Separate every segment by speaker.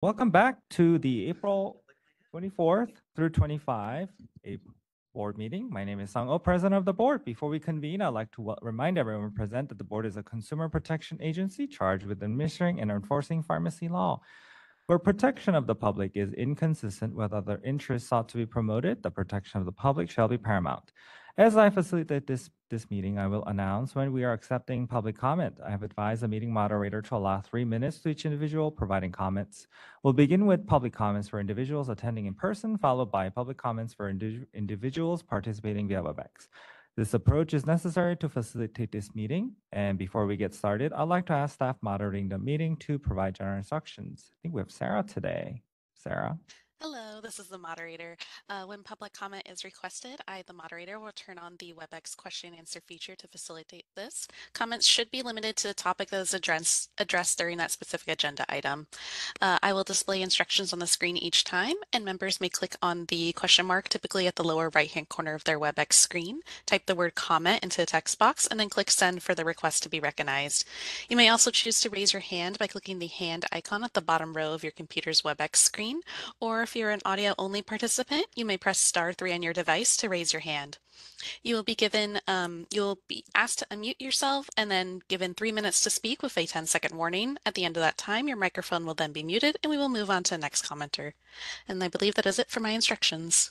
Speaker 1: Welcome back to the April 24th through 25 board meeting. My name is Sung Oh, president of the board. Before we convene, I'd like to remind everyone present that the board is a consumer protection agency charged with administering and enforcing pharmacy law. Where protection of the public is inconsistent with other interests sought to be promoted, the protection of the public shall be paramount. As I facilitate this meeting, I will announce when we are accepting public comment. I have advised the meeting moderator to allow 3 minutes to each individual providing comments. We'll begin with public comments for individuals attending in person, followed by public comments for individuals participating via WebEx. This approach is necessary to facilitate this meeting. And before we get started, I'd like to ask staff moderating the meeting to provide general instructions. I think we have Sarah today. Sarah.
Speaker 2: Hello, this is the moderator. When public comment is requested, I, the moderator, will turn on the WebEx question and answer feature to facilitate this. Comments should be limited to the topic that is addressed during that specific agenda item. I will display instructions on the screen each time, and members may click on the question mark, typically at the lower right-hand corner of their WebEx screen, type the word comment into the text box, and then click send for the request to be recognized. You may also choose to raise your hand by clicking the hand icon at the bottom row of your computer's WebEx screen, or if you're an audio-only participant, you may press *3 on your device to raise your hand. You'll be asked to unmute yourself and then given 3 minutes to speak with a 10-second warning. At the end of that time, your microphone will then be muted and we will move on to the next commenter. And I believe that is it for my instructions.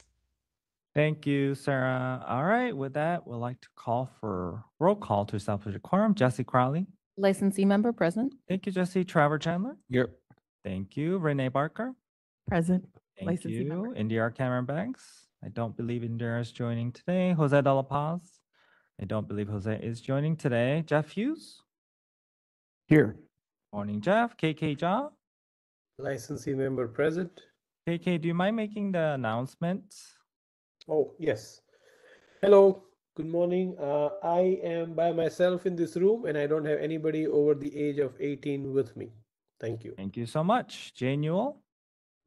Speaker 1: Thank you, Sarah. All right, with that, we'd like to call for roll call to establish a quorum. Jesse Crowley.
Speaker 3: Licensee member present.
Speaker 1: Thank you, Jesse. Trevor Chandler.
Speaker 4: Here.
Speaker 1: Thank you. Renee Barker.
Speaker 3: Present.
Speaker 1: Thank
Speaker 3: Licensee
Speaker 1: you.
Speaker 3: member.
Speaker 1: Indira Cameron Banks. I don't believe Indira is joining today. Jose De La Paz. I don't believe Jose is joining today. Jeff Hughes.
Speaker 4: Here.
Speaker 1: Morning, Jeff. KK Ja.
Speaker 4: Licensee member present.
Speaker 1: KK, do you mind making the announcement?
Speaker 4: Oh, yes. Hello. Good morning. I am by myself in this room and I don't have anybody over the age of 18 with me. Thank you.
Speaker 1: Thank you so much. Jay Newell.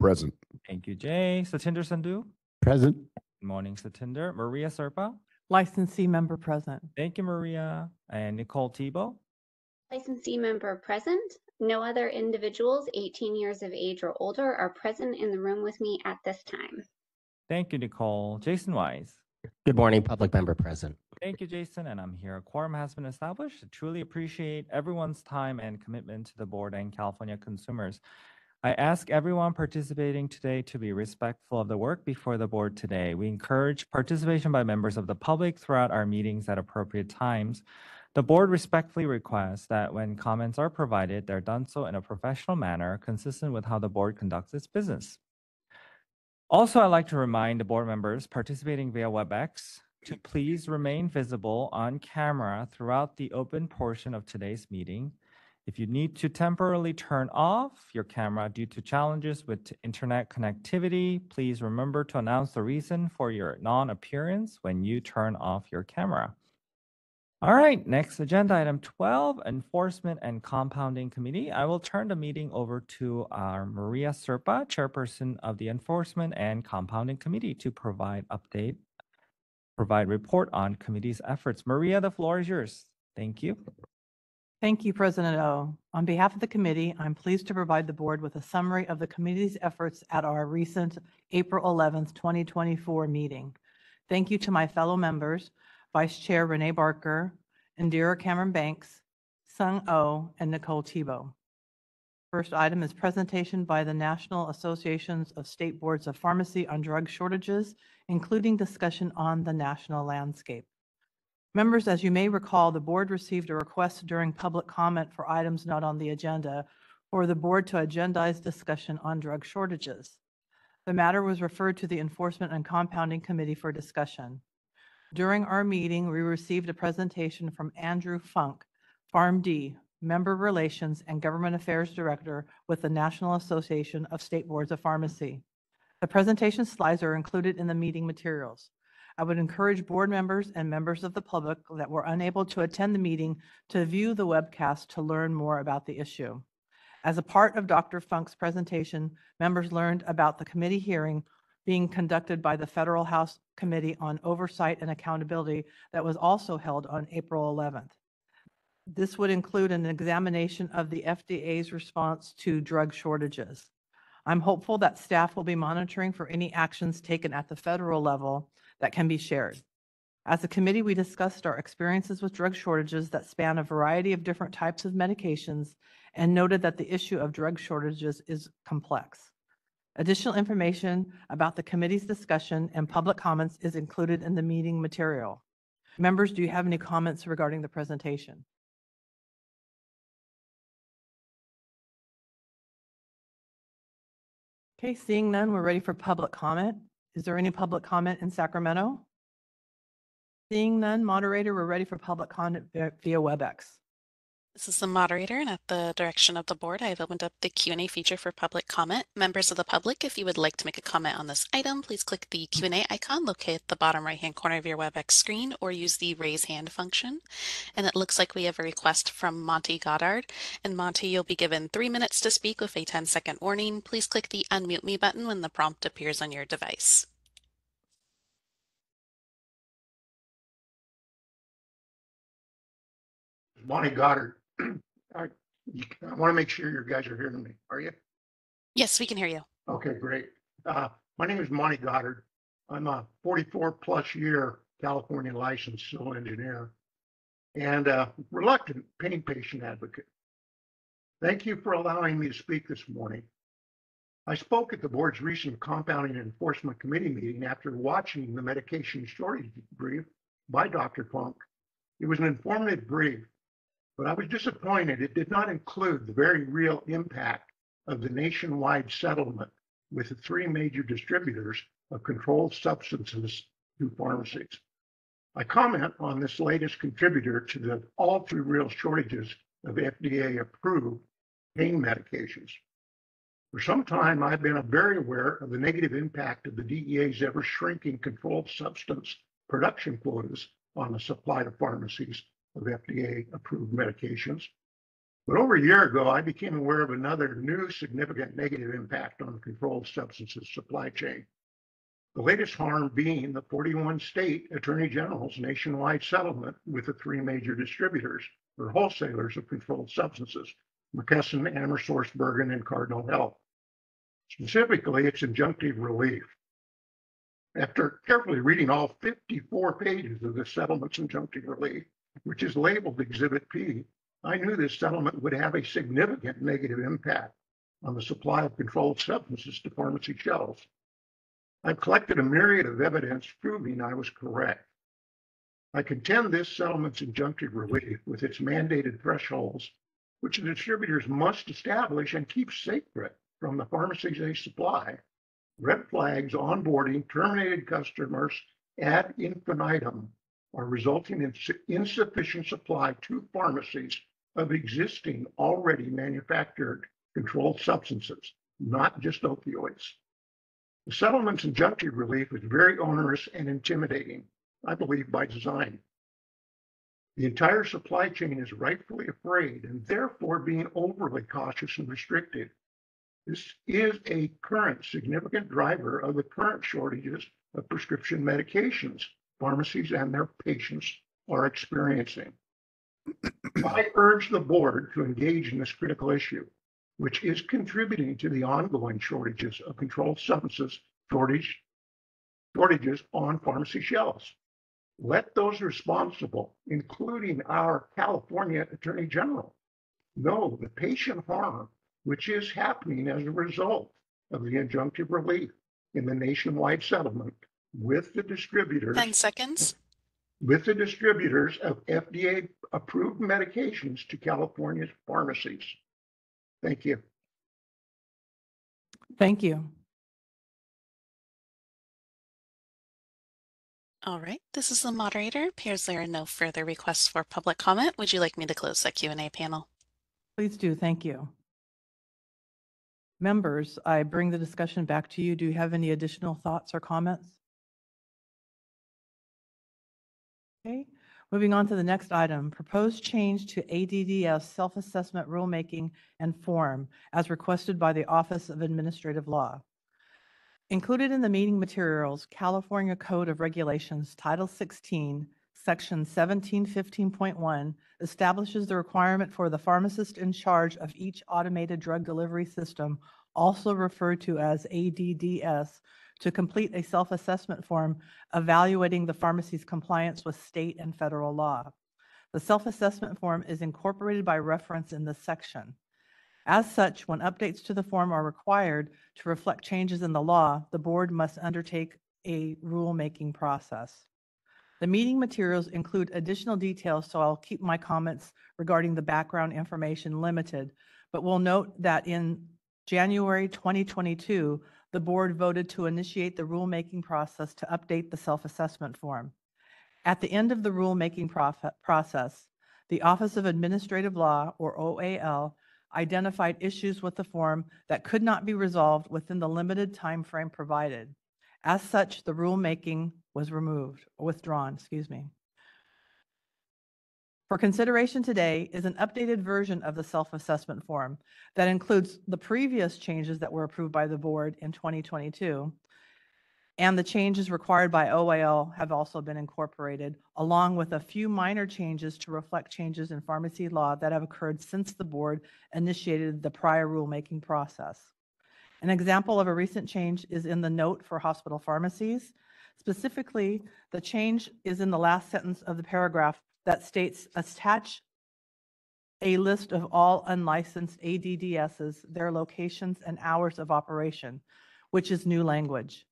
Speaker 5: Present.
Speaker 1: Thank you, Jay. Satinder Sandhu.
Speaker 5: Present.
Speaker 1: Good morning, Satinder. Maria Serpa.
Speaker 3: Licensee member present.
Speaker 1: Thank you, Maria. And Nicole Tebow.
Speaker 6: Licensee member present. No other individuals 18 years of age or older are present in the room with me at this time.
Speaker 1: Thank you, Nicole. Jason Wise.
Speaker 7: Good morning, public member present.
Speaker 1: Thank you, Jason, and I'm here. A quorum has been established. I truly appreciate everyone's time and commitment to the board and California consumers. I ask everyone participating today to be respectful of the work before the board today. We encourage participation by members of the public throughout our meetings at appropriate times. The board respectfully requests that when comments are provided, they're done so in a professional manner, consistent with how the board conducts its business. Also, I'd like to remind the board members participating via WebEx to please remain visible on camera throughout the open portion of today's meeting. If you need to temporarily turn off your camera due to challenges with internet connectivity, please remember to announce the reason for your non-appearance when you turn off your camera. All right, next agenda item 12, Enforcement and Compounding Committee. I will turn the meeting over to our Maria Serpa, chairperson of the Enforcement and Compounding Committee, to provide report on committee's efforts. Maria, the floor is yours. Thank you.
Speaker 3: Thank you, President O. On behalf of the committee, I'm pleased to provide the board with a summary of the committee's efforts at our recent April 11th, 2024 meeting. Thank you to my fellow members, Vice Chair Renee Barker, Indira Cameron Banks, Sung Oh, and Nicole Tebow. First item is presentation by the National Associations of State Boards of Pharmacy on drug shortages, including discussion on the national landscape. Members, as you may recall, the board received a request during public comment for items not on the agenda for the board to agendize discussion on drug shortages. The matter was referred to the Enforcement and Compounding Committee for discussion. During our meeting, we received a presentation from Andrew Funk, PharmD, Member Relations and Government Affairs Director with the National Association of State Boards of Pharmacy. The presentation slides are included in the meeting materials. I would encourage board members and members of the public that were unable to attend the meeting to view the webcast to learn more about the issue. As a part of Dr. Funk's presentation, members learned about the committee hearing being conducted by the Federal House Committee on Oversight and Accountability that was also held on April 11th. This would include an examination of the FDA's response to drug shortages. I'm hopeful that staff will be monitoring for any actions taken at the federal level that can be shared. As a committee, we discussed our experiences with drug shortages that span a variety of different types of medications and noted that the issue of drug shortages is complex. Additional information about the committee's discussion and public comments is included in the meeting material. Members, do you have any comments regarding the presentation? Okay, seeing none, we're ready for public comment. Is there any public comment in Sacramento? Seeing none, moderator, we're ready for public comment via WebEx.
Speaker 2: This is the moderator, and at the direction of the board, I have opened up the Q&A feature for public comment. Members of the public, if you would like to make a comment on this item, please click the Q&A icon located at the bottom right-hand corner of your WebEx screen, or use the raise hand function. And it looks like we have a request from Monty Goddard. And Monty, you'll be given 3 minutes to speak with a 10-second warning. Please click the unmute me button when the prompt appears on your device.
Speaker 5: Monty Goddard. I want to make sure you guys are hearing me. Are you?
Speaker 2: Yes, we can hear you.
Speaker 5: Okay, great. My name is Monty Goddard. I'm a 44+ year California licensed civil engineer and a reluctant pain patient advocate. Thank you for allowing me to speak this morning. I spoke at the board's recent Compounding and Enforcement Committee meeting after watching the medication shortage brief by Dr. Funk. It was an informative brief, but I was disappointed it did not include the very real impact of the nationwide settlement with the 3 major distributors of controlled substances to pharmacies. I comment on this latest contributor to the all too real shortages of FDA-approved pain medications. For some time, I've been very aware of the negative impact of the DEA's ever-shrinking controlled substance production quotas on the supply to pharmacies of FDA-approved medications. But over a year ago, I became aware of another new significant negative impact on the controlled substances supply chain. The latest harm being the 41 state attorney generals' nationwide settlement with the 3 major distributors or wholesalers of controlled substances, McKesson, Amherst, Bergen, and Cardinal Health. Specifically, it's injunctive relief. After carefully reading all 54 pages of the settlement's injunctive relief, which is labeled Exhibit P, I knew this settlement would have a significant negative impact on the supply of controlled substances to pharmacy shelves. I've collected a myriad of evidence proving I was correct. I contend this settlement's injunctive relief, with its mandated thresholds, which the distributors must establish and keep sacred from the pharmacies they supply, red flags onboarding terminated customers ad infinitum, are resulting in insufficient supply to pharmacies of existing already manufactured controlled substances, not just opioids. The settlement's injunctive relief is very onerous and intimidating, I believe by design. The entire supply chain is rightfully afraid and therefore being overly cautious and restricted. This is a current significant driver of the current shortages of prescription medications pharmacies and their patients are experiencing. I urge the board to engage in this critical issue, which is contributing to the ongoing shortages of controlled substances shortages on pharmacy shelves. Let those responsible, including our California Attorney General, know the patient harm which is happening as a result of the injunctive relief in the nationwide settlement with the distributors.
Speaker 2: 10 seconds.
Speaker 5: With the distributors of FDA-approved medications to California's pharmacies. Thank you.
Speaker 3: Thank you.
Speaker 2: All right, this is the moderator. Appears there are no further requests for public comment. Would you like me to close that Q&A panel?
Speaker 3: Please do. Thank you. Members, I bring the discussion back to you. Do you have any additional thoughts or comments? Okay, moving on to the next item, proposed change to ADDS self-assessment rulemaking and form as requested by the Office of Administrative Law. Included in the meeting materials, California Code of Regulations, Title 16, Section 1715.1 establishes the requirement for the pharmacist in charge of each automated drug delivery system also referred to as ADDS, to complete a self-assessment form evaluating the pharmacy's compliance with state and federal law. The self-assessment form is incorporated by reference in this section. As such, when updates to the form are required to reflect changes in the law, the board must undertake a rulemaking process. The meeting materials include additional details, so I'll keep my comments regarding the background information limited, but we'll note that in January 2022, the board voted to initiate the rulemaking process to update the self-assessment form. At the end of the rulemaking process, the Office of Administrative Law, or OAL, identified issues with the form that could not be resolved within the limited time frame provided. As such, the rulemaking was withdrawn. For consideration today is an updated version of the self-assessment form that includes the previous changes that were approved by the board in 2022, and the changes required by OAL have also been incorporated, along with a few minor changes to reflect changes in pharmacy law that have occurred since the board initiated the prior rulemaking process. An example of a recent change is in the note for hospital pharmacies. Specifically, the change is in the last sentence of the paragraph that states, attach a list of all unlicensed ADDSs, their locations and hours of operation, which is new language.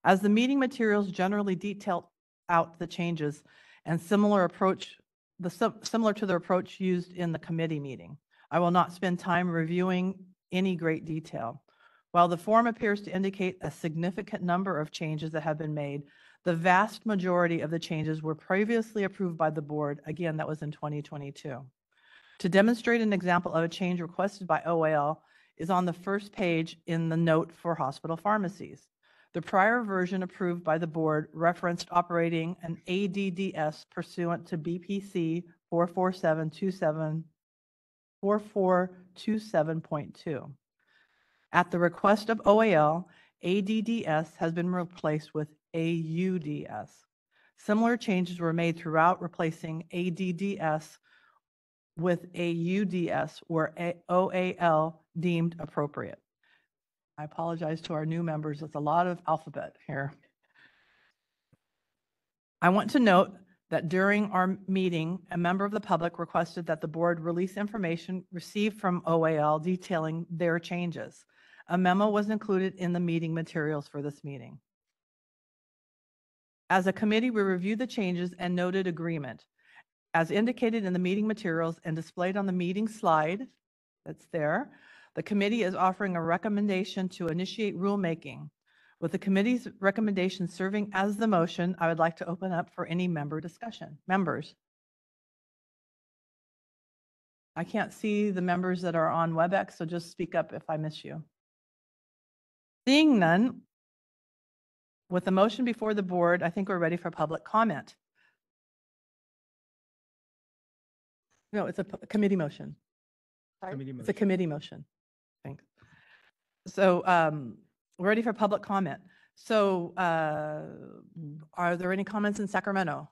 Speaker 3: As the meeting materials generally detail out the changes and similar to the approach used in the committee meeting, I will not spend time reviewing any great detail. While the form appears to indicate a significant number of changes that have been made, the vast majority of the changes were previously approved by the board. Again, that was in 2022. To demonstrate an example of a change requested by OAL is on the first page in the note for hospital pharmacies. The prior version approved by the board referenced operating an ADDS pursuant to BPC 4427.2. At the request of OAL, ADDS has been replaced with AUDS. Similar changes were made throughout, replacing ADDS with AUDS where OAL deemed appropriate. I apologize to our new members. It's a lot of alphabet here. I want to note that during our meeting, a member of the public requested that the board release information received from OAL detailing their changes. A memo was included in the meeting materials for this meeting. As a committee, we reviewed the changes and noted agreement. As indicated in the meeting materials and displayed on the meeting slide that's there, the committee is offering a recommendation to initiate rulemaking. With the committee's recommendation serving as the motion, I would like to open up for any member discussion. Members? I can't see the members that are on WebEx, so just speak up if I miss you. Seeing none, with the motion before the board, I think we're ready for public comment. No, it's a committee motion. Sorry? It's a committee motion. Thanks. So we're ready for public comment. So are there any comments in Sacramento?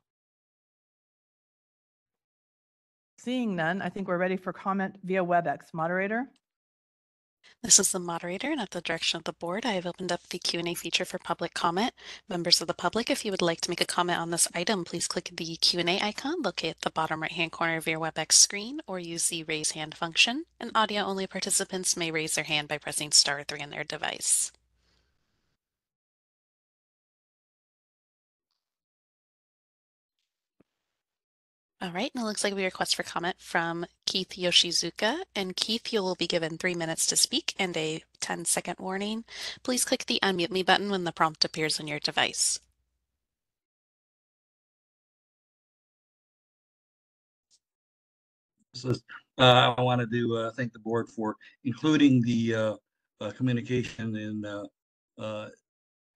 Speaker 3: Seeing none, I think we're ready for comment via WebEx. Moderator?
Speaker 2: This is the moderator, and at the direction of the board, I have opened up the Q&A feature for public comment. Members of the public, if you would like to make a comment on this item, please click the Q&A icon located at the bottom right-hand corner of your WebEx screen, or use the raise hand function. And audio-only participants may raise their hand by pressing *3 on their device. All right, and it looks like we request for comment from Keith Yoshizuka. And Keith, you will be given 3 minutes to speak and a 10-second warning. Please click the unmute me button when the prompt appears on your device.
Speaker 8: I wanted to thank the board for including the communication and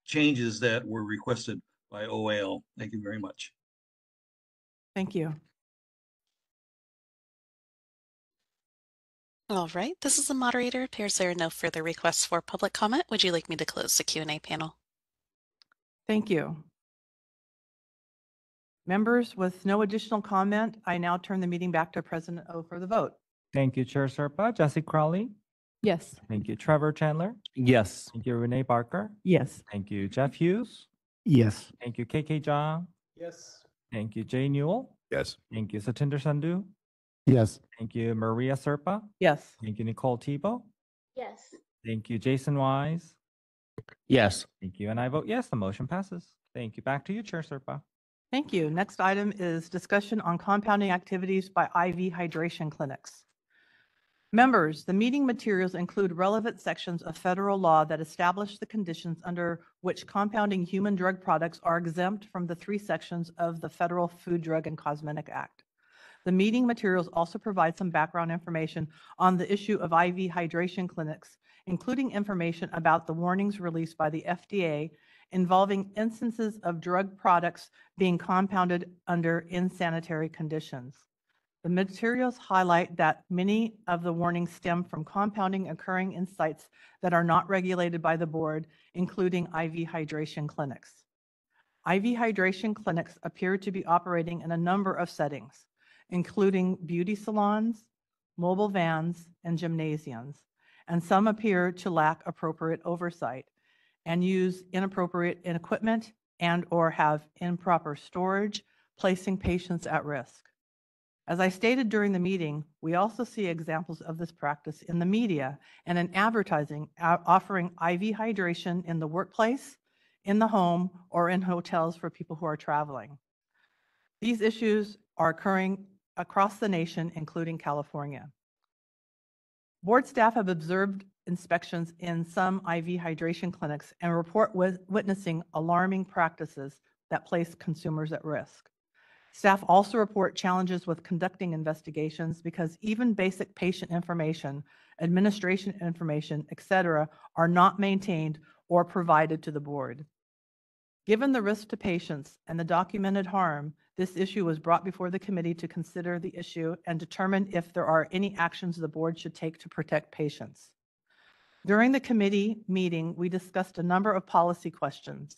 Speaker 8: changes that were requested by OAL. Thank you very much.
Speaker 3: Thank you.
Speaker 2: All right, this is the moderator. Appears there are no further requests for public comment. Would you like me to close the Q&A panel?
Speaker 3: Thank you. Members, with no additional comment, I now turn the meeting back to President O for the vote.
Speaker 1: Thank you, Chair Serpa. Jesse Crowley?
Speaker 9: Yes.
Speaker 1: Thank you, Trevor Chandler.
Speaker 7: Yes.
Speaker 1: Thank you, Renee Barker.
Speaker 9: Yes.
Speaker 1: Thank you, Jeff Hughes.
Speaker 7: Yes.
Speaker 1: Thank you, KK Jha.
Speaker 4: Yes.
Speaker 1: Thank you, Jay Newell.
Speaker 10: Yes.
Speaker 1: Thank you, Satinder Sandhu.
Speaker 7: Yes.
Speaker 1: Thank you, Maria Serpa.
Speaker 3: Yes.
Speaker 1: Thank you, Nicole Tebow.
Speaker 6: Yes.
Speaker 1: Thank you, Jason Wise.
Speaker 7: Yes.
Speaker 1: Thank you, and I vote yes, the motion passes. Thank you. Back to you, Chair Serpa.
Speaker 3: Thank you. Next item is discussion on compounding activities by IV hydration clinics. Members, the meeting materials include relevant sections of federal law that establish the conditions under which compounding human drug products are exempt from the 3 sections of the Federal Food, Drug, and Cosmetic Act. The meeting materials also provide some background information on the issue of IV hydration clinics, including information about the warnings released by the FDA involving instances of drug products being compounded under insanitary conditions. The materials highlight that many of the warnings stem from compounding occurring in sites that are not regulated by the board, including IV hydration clinics. IV hydration clinics appear to be operating in a number of settings, including beauty salons, mobile vans, and gymnasiums, and some appear to lack appropriate oversight and use inappropriate equipment and/or have improper storage, placing patients at risk. As I stated during the meeting, we also see examples of this practice in the media and in advertising offering IV hydration in the workplace, in the home, or in hotels for people who are traveling. These issues are occurring across the nation, including California. Board staff have observed inspections in some IV hydration clinics and report witnessing alarming practices that place consumers at risk. Staff also report challenges with conducting investigations because even basic patient information, administration information, etc., are not maintained or provided to the board. Given the risk to patients and the documented harm, this issue was brought before the committee to consider the issue and determine if there are any actions the board should take to protect patients. During the committee meeting, we discussed a number of policy questions.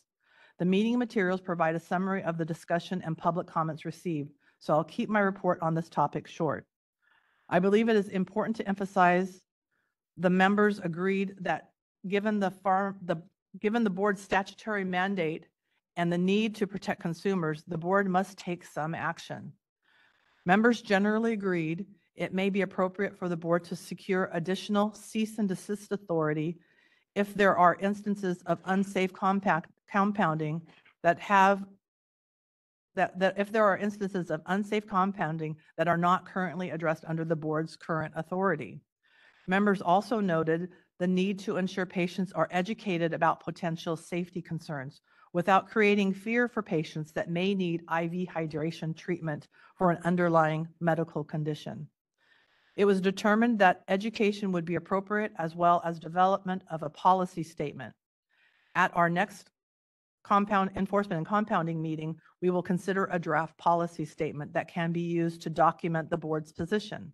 Speaker 3: The meeting materials provide a summary of the discussion and public comments received, so I'll keep my report on this topic short. I believe it is important to emphasize the members agreed that given the board's statutory mandate and the need to protect consumers, the board must take some action. Members generally agreed it may be appropriate for the board to secure additional cease and desist authority if there are instances of unsafe compounding that if there are instances of unsafe compounding that are not currently addressed under the board's current authority. Members also noted the need to ensure patients are educated about potential safety concerns without creating fear for patients that may need IV hydration treatment for an underlying medical condition. It was determined that education would be appropriate as well as development of a policy statement. At our next compound enforcement and compounding meeting, we will consider a draft policy statement that can be used to document the board's position.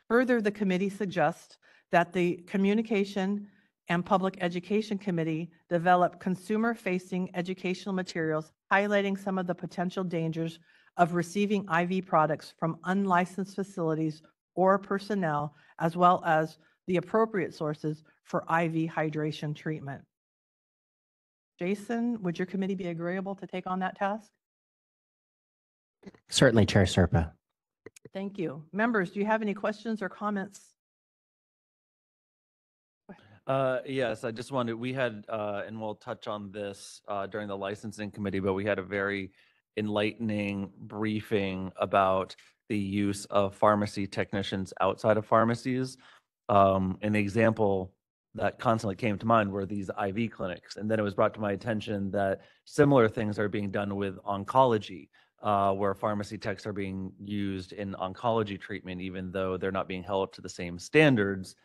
Speaker 3: Further, the committee suggests that the Communication and Public Education Committee develop consumer-facing educational materials highlighting some of the potential dangers of receiving IV products from unlicensed facilities or personnel, as well as the appropriate sources for IV hydration treatment. Jason, would your committee be agreeable to take on that task?
Speaker 7: Certainly, Chair Serpa.
Speaker 3: Thank you. Members, do you have any questions or comments?
Speaker 11: Yes, I just wanted, we had, and we'll touch on this during the licensing committee, but we had a very enlightening briefing about the use of pharmacy technicians outside of pharmacies. An example that constantly came to mind were these IV clinics. And then it was brought to my attention that similar things are being done with oncology, where pharmacy techs are being used in oncology treatment, even though they're not being held up to the same standards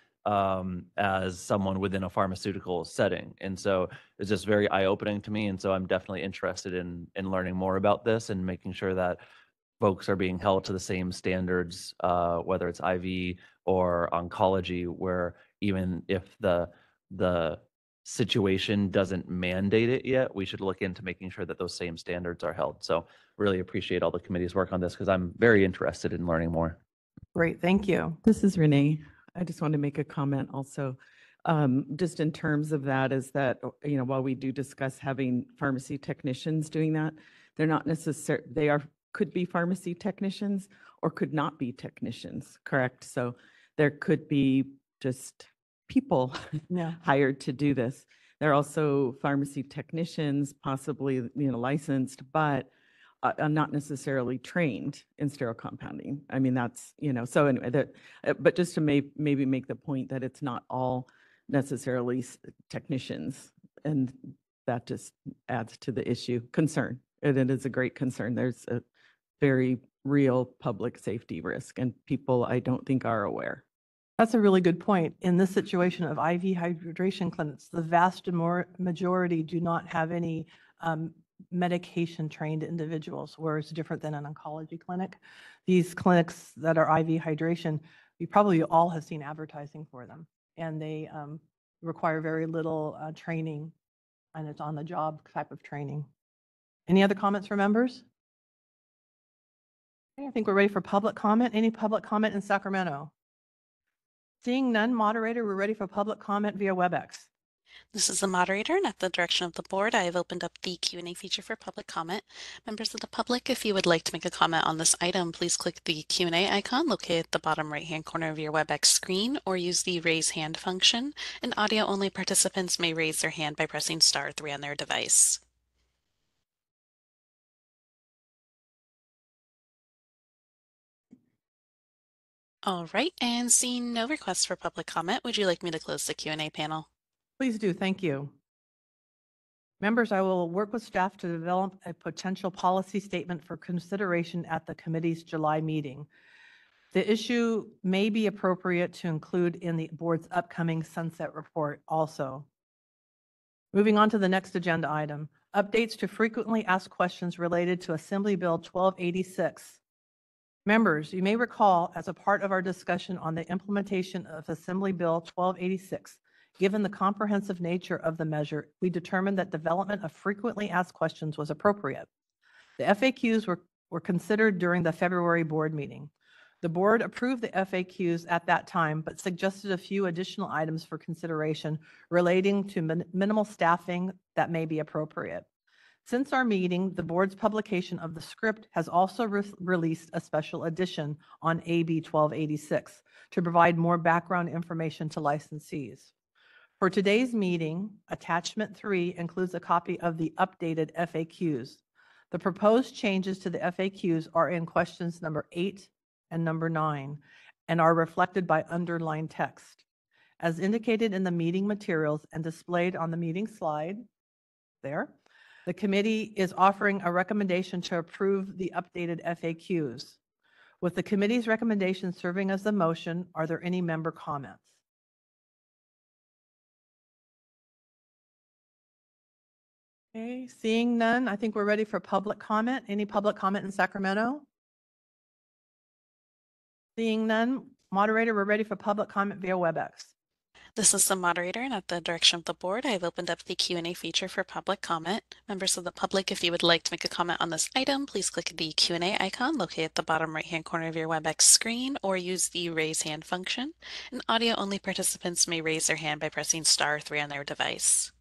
Speaker 11: as someone within a pharmaceutical setting. And so it's just very eye-opening to me. And so I'm definitely interested in learning more about this and making sure that folks are being held to the same standards, whether it's IV or oncology, where even if the situation doesn't mandate it yet, we should look into making sure that those same standards are held. So really appreciate all the committee's work on this because I'm very interested in learning more.
Speaker 3: Great, thank you.
Speaker 9: This is Renee. I just want to make a comment also. Just in terms of that is that, while we do discuss having pharmacy technicians doing that, they're not necessarily, could be pharmacy technicians or could not be technicians, correct? So there could be just people
Speaker 3: Yeah.
Speaker 9: hired to do this. There are also pharmacy technicians, possibly, licensed, but not necessarily trained in sterile compounding. I mean, that's, so anyway, but just to maybe make the point that it's not all necessarily technicians, and that just adds to the issue concern. And it is a great concern. There's a very real public safety risk, and people I don't think are aware.
Speaker 3: That's a really good point. In this situation of IV hydration clinics, the vast majority do not have any medication-trained individuals, where it's different than an oncology clinic. These clinics that are IV hydration, we probably all have seen advertising for them, and they require very little training, and it's on-the-job type of training. Any other comments from members? Okay, I think we're ready for public comment. Any public comment in Sacramento? Seeing none, moderator, we're ready for public comment via WebEx.
Speaker 2: This is the moderator, and at the direction of the board, I have opened up the Q&A feature for public comment. Members of the public, if you would like to make a comment on this item, please click the Q&A icon located at the bottom right-hand corner of your WebEx screen, or use the raise hand function. And audio-only participants may raise their hand by pressing *3 on their device. All right, and seeing no requests for public comment, would you like me to close the Q&A panel?
Speaker 3: Please do. Thank you. Members, I will work with staff to develop a potential policy statement for consideration at the committee's July meeting. The issue may be appropriate to include in the board's upcoming sunset report also. Moving on to the next agenda item, updates to frequently asked questions related to Assembly Bill 1286. Members, you may recall, as a part of our discussion on the implementation of Assembly Bill 1286, given the comprehensive nature of the measure, we determined that development of frequently asked questions was appropriate. The FAQs were considered during the February board meeting. The board approved the FAQs at that time, but suggested a few additional items for consideration relating to minimal staffing that may be appropriate. Since our meeting, the board's publication of the script has also released a special edition on AB 1286 to provide more background information to licensees. For today's meeting, attachment 3 includes a copy of the updated FAQs. The proposed changes to the FAQs are in questions number 8 and number 9 and are reflected by underlined text. As indicated in the meeting materials and displayed on the meeting slide there, the committee is offering a recommendation to approve the updated FAQs. With the committee's recommendation serving as the motion, are there any member comments? Okay, seeing none, I think we're ready for public comment. Any public comment in Sacramento? Seeing none, moderator, we're ready for public comment via WebEx.
Speaker 2: This is the moderator, and at the direction of the board, I have opened up the Q&A feature for public comment. Members of the public, if you would like to make a comment on this item, please click the Q&A icon located at the bottom right-hand corner of your WebEx screen, or use the raise hand function. And audio-only participants may raise their hand by pressing *3 on their device.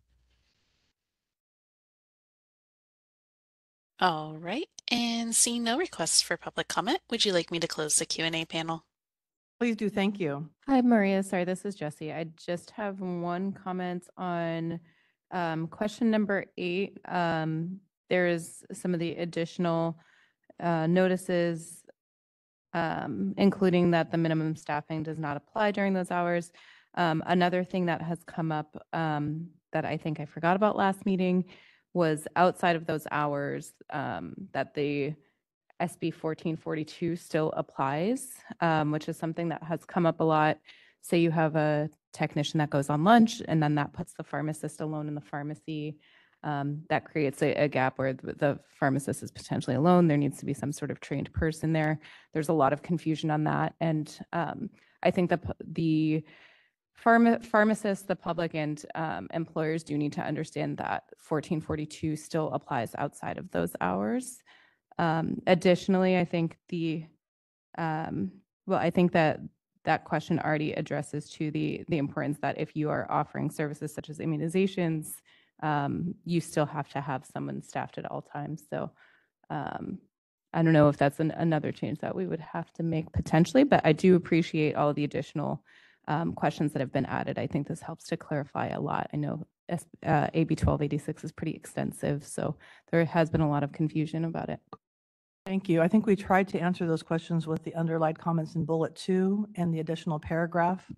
Speaker 2: All right, and seeing no requests for public comment, would you like me to close the Q&A panel?
Speaker 3: Please do. Thank you.
Speaker 10: Hi, Maria. Sorry, this is Jessie. I just have one comment on question number 8. There is some of the additional notices, including that the minimum staffing does not apply during those hours. Another thing that has come up that I think I forgot about last meeting was outside of those hours, that the SB 1442 still applies, which is something that has come up a lot. Say you have a technician that goes on lunch, and then that puts the pharmacist alone in the pharmacy. That creates a gap where the pharmacist is potentially alone. There needs to be some sort of trained person there. There's a lot of confusion on that. And I think the pharmacists, the public, and employers do need to understand that 1442 still applies outside of those hours. Additionally, I think I think that that question already addresses to the importance that if you are offering services such as immunizations, you still have to have someone staffed at all times. So I don't know if that's another change that we would have to make potentially, but I do appreciate all the additional questions that have been added. I think this helps to clarify a lot. I know AB 1286 is pretty extensive, so there has been a lot of confusion about it.
Speaker 3: Thank you. I think we tried to answer those questions with the underlined comments in bullet 2 and the additional paragraph.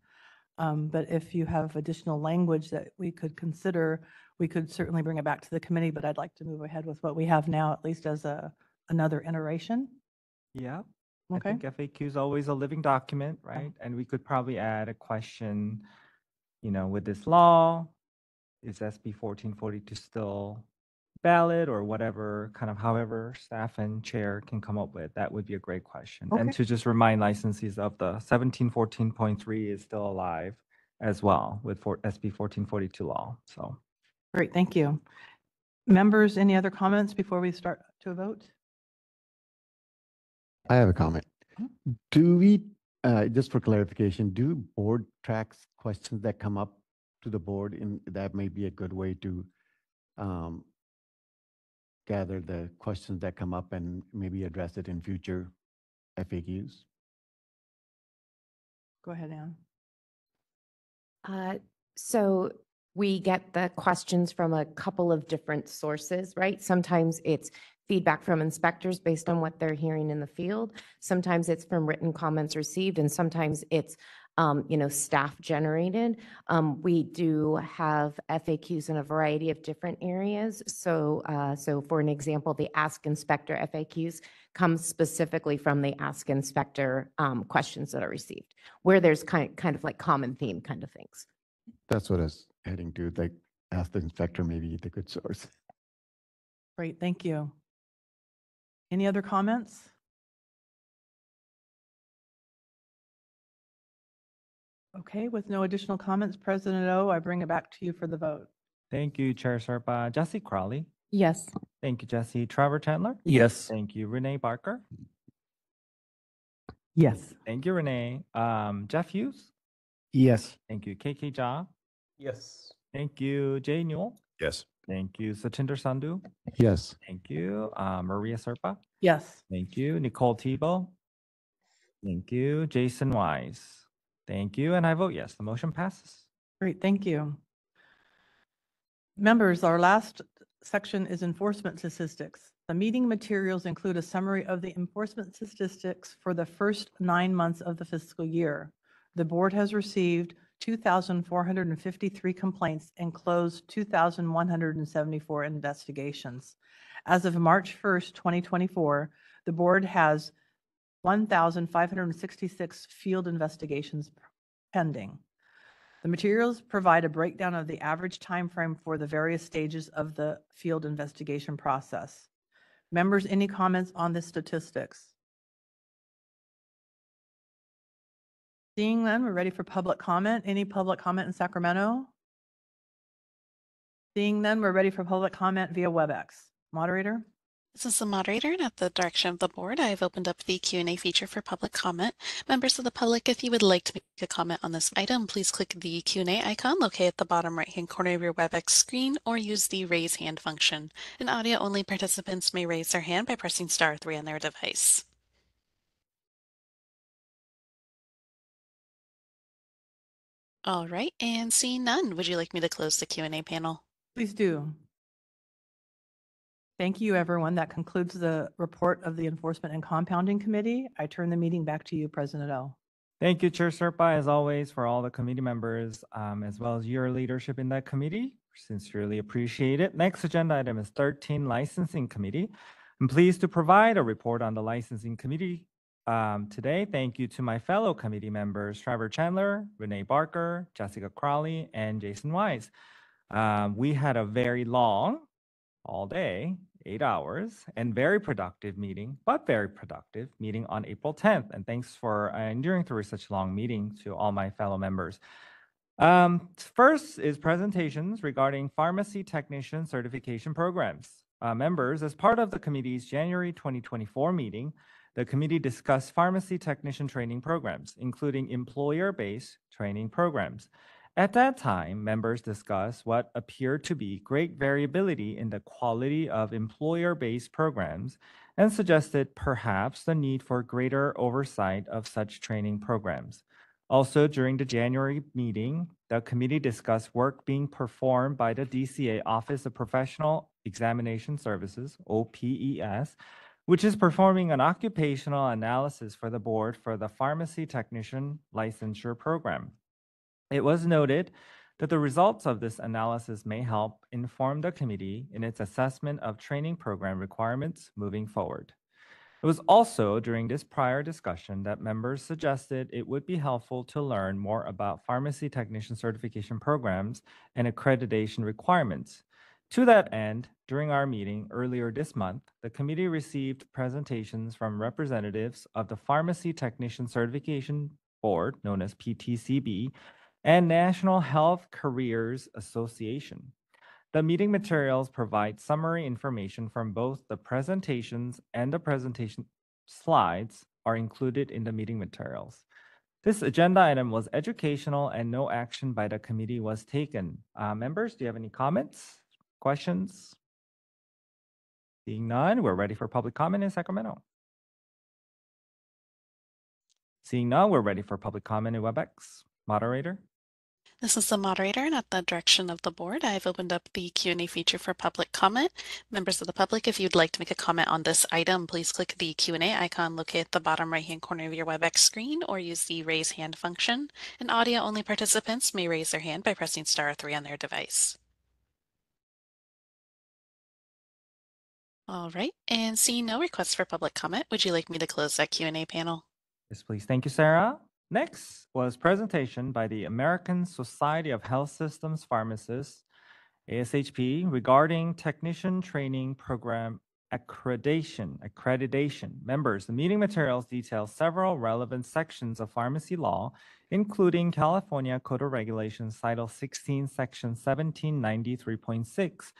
Speaker 3: But if you have additional language that we could consider, we could certainly bring it back to the committee, but I'd like to move ahead with what we have now, at least as another iteration.
Speaker 1: Yeah.
Speaker 3: Okay.
Speaker 1: I think FAQ is always a living document, right? And we could probably add a question, with this law, is SB 1442 still valid or whatever, kind of however staff and chair can come up with? That would be a great question. And
Speaker 3: Okay.
Speaker 1: to just remind licensees of the 1714.3 is still alive as well with SB 1442 law. So
Speaker 3: Great, thank you. Members, any other comments before we start to vote?
Speaker 7: I have a comment. Do we, just for clarification, do board tracks questions that come up to the board, and that may be a good way to gather the questions that come up and maybe address it in future FAQs?
Speaker 3: Go ahead, Ann.
Speaker 12: So we get the questions from a couple of different sources, right? Sometimes it's feedback from inspectors based on what they're hearing in the field. Sometimes it's from written comments received, and sometimes it's staff generated. We do have FAQs in a variety of different areas. So for an example, the Ask Inspector FAQs come specifically from the Ask Inspector questions that are received, where there's kind of like common theme kind of things.
Speaker 7: That's what I was heading to, like ask the inspector, maybe the good source.
Speaker 3: Great, thank you. Any other comments? Okay, with no additional comments, President O, I bring it back to you for the vote.
Speaker 1: thank you, Chair Serpa. Jesse Crowley.
Speaker 10: Yes.
Speaker 1: Thank you, Jesse. Trevor Chandler.
Speaker 11: Yes.
Speaker 1: Thank you, Renee Barker.
Speaker 9: Yes.
Speaker 1: Thank you, Renee. Jeff Hughes.
Speaker 7: Yes.
Speaker 1: Thank you, KK Jha.
Speaker 4: Yes.
Speaker 1: Thank you, Jay Newell.
Speaker 13: Yes.
Speaker 1: Thank you, Satinder Sandhu.
Speaker 7: Yes.
Speaker 1: Thank you, Maria Serpa.
Speaker 3: Yes.
Speaker 1: Thank you, Nicole Tebow. Thank you, Jason Wise. Thank you, and I vote yes. The motion passes.
Speaker 3: Great, thank you. Members, our last section is enforcement statistics. The meeting materials include a summary of the enforcement statistics for the first 9 months of the fiscal year. The board has received 2,453 complaints and closed 2,174 investigations. As of March 1st, 2024, the board has 1,566 field investigations pending. The materials provide a breakdown of the average time frame for the various stages of the field investigation process. Members, any comments on the statistics? Seeing none, we're ready for public comment. Any public comment in Sacramento? Seeing none, we're ready for public comment via WebEx. Moderator?
Speaker 2: This is the moderator, and at the direction of the board, I have opened up the Q&A feature for public comment. Members of the public, if you would like to make a comment on this item, please click the Q&A icon located at the bottom right-hand corner of your WebEx screen, or use the raise hand function. And audio-only participants may raise their hand by pressing *3 on their device. All right, and seeing none, would you like me to close the Q&A panel?
Speaker 3: Please do. Thank you, everyone. That concludes the report of the Enforcement and Compounding Committee. I turn the meeting back to you, President O.
Speaker 1: Thank you, Chair Serpa, as always, for all the committee members, as well as your leadership in that committee. Sincerely appreciate it. Next agenda item is 13, Licensing Committee. I'm pleased to provide a report on the Licensing Committee today. Thank you to my fellow committee members, Trevor Chandler, Renee Barker, Jessica Crowley, and Jason Wise. We had a very long, all day, 8 hours, and very productive meeting, on April 10th. And thanks for enduring through such a long meeting to all my fellow members. First is presentations regarding pharmacy technician certification programs. Members, as part of the committee's January 2024 meeting, the committee discussed pharmacy technician training programs, including employer-based training programs. At that time, members discussed what appeared to be great variability in the quality of employer-based programs and suggested perhaps the need for greater oversight of such training programs. Also, during the January meeting, the committee discussed work being performed by the DCA Office of Professional Examination Services, OPES, which is performing an occupational analysis for the board for the pharmacy technician licensure program. It was noted that the results of this analysis may help inform the committee in its assessment of training program requirements moving forward. It was also during this prior discussion that members suggested it would be helpful to learn more about pharmacy technician certification programs and accreditation requirements. To that end, during our meeting earlier this month, the committee received presentations from representatives of the Pharmacy Technician Certification Board, known as PTCB, and National Health Careers Association. The meeting materials provide summary information from both the presentations and the presentation slides are included in the meeting materials. This agenda item was educational and no action by the committee was taken. Members, do you have any comments, questions? Seeing none, we're ready for public comment in Sacramento. Seeing none, we're ready for public comment in WebEx. Moderator?
Speaker 2: This is the moderator, and at the direction of the board, I've opened up the Q&A feature for public comment. Members of the public, if you'd like to make a comment on this item, please click the Q&A icon located at the bottom right-hand corner of your WebEx screen or use the raise hand function. And audio-only participants may raise their hand by pressing *3 on their device. All right, and seeing no requests for public comment, would you like me to close that Q&A panel?
Speaker 1: Yes, please. Thank you, Sarah. Next was presentation by the American Society of Health Systems Pharmacists, ASHP, regarding technician training program accreditation. Members, the meeting materials detail several relevant sections of pharmacy law, including California Code of Regulations, Title 16, Section 1793.6,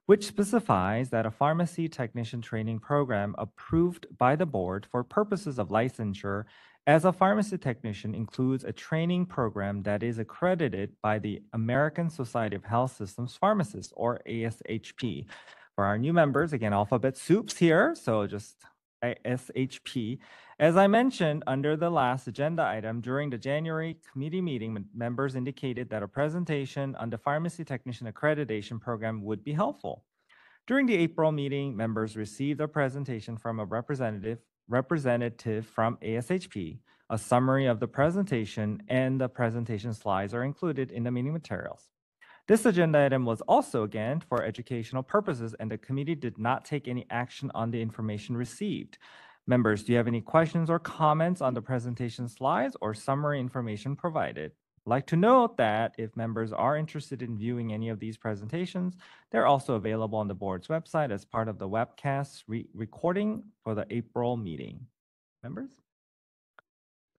Speaker 1: which specifies that a pharmacy technician training program approved by the board for purposes of licensure as a pharmacy technician includes a training program that is accredited by the American Society of Health Systems Pharmacists, or ASHP. For our new members, again, alphabet soups here, so just ASHP. As I mentioned under the last agenda item, during the January committee meeting, members indicated that a presentation on the pharmacy technician accreditation program would be helpful. During the April meeting, members received a presentation from a representative from ASHP. A summary of the presentation and the presentation slides are included in the meeting materials. This agenda item was also again for educational purposes, and the committee did not take any action on the information received. Members, do you have any questions or comments on the presentation slides or summary information provided? I'd like to note that if members are interested in viewing any of these presentations, they're also available on the board's website as part of the webcast recording for the April meeting. Members?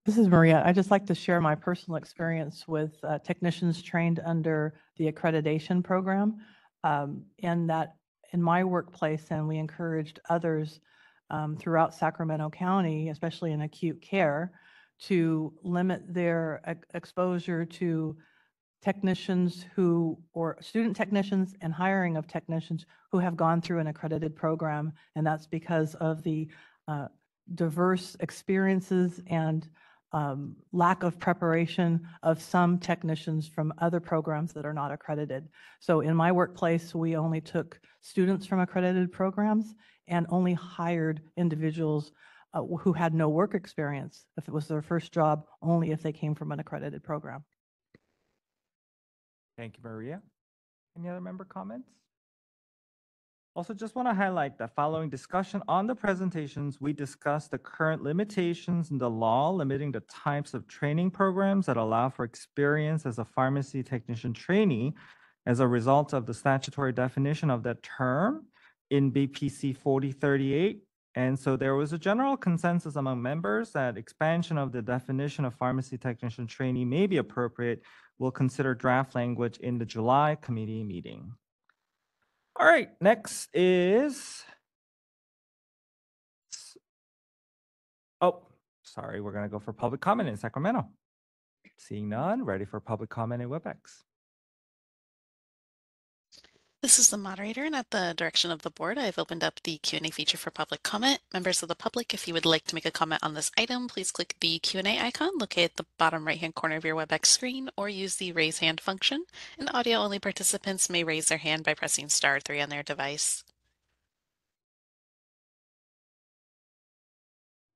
Speaker 3: This is Maria. I'd just like to share my personal experience with technicians trained under the accreditation program, and that in my workplace, and we encouraged others throughout Sacramento County, especially in acute care, to limit their exposure to technicians or student technicians and hiring of technicians who have gone through an accredited program. And that's because of the diverse experiences and lack of preparation of some technicians from other programs that are not accredited. So in my workplace, we only took students from accredited programs and only hired individuals who had no work experience, if it was their first job, only if they came from an accredited program.
Speaker 1: Thank you, Maria. Any other member comments? Also, just want to highlight that following discussion on the presentations, we discussed the current limitations in the law limiting the types of training programs that allow for experience as a pharmacy technician trainee as a result of the statutory definition of that term in BPC 4038. And so there was a general consensus among members that expansion of the definition of pharmacy technician trainee may be appropriate. We'll consider draft language in the July committee meeting. All right, next is sorry, we're going to go for public comment in Sacramento. Seeing none, ready for public comment in WebEx.
Speaker 2: This is the moderator, and at the direction of the board, I've opened up the Q&A feature for public comment. Members of the public, if you would like to make a comment on this item, please click the Q&A icon located at the bottom right-hand corner of your WebEx screen, or use the raise hand function. And audio-only participants may raise their hand by pressing *3 on their device.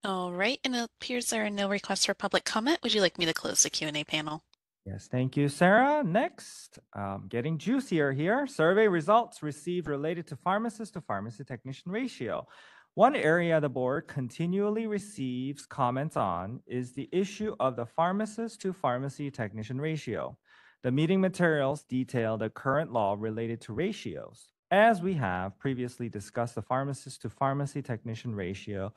Speaker 2: All right, and it appears there are no requests for public comment. Would you like me to close the Q&A panel?
Speaker 1: Yes, thank you, Sarah. Next, getting juicier here. Survey results received related to pharmacist to pharmacy technician ratio. One area the board continually receives comments on is the issue of the pharmacist to pharmacy technician ratio. The meeting materials detail the current law related to ratios. As we have previously discussed, the pharmacist to pharmacy technician ratio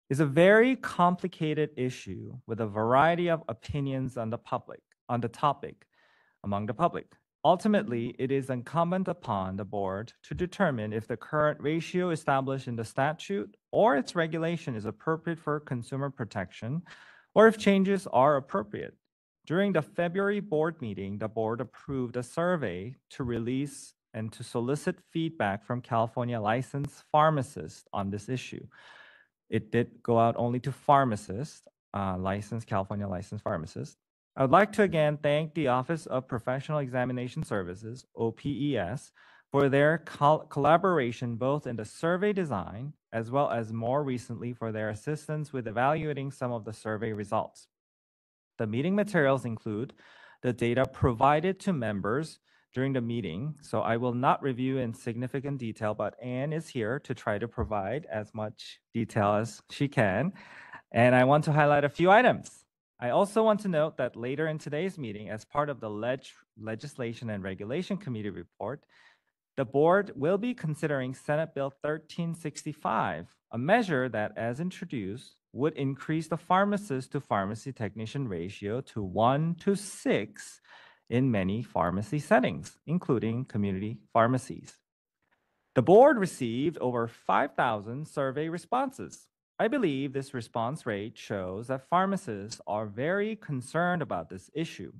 Speaker 1: is a very complicated issue with a variety of opinions on the topic among the public. Ultimately, it is incumbent upon the board to determine if the current ratio established in the statute or its regulation is appropriate for consumer protection, or if changes are appropriate. During the February board meeting, the board approved a survey to release and to solicit feedback from California licensed pharmacists on this issue. It did go out only to pharmacists, California licensed pharmacists. I would like to again thank the Office of Professional Examination Services, OPES, for their collaboration both in the survey design as well as more recently for their assistance with evaluating some of the survey results. The meeting materials include the data provided to members during the meeting, so I will not review in significant detail, but Anne is here to try to provide as much detail as she can. And I want to highlight a few items. I also want to note that later in today's meeting, as part of the Legislation and Regulation Committee report, the board will be considering Senate Bill 1365, a measure that, as introduced, would increase the pharmacist to pharmacy technician ratio to 1:6 in many pharmacy settings, including community pharmacies. The board received over 5,000 survey responses. I believe this response rate shows that pharmacists are very concerned about this issue.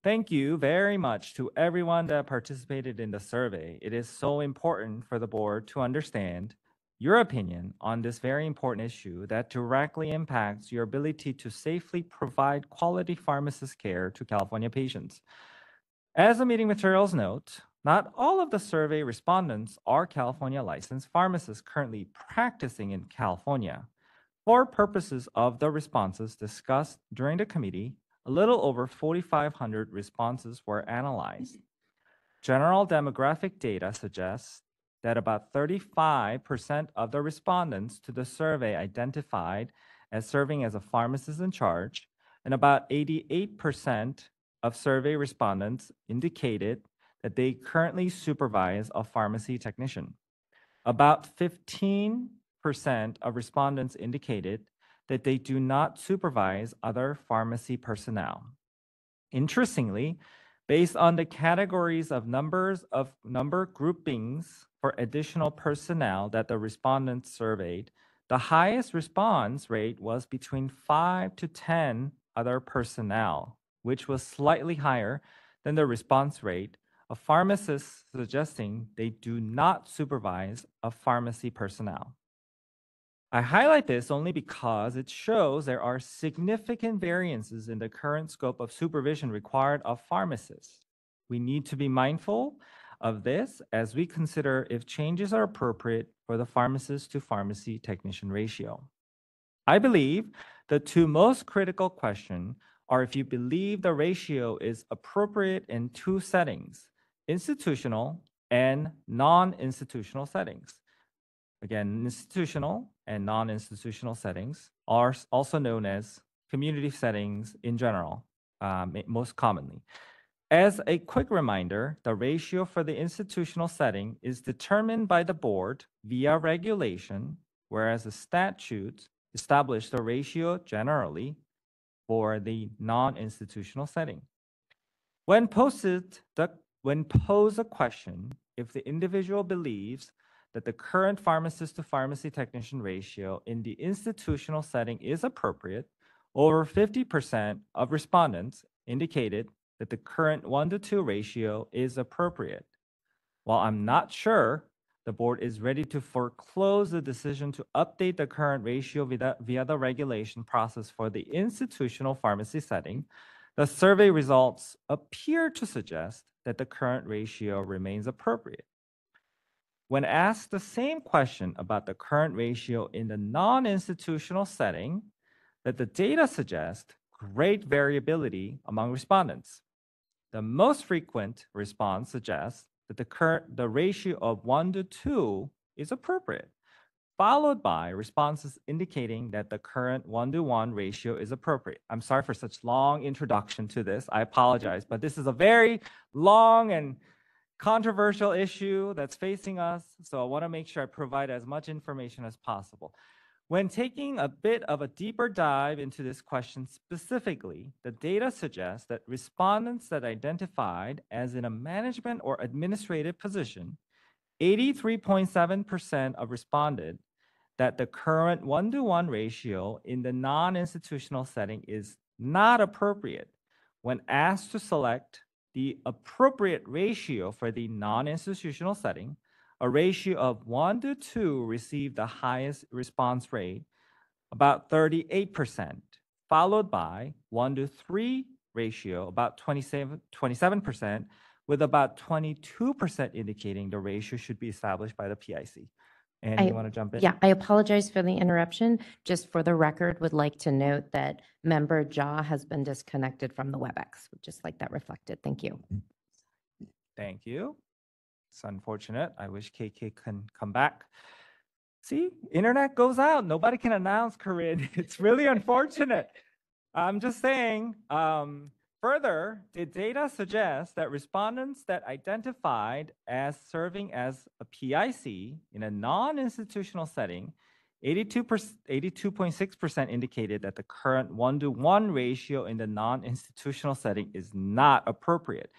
Speaker 1: Thank you very much to everyone that participated in the survey. It is so important for the board to understand your opinion on this very important issue that directly impacts your ability to safely provide quality pharmacist care to California patients. As the meeting materials note, not all of the survey respondents are California licensed pharmacists currently practicing in California. For purposes of the responses discussed during the committee, a little over 4,500 responses were analyzed. General demographic data suggests that about 35% of the respondents to the survey identified as serving as a pharmacist in charge, and about 88% of survey respondents indicated that they currently supervise a pharmacy technician. About 15% of respondents indicated that they do not supervise other pharmacy personnel. Interestingly, based on the categories of number groupings for additional personnel that the respondents surveyed, the highest response rate was between 5 to 10 other personnel, which was slightly higher than the response rate of pharmacists suggesting they do not supervise a pharmacy personnel. I highlight this only because it shows there are significant variances in the current scope of supervision required of pharmacists. We need to be mindful of this as we consider if changes are appropriate for the pharmacist to pharmacy technician ratio. I believe the two most critical questions are if you believe the ratio is appropriate in two settings, institutional and non-institutional settings. Again, institutional and non-institutional settings are also known as community settings in general, most commonly. As a quick reminder, the ratio for the institutional setting is determined by the board via regulation, whereas the statute established the ratio generally for the non-institutional setting. When posed a question, if the individual believes that the current pharmacist to pharmacy technician ratio in the institutional setting is appropriate, over 50% of respondents indicated that the current 1:2 ratio is appropriate. While I'm not sure the board is ready to foreclose the decision to update the current ratio via the regulation process for the institutional pharmacy setting, the survey results appear to suggest that the current ratio remains appropriate. When asked the same question about the current ratio in the non-institutional setting, that the data suggest great variability among respondents. The most frequent response suggests that the ratio of 1:2 is appropriate, followed by responses indicating that the current 1:1 ratio is appropriate. I'm sorry for such long introduction to this. I apologize, but this is a very long and controversial issue that's facing us, so I want to make sure I provide as much information as possible. When taking a bit of a deeper dive into this question specifically, the data suggests that respondents that identified as in a management or administrative position, 83.7% of responded that the current 1:1 ratio in the non-institutional setting is not appropriate. When asked to select the appropriate ratio for the non-institutional setting, a ratio of 1:2 received the highest response rate, about 38%, followed by 1:3 ratio, about 27%, with about 22% indicating the ratio should be established by the PIC. And you want to jump in?
Speaker 12: Yeah, I apologize for the interruption. Just for the record, would like to note that member Jha has been disconnected from the WebEx. Would just like that reflected. Thank you.
Speaker 1: Thank you. It's unfortunate. I wish KK can come back. See, internet goes out. Nobody can announce, Corinne. It's really unfortunate. I'm just saying, further, the data suggests that respondents that identified as serving as a PIC in a non-institutional setting, 82.6% indicated that the current 1:1 ratio in the non-institutional setting is not appropriate.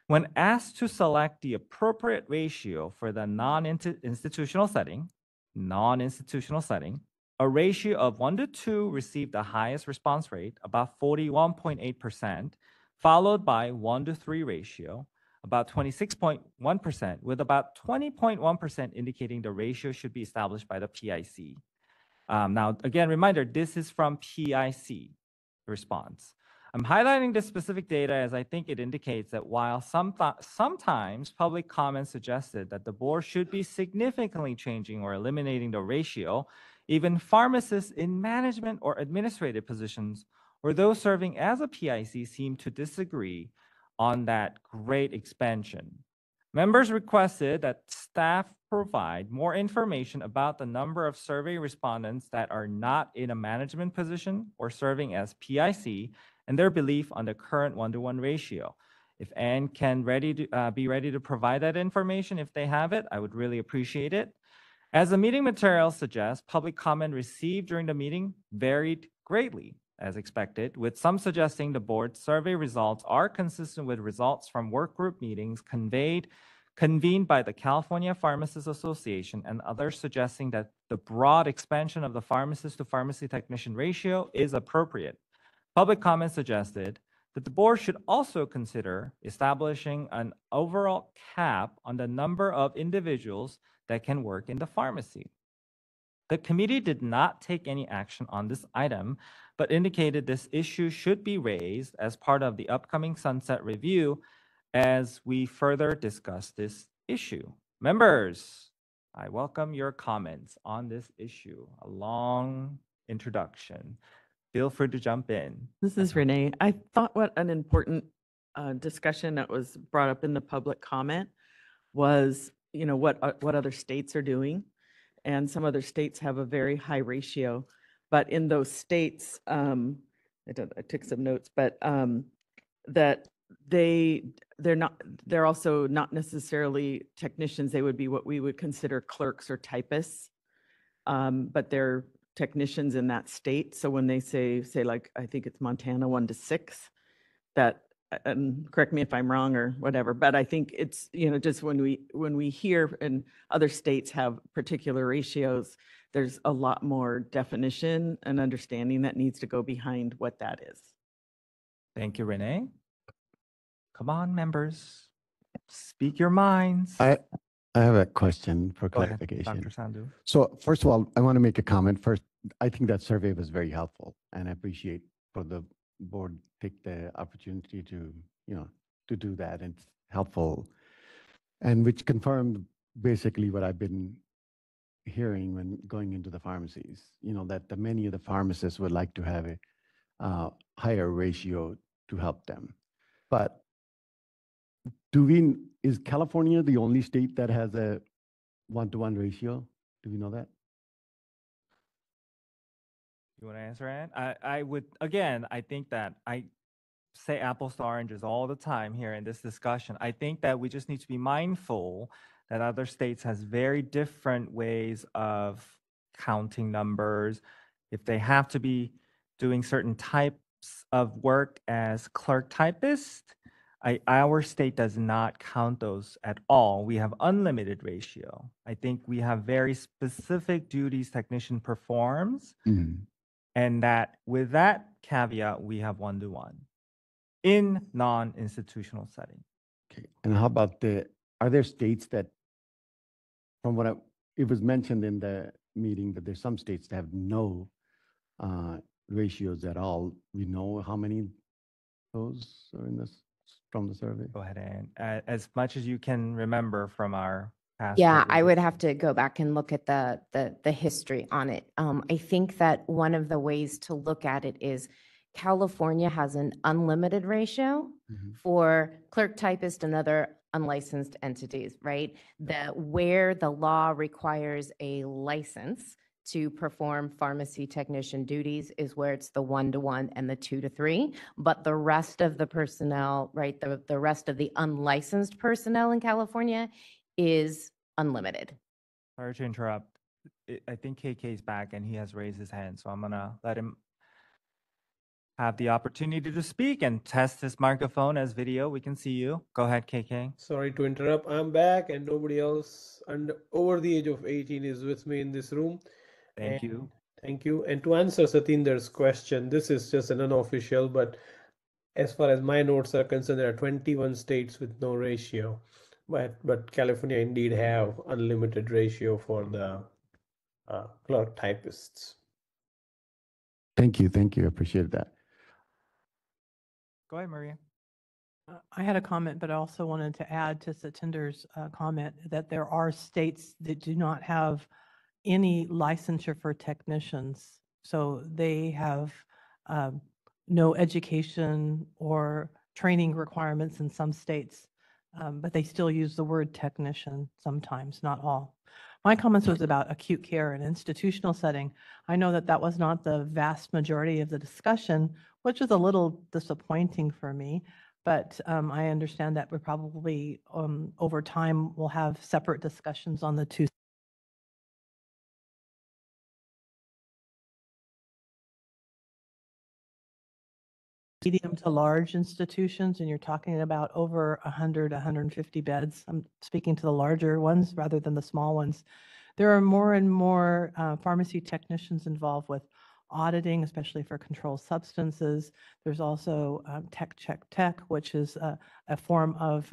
Speaker 1: When asked to select the appropriate ratio for the non-institutional setting, a ratio of 1:2 received the highest response rate, about 41.8%, followed by 1:3 ratio, about 26.1%, with about 20.1% indicating the ratio should be established by the PIC. Now, again, reminder, this is from PIC response. I'm highlighting this specific data as I think it indicates that while sometimes public comments suggested that the board should be significantly changing or eliminating the ratio, even pharmacists in management or administrative positions or those serving as a PIC seem to disagree on that great expansion. Members requested that staff provide more information about the number of survey respondents that are not in a management position or serving as PIC and their belief on the current 1:1 ratio. If Anne can be ready to provide that information, if they have it, I would really appreciate it. As the meeting materials suggest, public comment received during the meeting varied greatly, as expected, with some suggesting the board's survey results are consistent with results from work group meetings convened by the California Pharmacists Association, and others suggesting that the broad expansion of the pharmacist to pharmacy technician ratio is appropriate. Public comment suggested that the board should also consider establishing an overall cap on the number of individuals that can work in the pharmacy. The committee did not take any action on this item, but indicated this issue should be raised as part of the upcoming sunset review as we further discuss this issue. Members, I welcome your comments on this issue. A long introduction. Feel free to jump in.
Speaker 9: This is Renee. I thought what an important discussion that was brought up in the public comment was, what other states are doing. And some other states have a very high ratio, but in those states, I took some notes, but that they're also not necessarily technicians. They would be what we would consider clerks or typists, but they're technicians in that state. So when they say like, I think it's Montana 1:6, that and correct me if I'm wrong or whatever, but I think it's, just when we hear and other states have particular ratios, there's a lot more definition and understanding that needs to go behind what that is.
Speaker 1: Thank you, Renee. Come on, members. Speak your minds.
Speaker 7: I have a question for
Speaker 1: Go ahead,
Speaker 7: clarification.
Speaker 1: Dr. Sandhu.
Speaker 7: So first of all, I want to make a comment first. I think that survey was very helpful, and I appreciate for the board take the opportunity to, to do that. It's helpful, and which confirmed basically what I've been hearing when going into the pharmacies, that many of the pharmacists would like to have a higher ratio to help them. But is California the only state that has a 1-to-1 ratio? Do we know that?
Speaker 1: You want to answer, Ann? I would, again, I think that I say apples to oranges all the time here in this discussion. I think that we just need to be mindful that other states has very different ways of counting numbers. If they have to be doing certain types of work as clerk typist, our state does not count those at all. We have unlimited ratio. I think we have very specific duties technician performs, and that with that caveat, we have 1-to-1 in non-institutional setting.
Speaker 7: Okay. And how about are there states that, from what it was mentioned in the meeting, that there's some states that have no ratios at all. We know how many those are in this from the survey?
Speaker 1: Go ahead, Ann. As much as you can remember from our past.
Speaker 12: Yeah, I would
Speaker 1: surveys.
Speaker 12: have to go back and look at the history on it. I think that one of the ways to look at it is California has an unlimited ratio for clerk typist and other unlicensed entities, right? Where the law requires a license to perform pharmacy technician duties is where it's the 1-to-1 and the 2-to-3. But the rest of the personnel, right, the rest of the unlicensed personnel in California is unlimited.
Speaker 1: Sorry to interrupt. I think KK is back and he has raised his hand, so I'm gonna let him have the opportunity to speak and test his microphone as video. We can see you. Go ahead, KK.
Speaker 4: Sorry to interrupt. I'm back, and nobody else over the age of 18 is with me in this room.
Speaker 1: Thank you.
Speaker 4: Thank you. And to answer Satinder's question, this is just an unofficial, but as far as my notes are concerned, there are 21 states with no ratio, but California indeed have unlimited ratio for the clerk typists.
Speaker 7: Thank you. I appreciate that.
Speaker 1: Go ahead, Maria.
Speaker 3: I had a comment, but I also wanted to add to Satinder's comment that there are states that do not have any licensure for technicians. So they have no education or training requirements in some states, but they still use the word technician sometimes, not all. My comments was about acute care and institutional setting. I know that that was not the vast majority of the discussion, which is a little disappointing for me, but I understand that we probably over time will have separate discussions on the two. Medium to large institutions, and you're talking about over 100, 150 beds. I'm speaking to the larger ones rather than the small ones. There are more and more pharmacy technicians involved with auditing, especially for controlled substances. There's also Tech, which is a form of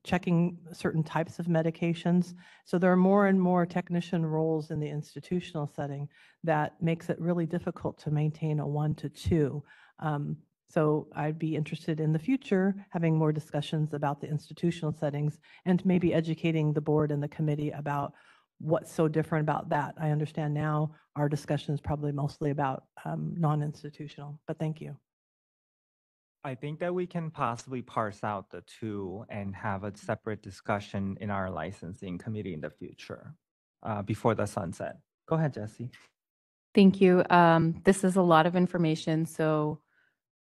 Speaker 3: checking certain types of medications. So there are more and more technician roles in the institutional setting that makes it really difficult to maintain a 1-to-2. So I'd be interested in the future having more discussions about the institutional settings and maybe educating the board and the committee about what's so different about that. I understand now our discussion is probably mostly about non-institutional, but thank you.
Speaker 1: I think that we can possibly parse out the two and have a separate discussion in our licensing committee in the future before the sunset. Go ahead, Jesse.
Speaker 10: Thank you. This is a lot of information, so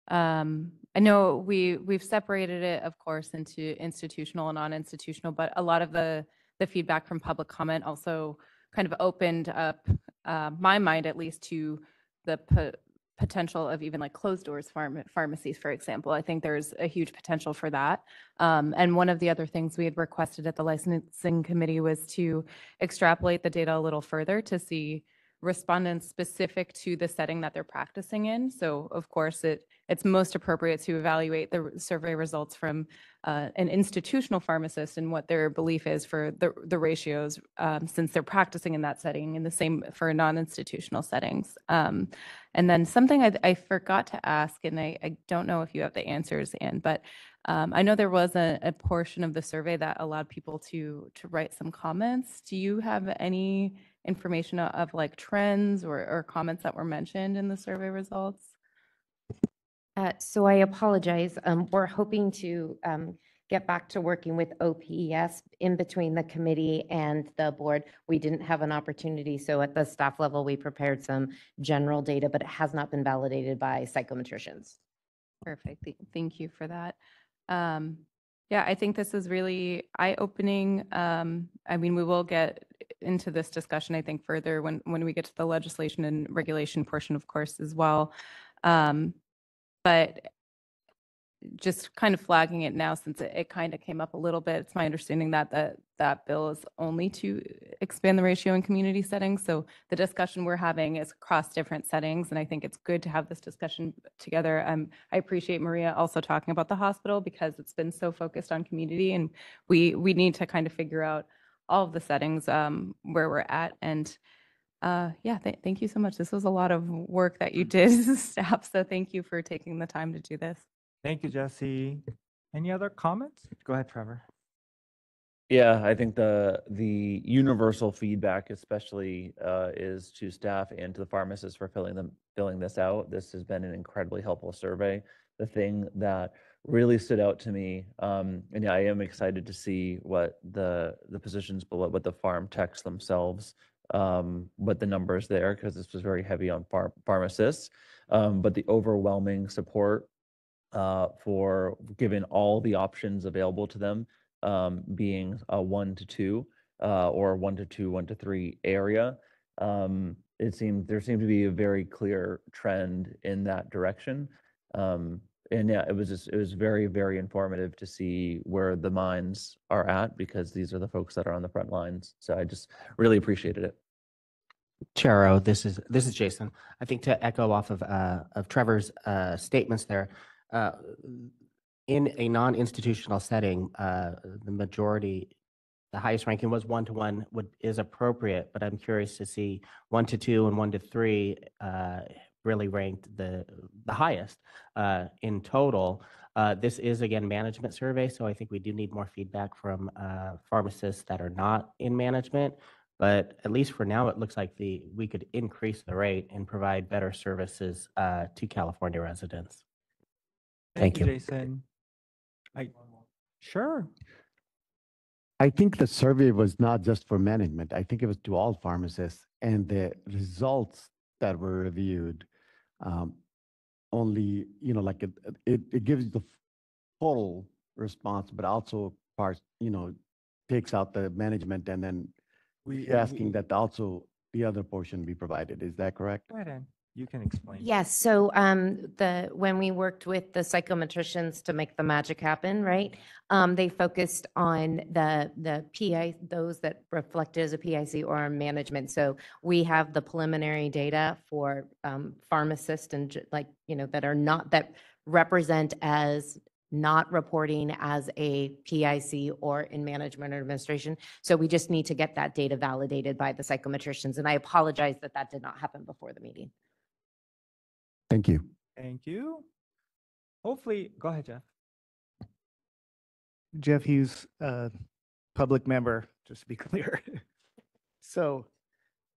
Speaker 10: I know we've separated it, of course, into institutional and non-institutional, but a lot of the feedback from public comment also kind of opened up my mind, at least, to the potential of even like closed doors pharmacies, for example. I think there's a huge potential for that. And one of the other things we had requested at the licensing committee was to extrapolate the data a little further to see respondents specific to the setting that they're practicing in. So of course, it's most appropriate to evaluate the survey results from an institutional pharmacist and what their belief is for the ratios since they're practicing in that setting, and the same for non-institutional settings. And then something I forgot to ask, and I don't know if you have the answers, Anne, but I know there was a portion of the survey that allowed people to write some comments. Do you have any information of like trends or comments that were mentioned in the survey results?
Speaker 12: So I apologize. We're hoping to get back to working with OPES in between the committee and the board. We didn't have an opportunity. So at the staff level, we prepared some general data, but it has not been validated by psychometricians.
Speaker 10: Perfect. Thank you for that. Yeah, I think this is really eye-opening. I mean, we will get into this discussion, I think, further when we get to the legislation and regulation portion, of course, as well. But just kind of flagging it now, since it kind of came up a little bit, it's my understanding that that bill is only to expand the ratio in community settings. So the discussion we're having is across different settings, and I think it's good to have this discussion together. I appreciate Maria also talking about the hospital, because it's been so focused on community, and we need to kind of figure out all of the settings where we're at. And yeah, thank you so much. This was a lot of work that you did as a staff, so thank you for taking the time to do this.
Speaker 1: Thank you, Jesse. Any other comments? Go ahead, Trevor.
Speaker 11: Yeah, I think the universal feedback, especially, is to staff and to the pharmacists for filling this out. This has been an incredibly helpful survey. The thing that really stood out to me, and yeah, I am excited to see what the positions below, what the pharm techs themselves, what the numbers there, because this was very heavy on pharmacists, but the overwhelming support for given all the options available to them, being a 1 to 2 or 1 to 2, 1 to 3 area. There seemed to be a very clear trend in that direction. And yeah, it was very, very informative to see where the minds are at, because these are the folks that are on the front lines. So I just really appreciated it.
Speaker 13: Charo, this is Jason. I think to echo off of Trevor's statements there, in a non-institutional setting, the majority, the highest ranking was 1 to 1 is appropriate, but I'm curious to see 1 to 2 and 1 to 3 really ranked the highest in total. This is again management survey, so I think we do need more feedback from pharmacists that are not in management. But at least for now, it looks like we could increase the rate and provide better services to California residents.
Speaker 1: Thank you, Jason. Sure.
Speaker 7: I think the survey was not just for management. I think it was to all pharmacists, and the results that were reviewed only, like it gives the full response, but also parts, takes out the management, and then we're asking that also the other portion be provided. Is that correct?
Speaker 1: Go ahead, Ann. You can explain.
Speaker 12: Yes, so when we worked with the psychometricians to make the magic happen, right? They focused on the PI, those that reflected as a PIC or management. So we have the preliminary data for pharmacists and that represent as not reporting as a PIC or in management or administration. So we just need to get that data validated by the psychometricians. And I apologize that did not happen before the meeting.
Speaker 7: Thank you.
Speaker 1: Thank you. Hopefully, go ahead, Jeff.
Speaker 14: Jeff Hughes, public member, just to be clear. So,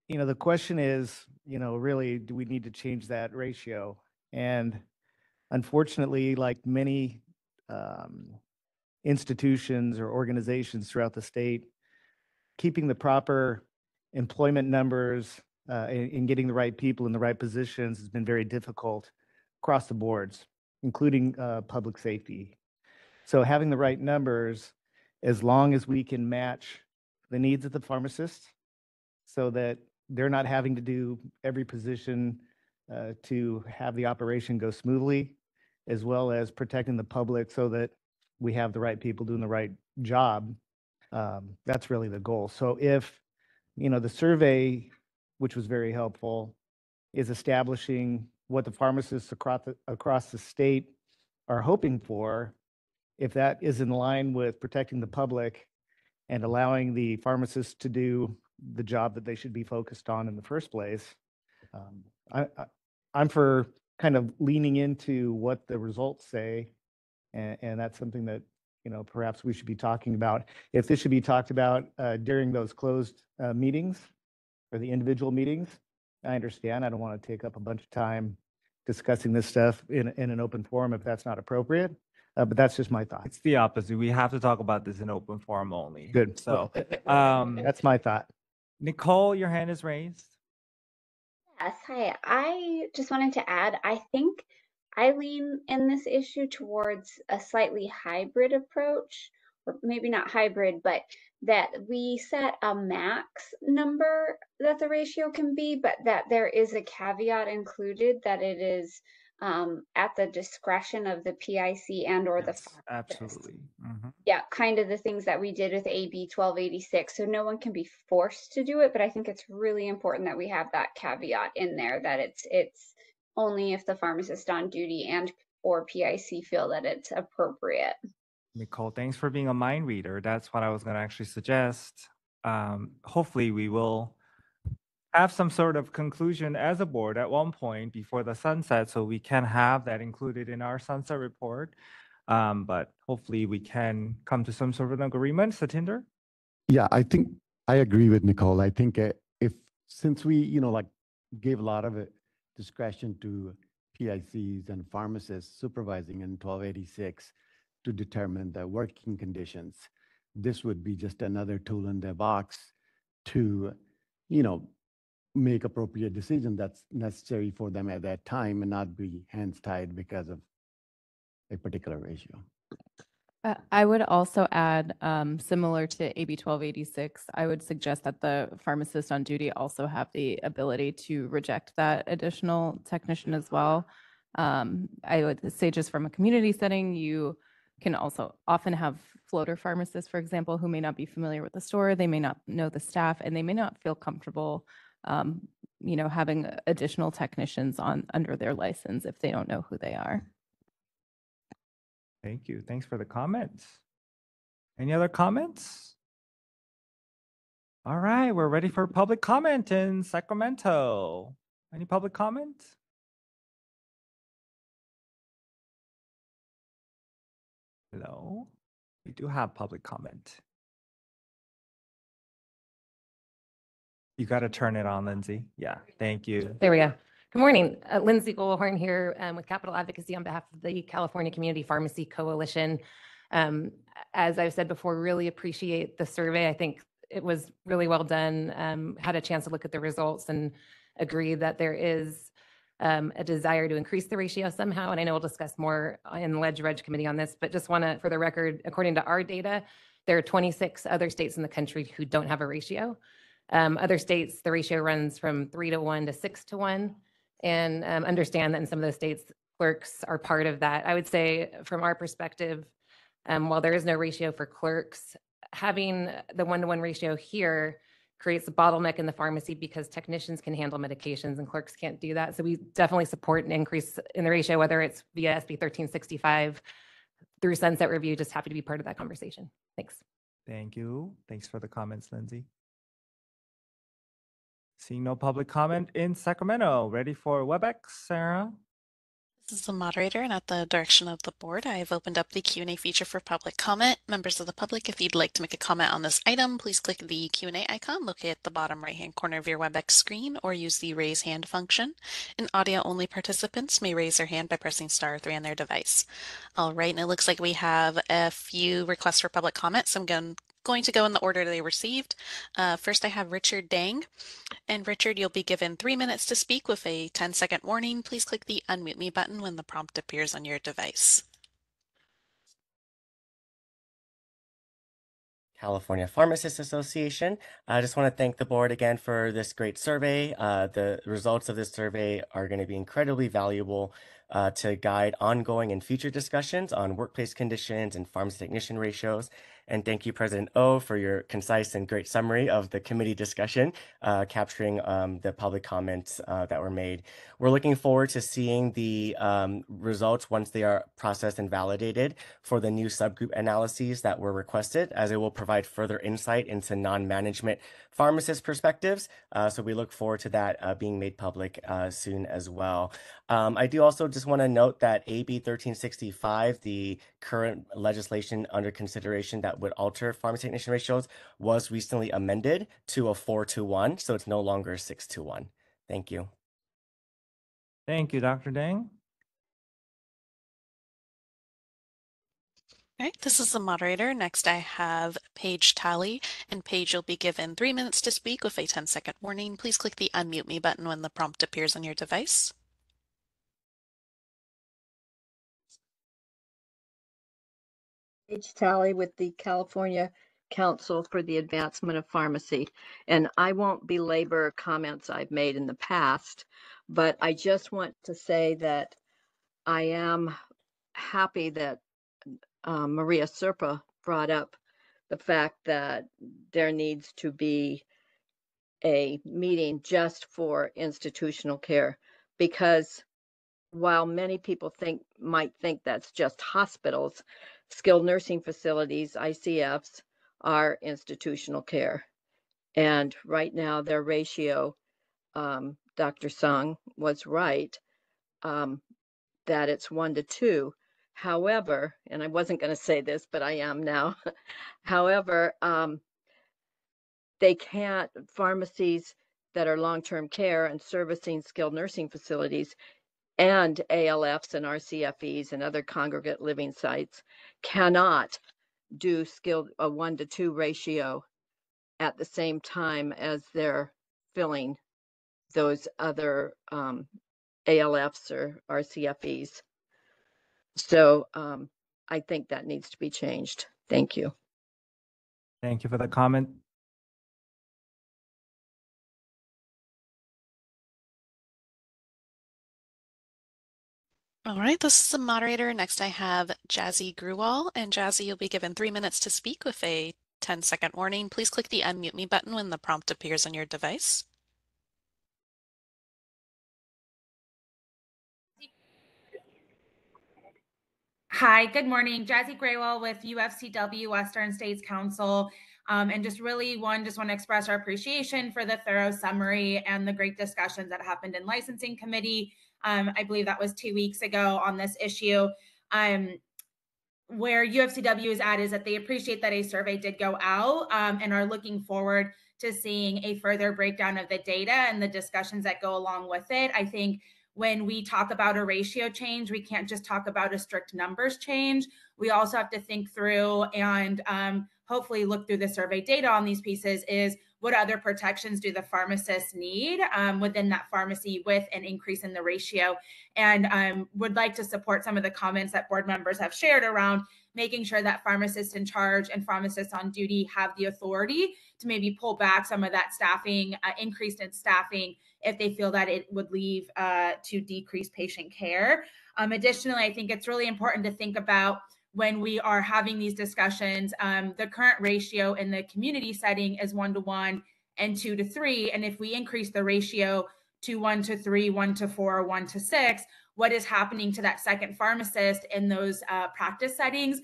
Speaker 14: the question is, really, do we need to change that ratio? And unfortunately, like many institutions or organizations throughout the state, keeping the proper employment numbers in getting the right people in the right positions has been very difficult across the boards, including public safety. So having the right numbers, as long as we can match the needs of the pharmacists so that they're not having to do every position to have the operation go smoothly, as well as protecting the public so that we have the right people doing the right job. That's really the goal. So if, the survey, which was very helpful, is establishing what the pharmacists across the state are hoping for, if that is in line with protecting the public and allowing the pharmacists to do the job that they should be focused on in the first place, I'm for kind of leaning into what the results say, and that's something that perhaps we should be talking about. If this should be talked about during those closed meetings or the individual meetings, I understand. I don't want to take up a bunch of time discussing this stuff in an open forum if that's not appropriate. But that's just my thought.
Speaker 1: It's the opposite. We have to talk about this in open forum only.
Speaker 14: Good.
Speaker 1: So,
Speaker 14: that's my thought.
Speaker 1: Nicole, your hand is raised.
Speaker 6: Yes, hi. I just wanted to add, I think I lean in this issue towards a slightly hybrid approach, or maybe not hybrid, but that we set a max number that the ratio can be, but that there is a caveat included that it is at the discretion of the PIC and or the pharmacist.
Speaker 1: Absolutely. Mhm.
Speaker 6: Yeah, kind of the things that we did with AB 1286. So no one can be forced to do it, but I think it's really important that we have that caveat in there that it's only if the pharmacist on duty and or PIC feel that it's appropriate.
Speaker 1: Nicole, thanks for being a mind reader. That's what I was going to actually suggest. Hopefully, we will have some sort of conclusion as a board at one point before the sunset, so we can have that included in our sunset report. But hopefully, we can come to some sort of an agreement. Satinder?
Speaker 7: Yeah, I think I agree with Nicole. I think since we, gave a lot of discretion to PICs and pharmacists supervising in 1286 to determine the working conditions, this would be just another tool in their box to, make appropriate decision that's necessary for them at that time and not be hands tied because of a particular ratio.
Speaker 10: I would also add, similar to AB 1286, I would suggest that the pharmacist on duty also have the ability to reject that additional technician as well. I would say just from a community setting, you can also often have floater pharmacists, for example, who may not be familiar with the store, they may not know the staff, and they may not feel comfortable having additional technicians under their license if they don't know who they are.
Speaker 1: Thank you. Thanks for the comments. Any other comments? All right, we're ready for public comment in Sacramento. Any public comment? Hello? We do have public comment. You got to turn it on, Lindsay. Yeah, thank you.
Speaker 15: There we go. Good morning. Lindsay Goldhorn here with Capital Advocacy on behalf of the California Community Pharmacy Coalition. As I've said before, really appreciate the survey. I think it was really well done. Had a chance to look at the results and agree that there is a desire to increase the ratio somehow. And I know we'll discuss more in the Ledge-Reg Committee on this, but just want to, for the record, according to our data, there are 26 other states in the country who don't have a ratio. Other states, the ratio runs from 3-to-1 to 6-to-1. And understand that in some of those states, clerks are part of that. I would say from our perspective, while there is no ratio for clerks, having the 1-to-1 ratio here creates a bottleneck in the pharmacy because technicians can handle medications and clerks can't do that. So we definitely support an increase in the ratio, whether it's via SB 1365 through sunset review. Just happy to be part of that conversation. Thanks.
Speaker 1: Thank you. Thanks for the comments, Lindsay. Seeing no public comment in Sacramento. Ready for WebEx, Sarah?
Speaker 2: This is the moderator, and at the direction of the board, I have opened up the Q&A feature for public comment. Members of the public, if you'd like to make a comment on this item, please click the Q&A icon located at the bottom right-hand corner of your WebEx screen, or use the raise hand function. And audio-only participants may raise their hand by pressing *3 on their device. All right, and it looks like we have a few requests for public comment, so I'm going to go in the order they received. First, I have Richard Dang. And Richard, you'll be given 3 minutes to speak with a 10-second warning. Please click the unmute me button when the prompt appears on your device.
Speaker 16: California Pharmacists Association. I just want to thank the board again for this great survey. The results of this survey are going to be incredibly valuable to guide ongoing and future discussions on workplace conditions and pharmacy technician ratios. And thank you, President O, for your concise and great summary of the committee discussion, capturing the public comments that were made. We're looking forward to seeing the results once they are processed and validated for the new subgroup analyses that were requested, as it will provide further insight into non-management pharmacist perspectives. So we look forward to that being made public soon as well. I do also just want to note that AB 1365, the current legislation under consideration that would alter pharmacy technician ratios, was recently amended to a 4-to-1, so it's no longer 6-to-1. Thank you.
Speaker 1: Thank you, Dr. Dang.
Speaker 2: All right, this is the moderator. Next, I have Paige Talley, and Paige, you'll be given 3 minutes to speak with a 10-second warning. Please click the unmute me button when the prompt appears on your device.
Speaker 17: Paige Talley with the California Council for the Advancement of Pharmacy. And I won't belabor comments I've made in the past, but I just want to say that I am happy that Maria Serpa brought up the fact that there needs to be a meeting just for institutional care, because while many people might think that's just hospitals, skilled nursing facilities, ICFs, are institutional care. And right now their ratio, Dr. Sung was right, that it's 1-to-2. However, and I wasn't going to say this, but I am now. However, pharmacies that are long-term care and servicing skilled nursing facilities and ALFs and RCFEs and other congregate living sites cannot do a 1-to-2 ratio at the same time as they're filling those other ALFs or RCFEs. So I think that needs to be changed. Thank you.
Speaker 1: Thank you for the comment.
Speaker 2: All right, this is the moderator. Next, I have Jazzy Gruwal, and Jazzy, you'll be given 3 minutes to speak with a 10-second warning. Please click the unmute me button when the prompt appears on your device.
Speaker 18: Hi, good morning. Jazzy Graywell with UFCW Western States Council. And just want to express our appreciation for the thorough summary and the great discussions that happened in licensing committee. I believe that was 2 weeks ago on this issue. Where UFCW is at is that they appreciate that a survey did go out and are looking forward to seeing a further breakdown of the data and the discussions that go along with it. I think when we talk about a ratio change, we can't just talk about a strict numbers change. We also have to think through and hopefully look through the survey data on these pieces is what other protections do the pharmacists need within that pharmacy with an increase in the ratio. And would like to support some of the comments that board members have shared around making sure that pharmacists in charge and pharmacists on duty have the authority to maybe pull back some of that staffing, increased in staffing, if they feel that it would lead to decreased patient care. Additionally, I think it's really important to think about when we are having these discussions, the current ratio in the community setting is 1-to-1 and 2-to-3. And if we increase the ratio to 1-to-3, 1-to-4, 1-to-6, what is happening to that second pharmacist in those practice settings?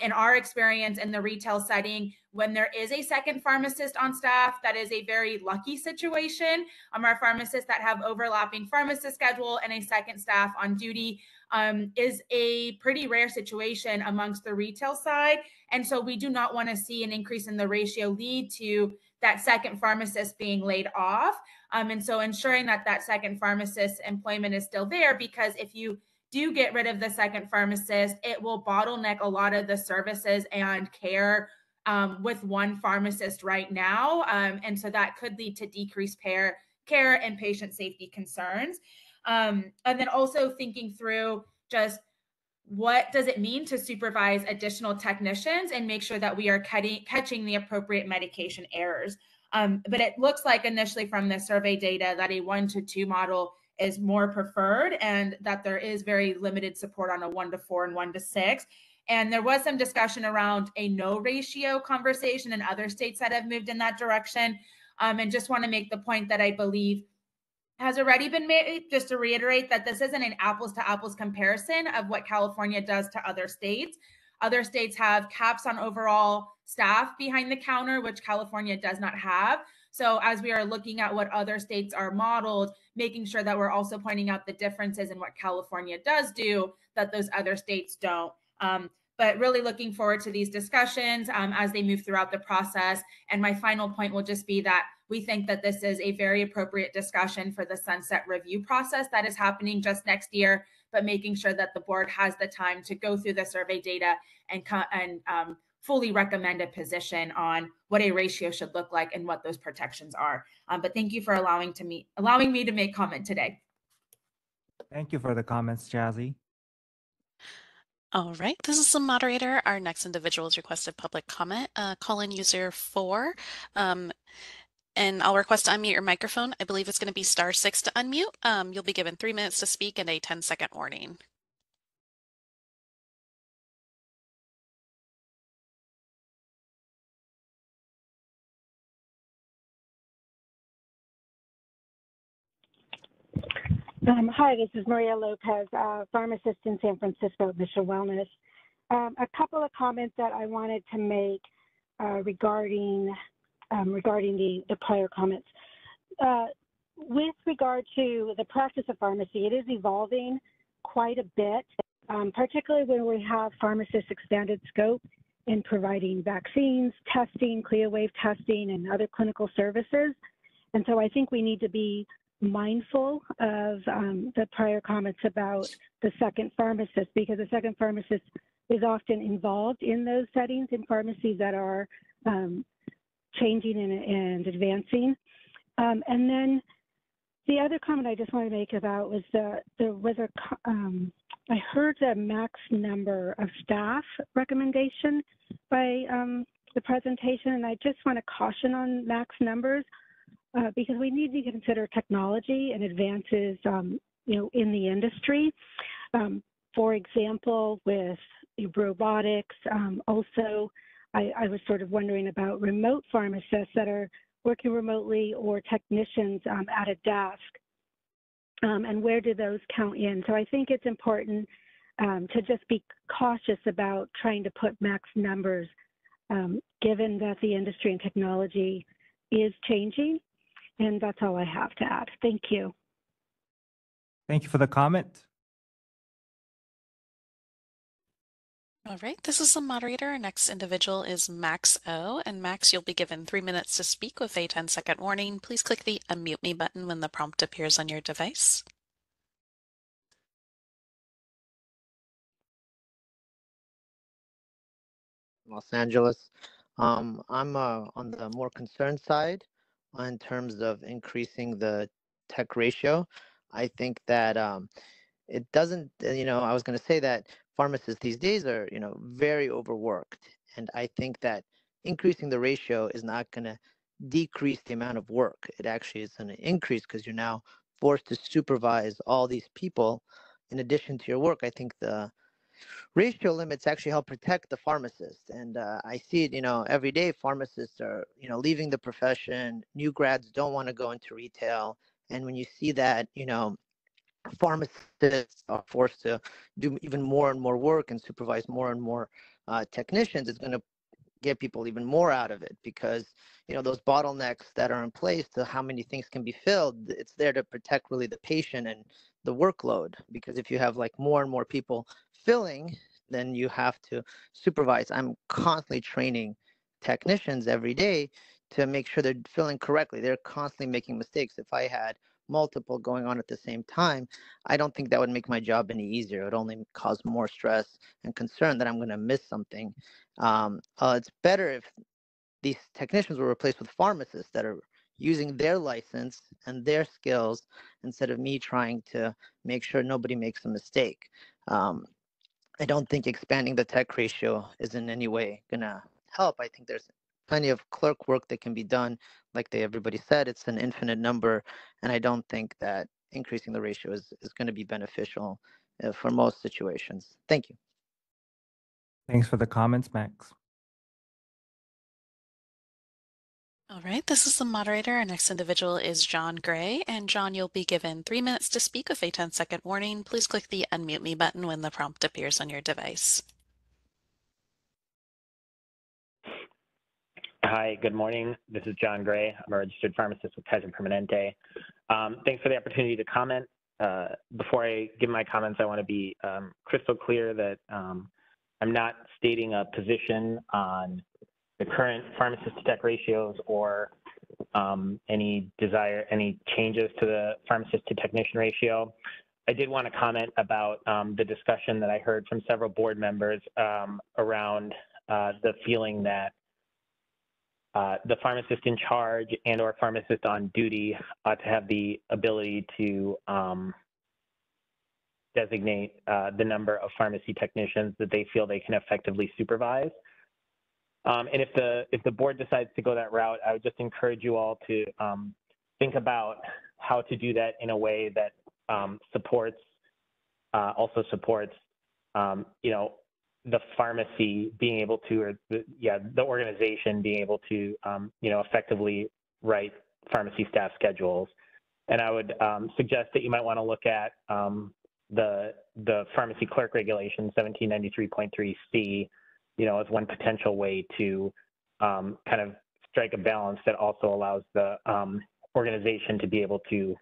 Speaker 18: In our experience in the retail setting, when there is a second pharmacist on staff, that is a very lucky situation. Our pharmacists that have overlapping pharmacist schedule and a second staff on duty is a pretty rare situation amongst the retail side. And so we do not want to see an increase in the ratio lead to that second pharmacist being laid off. And so ensuring that that second pharmacist employment is still there, because if you do get rid of the second pharmacist, it will bottleneck a lot of the services and care with one pharmacist right now. And so that could lead to decreased care and patient safety concerns. And then also thinking through just what does it mean to supervise additional technicians and make sure that we are catching the appropriate medication errors. But it looks like initially from the survey data that a 1-to-2 model is more preferred, and that there is very limited support on a 1-to-4 and 1-to-6. And there was some discussion around a no ratio conversation in other states that have moved in that direction. And just want to make the point that I believe has already been made, just to reiterate that this isn't an apples to apples comparison of what California does to other states. Other states have caps on overall staff behind the counter, which California does not have. So as we are looking at what other states are modeled, making sure that we're also pointing out the differences in what California does do that those other states don't. But really looking forward to these discussions as they move throughout the process. And my final point will just be that we think that this is a very appropriate discussion for the sunset review process that is happening just next year, but making sure that the board has the time to go through the survey data and fully recommend a position on what a ratio should look like and what those protections are. But thank you for allowing me to make comment today.
Speaker 1: Thank you for the comments, Jazzy.
Speaker 2: All right, this is the moderator. Our next individual has requested public comment. Call-in user 4. And I'll request to unmute your microphone. I believe it's going to be *6 to unmute. You'll be given 3 minutes to speak and a 10-second warning.
Speaker 19: Hi, this is Maria Lopez, pharmacist in San Francisco, Mission Wellness. A couple of comments that I wanted to make regarding the prior comments. With regard to the practice of pharmacy, it is evolving quite a bit, particularly when we have pharmacists' expanded scope in providing vaccines, testing, CLIA-waived testing, and other clinical services. And so I think we need to be mindful of the prior comments about the second pharmacist, because the second pharmacist is often involved in those settings in pharmacies that are changing and advancing. And then the other comment I just want to make about was I heard the max number of staff recommendation by the presentation, and I just want to caution on max numbers. Because we need to consider technology and advances, in the industry. For example, with robotics. Also, I was sort of wondering about remote pharmacists that are working remotely or technicians at a desk, and where do those count in? So I think it's important to just be cautious about trying to put max numbers, given that the industry and technology is changing. And that's all I have to add. Thank you.
Speaker 1: Thank you for the comment.
Speaker 2: All right, this is the moderator. Our next individual is Max O. And Max, you'll be given 3 minutes to speak with a 10-second warning. Please click the unmute me button when the prompt appears on your device.
Speaker 20: Los Angeles. I'm on the more concerned side in terms of increasing the tech ratio. I think that it doesn't, I was going to say that pharmacists these days are, very overworked. And I think that increasing the ratio is not going to decrease the amount of work. It actually is going to increase because you're now forced to supervise all these people in addition to your work. I think the ratio limits actually help protect the pharmacist. And I see it, every day pharmacists are, leaving the profession. New grads don't want to go into retail. And when you see that, pharmacists are forced to do even more and more work and supervise more and more technicians, it's going to get people even more out of it because, those bottlenecks that are in place to how many things can be filled, it's there to protect really the patient and the workload. Because if you have like more and more people filling, then you have to supervise. I'm constantly training technicians every day to make sure they're filling correctly. They're constantly making mistakes. If I had multiple going on at the same time, I don't think that would make my job any easier. It would only cause more stress and concern that I'm going to miss something. It's better if these technicians were replaced with pharmacists that are using their license and their skills instead of me trying to make sure nobody makes a mistake. I don't think expanding the tech ratio is in any way gonna help. I think there's plenty of clerk work that can be done. Like everybody said, it's an infinite number, and I don't think that increasing the ratio is going to be beneficial for most situations. Thank you.
Speaker 1: Thanks for the comments, Max.
Speaker 2: All right, this is the moderator. Our next individual is John Gray. And John, you'll be given 3 minutes to speak with a 10-second warning. Please click the unmute me button when the prompt appears on your device.
Speaker 21: Hi, good morning. This is John Gray. I'm a registered pharmacist with Kaiser Permanente. Thanks for the opportunity to comment. Before I give my comments, I want to be crystal clear that I'm not stating a position on the current pharmacist to tech ratios or any changes to the pharmacist to technician ratio. I did want to comment about the discussion that I heard from several board members around the feeling that the pharmacist in charge and or pharmacist on duty ought to have the ability to designate the number of pharmacy technicians that they feel they can effectively supervise. And if the board decides to go that route, I would just encourage you all to think about how to do that in a way that also supports, the pharmacy being able to, or the organization being able to, effectively write pharmacy staff schedules. And I would suggest that you might want to look at the pharmacy clerk regulation 1793.3C, as one potential way to kind of strike a balance that also allows the organization to be able to,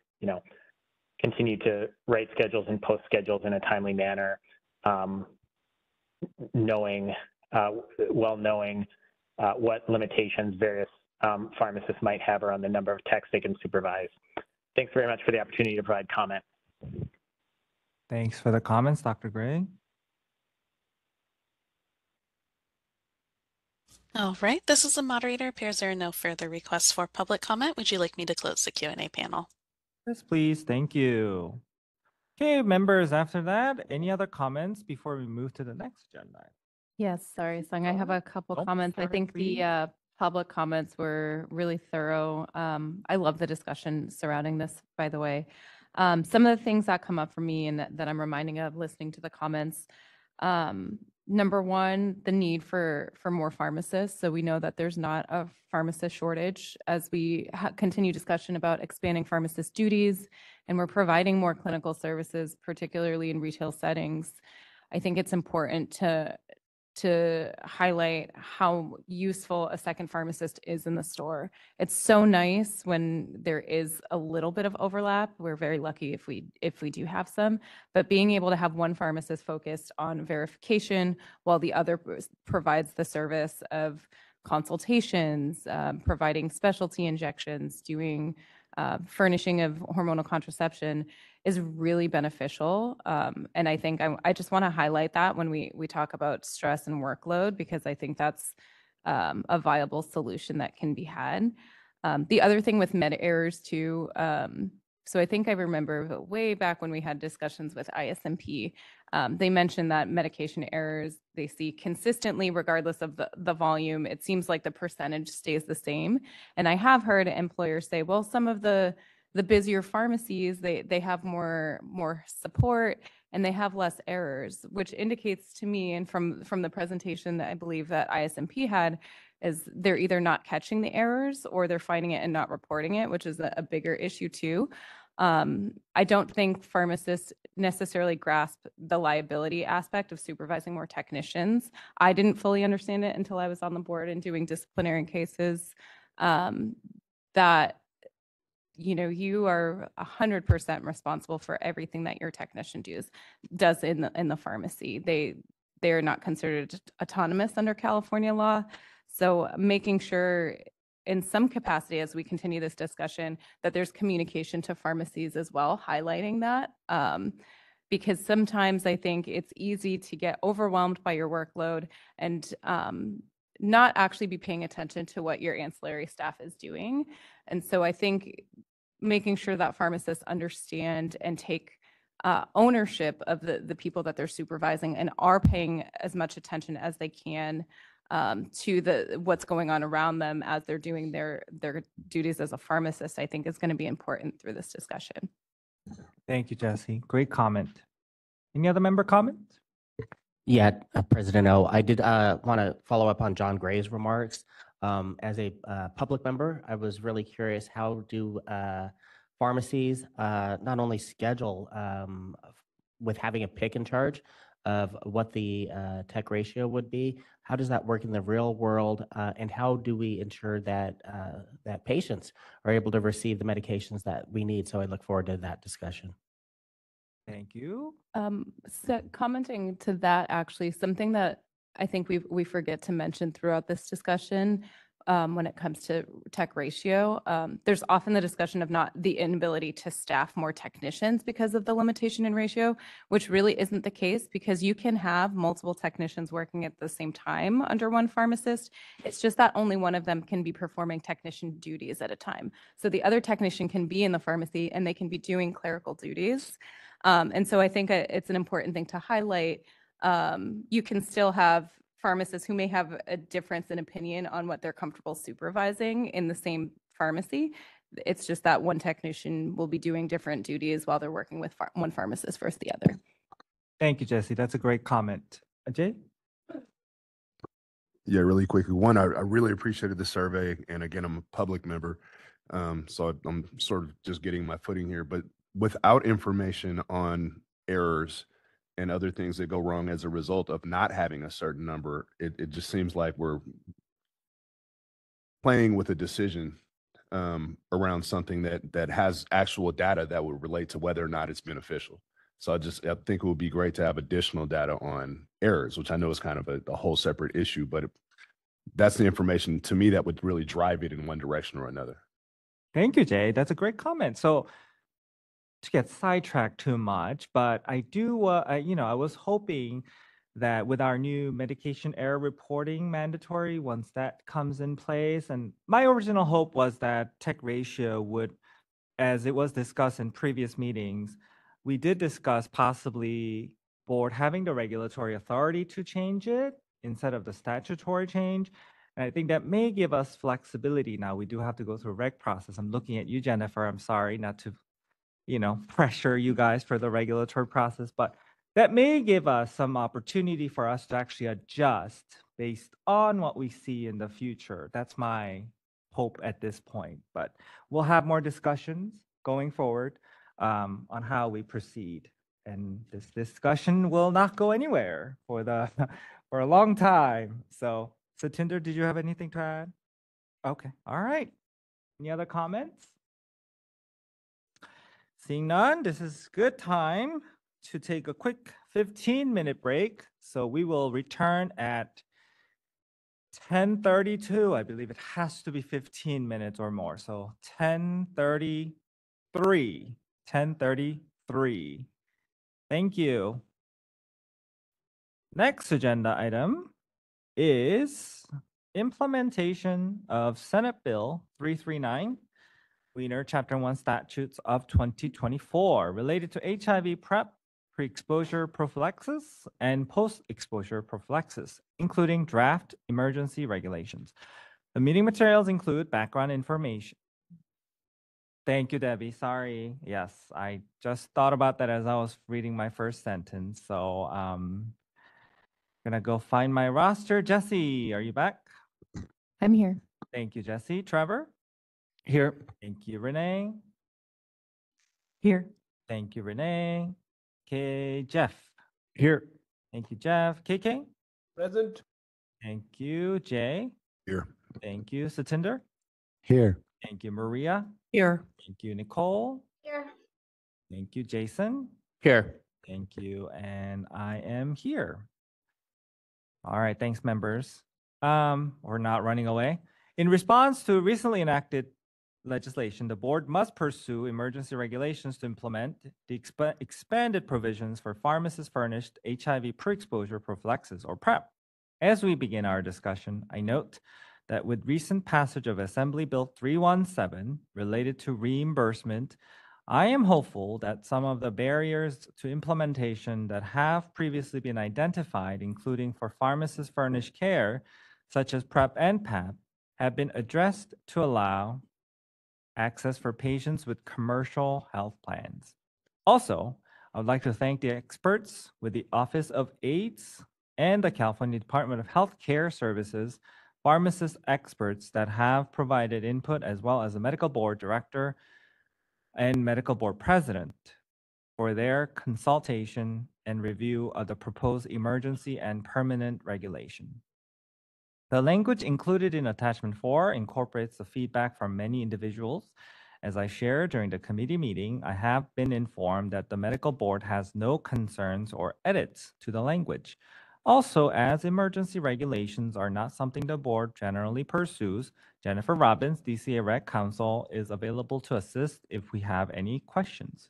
Speaker 21: continue to write schedules and post schedules in a timely manner, knowing what limitations various pharmacists might have around the number of techs they can supervise. Thanks very much for the opportunity to provide comment.
Speaker 1: Thanks for the comments, Dr. Gray.
Speaker 2: All right, this is the moderator. Appears there are no further requests for public comment. Would you like me to close the Q&A panel?
Speaker 1: Yes, please. Thank you. Okay, members, after that, any other comments before we move to the next agenda?
Speaker 10: Yes, sorry, Sung. I have a couple comments. I think the public comments were really thorough. I love the discussion surrounding this, by the way. Some of the things that come up for me and that I'm reminding of listening to the comments. Number one, the need for more pharmacists. So we know that there's not a pharmacist shortage as we continue discussion about expanding pharmacist duties, and we're providing more clinical services, particularly in retail settings. I think it's important to highlight how useful a second pharmacist is in the store. It's so nice when there is a little bit of overlap. We're very lucky if we do have some, but being able to have one pharmacist focused on verification while the other provides the service of consultations, providing specialty injections, doing furnishing of hormonal contraception is really beneficial. And I think I just want to highlight that when we talk about stress and workload, because I think that's a viable solution that can be had. The other thing with med errors too, so I think I remember way back when we had discussions with ISMP, they mentioned that medication errors they see consistently regardless of the volume. It seems like the percentage stays the same. And I have heard employers say, well, some of the busier pharmacies, they have more support and they have less errors, which indicates to me, and from the presentation that I believe that ISMP had, is they're either not catching the errors or they're finding it and not reporting it, which is a bigger issue too. I don't think pharmacists necessarily grasp the liability aspect of supervising more technicians. I didn't fully understand it until I was on the board and doing disciplinary cases, that you are 100% responsible for everything that your technician does in the pharmacy. They are not considered autonomous under California law. So making sure in some capacity as we continue this discussion that there's communication to pharmacies as well, highlighting that. Because sometimes I think it's easy to get overwhelmed by your workload and not actually be paying attention to what your ancillary staff is doing. And so I think making sure that pharmacists understand and take ownership of the people that they're supervising and are paying as much attention as they can to what's going on around them as they're doing their duties as a pharmacist, I think is going to be important through this discussion.
Speaker 1: Thank you, Jesse. Great comment. Any other member comments?
Speaker 13: Yeah, President O, I did want to follow up on John Gray's remarks. As a public member, I was really curious, how do pharmacies not only schedule with having a pick in charge of what the tech ratio would be, how does that work in the real world, and how do we ensure that that patients are able to receive the medications that we need? So I look forward to that discussion.
Speaker 1: Thank you.
Speaker 10: So commenting to that, actually, something that I think we forget to mention throughout this discussion when it comes to tech ratio, there's often the discussion of not the inability to staff more technicians because of the limitation in ratio, which really isn't the case, because you can have multiple technicians working at the same time under one pharmacist. It's just that only one of them can be performing technician duties at a time. So the other technician can be in the pharmacy and they can be doing clerical duties. And so I think it's an important thing to highlight. You can still have pharmacists who may have a difference in opinion on what they're comfortable supervising in the same pharmacy. It's just that one technician will be doing different duties while they're working with one pharmacist versus the other.
Speaker 1: Thank you, Jesse. That's a great comment. Ajay?
Speaker 5: Yeah, really quickly. One, I really appreciated the survey. And again, I'm a public member. So I'm sort of just getting my footing here. But without information on errors and other things that go wrong as a result of not having a certain number, it just seems like we're playing with a decision around something that has actual data that would relate to whether or not it's beneficial. So I think it would be great to have additional data on errors, which I know is kind of a whole separate issue, but that's the information to me that would really drive it in one direction or another.
Speaker 1: Thank you, Jay. That's a great comment. So to get sidetracked too much, but I do, I was hoping that with our new medication error reporting mandatory, once that comes in place, and my original hope was that tech ratio would, as it was discussed in previous meetings, we did discuss possibly board having the regulatory authority to change it instead of the statutory change. And I think that may give us flexibility. Now we do have to go through a reg process. I'm looking at you, Jennifer. I'm sorry not to pressure you guys for the regulatory process, but that may give us some opportunity for us to actually adjust based on what we see in the future. That's my hope at this point, but we'll have more discussions going forward on how we proceed. And this discussion will not go anywhere for for a long time. So Satinder, did you have anything to add? Okay, all right. Any other comments? Seeing none, this is good time to take a quick 15-minute break. So we will return at 10:32. I believe it has to be 15 minutes or more. So 10:33. 10:33. Thank you. Next agenda item is implementation of Senate Bill 339. Wiener Chapter 1 Statutes of 2024 related to HIV PrEP, pre-exposure prophylaxis, and post-exposure prophylaxis, including draft emergency regulations. The meeting materials include background information. Thank you, Debbie. Sorry. Yes, I just thought about that as I was reading my first sentence. So gonna go find my roster. Jesse, are you back?
Speaker 10: I'm here.
Speaker 1: Thank you, Jesse. Trevor?
Speaker 14: Here.
Speaker 1: Thank you, Renee.
Speaker 3: Here.
Speaker 1: Thank you, Renee. Okay, Jeff.
Speaker 14: Here.
Speaker 1: Thank you, Jeff. KK?
Speaker 4: Present.
Speaker 1: Thank you, Jay.
Speaker 5: Here.
Speaker 1: Thank you, Satinder.
Speaker 7: Here.
Speaker 1: Thank you, Maria.
Speaker 3: Here.
Speaker 1: Thank you, Nicole.
Speaker 6: Here.
Speaker 1: Thank you, Jason.
Speaker 14: Here.
Speaker 1: Thank you, and I am here. All right, thanks, members. We're not running away. In response to recently enacted legislation, the board must pursue emergency regulations to implement the expanded provisions for pharmacists furnished HIV pre-exposure prophylaxis, or PrEP. As we begin our discussion, I note that with recent passage of Assembly Bill 317 related to reimbursement I am hopeful that some of the barriers to implementation that have previously been identified, including for pharmacists furnished care, such as PrEP and PAP, have been addressed to allow access for patients with commercial health plans. Also, I would like to thank the experts with the Office of AIDS and the California Department of Health Care Services, pharmacist experts that have provided input, as well as the medical board director and medical board president for their consultation and review of the proposed emergency and permanent regulation. The language included in attachment 4 incorporates the feedback from many individuals. As I shared during the committee meeting, I have been informed that the medical board has no concerns or edits to the language. Also, as emergency regulations are not something the board generally pursues, Jennifer Robbins, DCA Rec Counsel, is available to assist if we have any questions.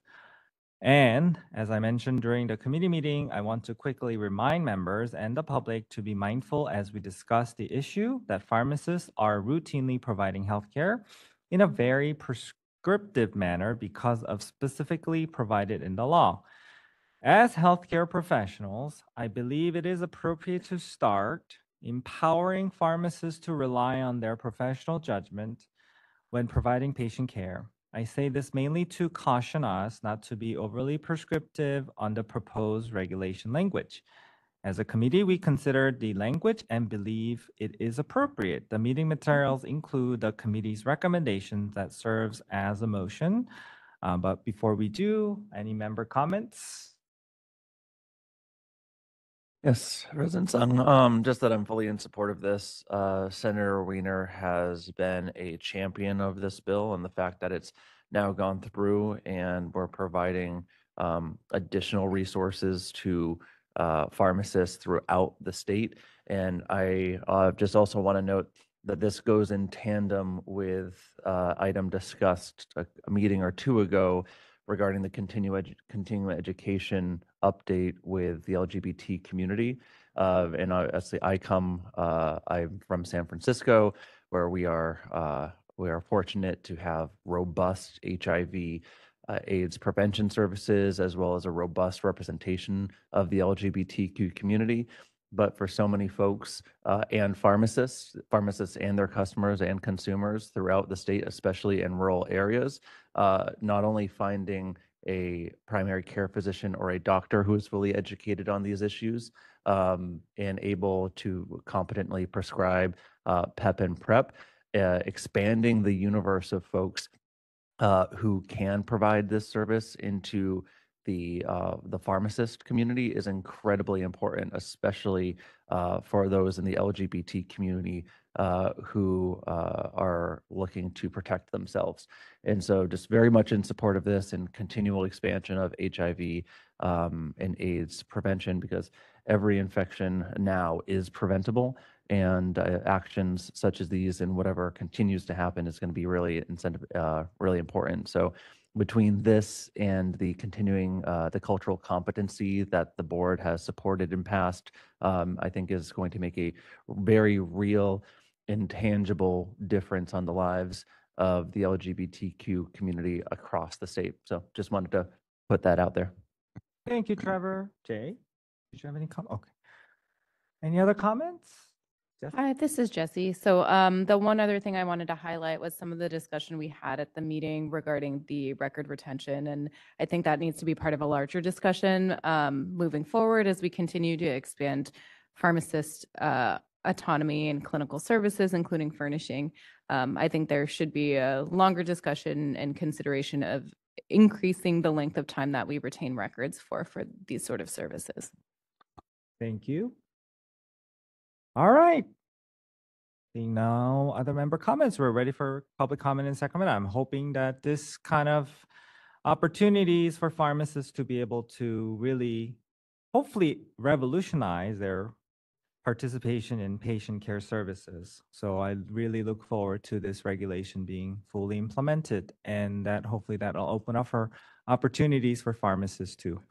Speaker 1: And as I mentioned during the committee meeting, I want to quickly remind members and the public to be mindful as we discuss the issue that pharmacists are routinely providing healthcare in a very prescriptive manner because of specifically provided in the law. As healthcare professionals, I believe it is appropriate to start empowering pharmacists to rely on their professional judgment when providing patient care. I say this mainly to caution us not to be overly prescriptive on the proposed regulation language. As a committee, we considered the language and believe it is appropriate. The meeting materials include the committee's recommendations that serves as a motion. But before we do, any member comments?
Speaker 11: Yes, President Sung, just that I'm fully in support of this. Senator Wiener has been a champion of this bill and the fact that it's now gone through and we're providing additional resources to pharmacists throughout the state. And I just also want to note that this goes in tandem with item discussed a meeting or two ago regarding the continuing education update with the LGBT community. And obviously I'm from San Francisco, where we are fortunate to have robust HIV AIDS prevention services, as well as a robust representation of the LGBTQ community. But for so many folks and pharmacists and their customers and consumers throughout the state, especially in rural areas, not only finding a primary care physician or a doctor who is fully educated on these issues and able to competently prescribe PEP and PrEP, expanding the universe of folks who can provide this service into the pharmacist community is incredibly important, especially for those in the LGBT community who are looking to protect themselves. And so just very much in support of this and continual expansion of HIV and AIDS prevention, because every infection now is preventable, and actions such as these and whatever continues to happen is going to be really really important. So between this and the continuing the cultural competency that the board has supported in past, I think is going to make a very real, intangible difference on the lives of the LGBTQ community across the state. So just wanted to put that out there.
Speaker 1: Thank you, Trevor. Jay, did you have any comments? Okay. Any other comments?
Speaker 10: Hi, this is Jessie. So the one other thing I wanted to highlight was some of the discussion we had at the meeting regarding the record retention. And I think that needs to be part of a larger discussion moving forward as we continue to expand pharmacist autonomy and clinical services, including furnishing. I think there should be a longer discussion and consideration of increasing the length of time that we retain records for these sort of services.
Speaker 1: Thank you. All right. Seeing no other member comments, we're ready for public comment in Sacramento. I'm hoping that this kind of opportunities for pharmacists to be able to really, hopefully, revolutionize their participation in patient care services. So I really look forward to this regulation being fully implemented, and that hopefully that'll open up for opportunities for pharmacists to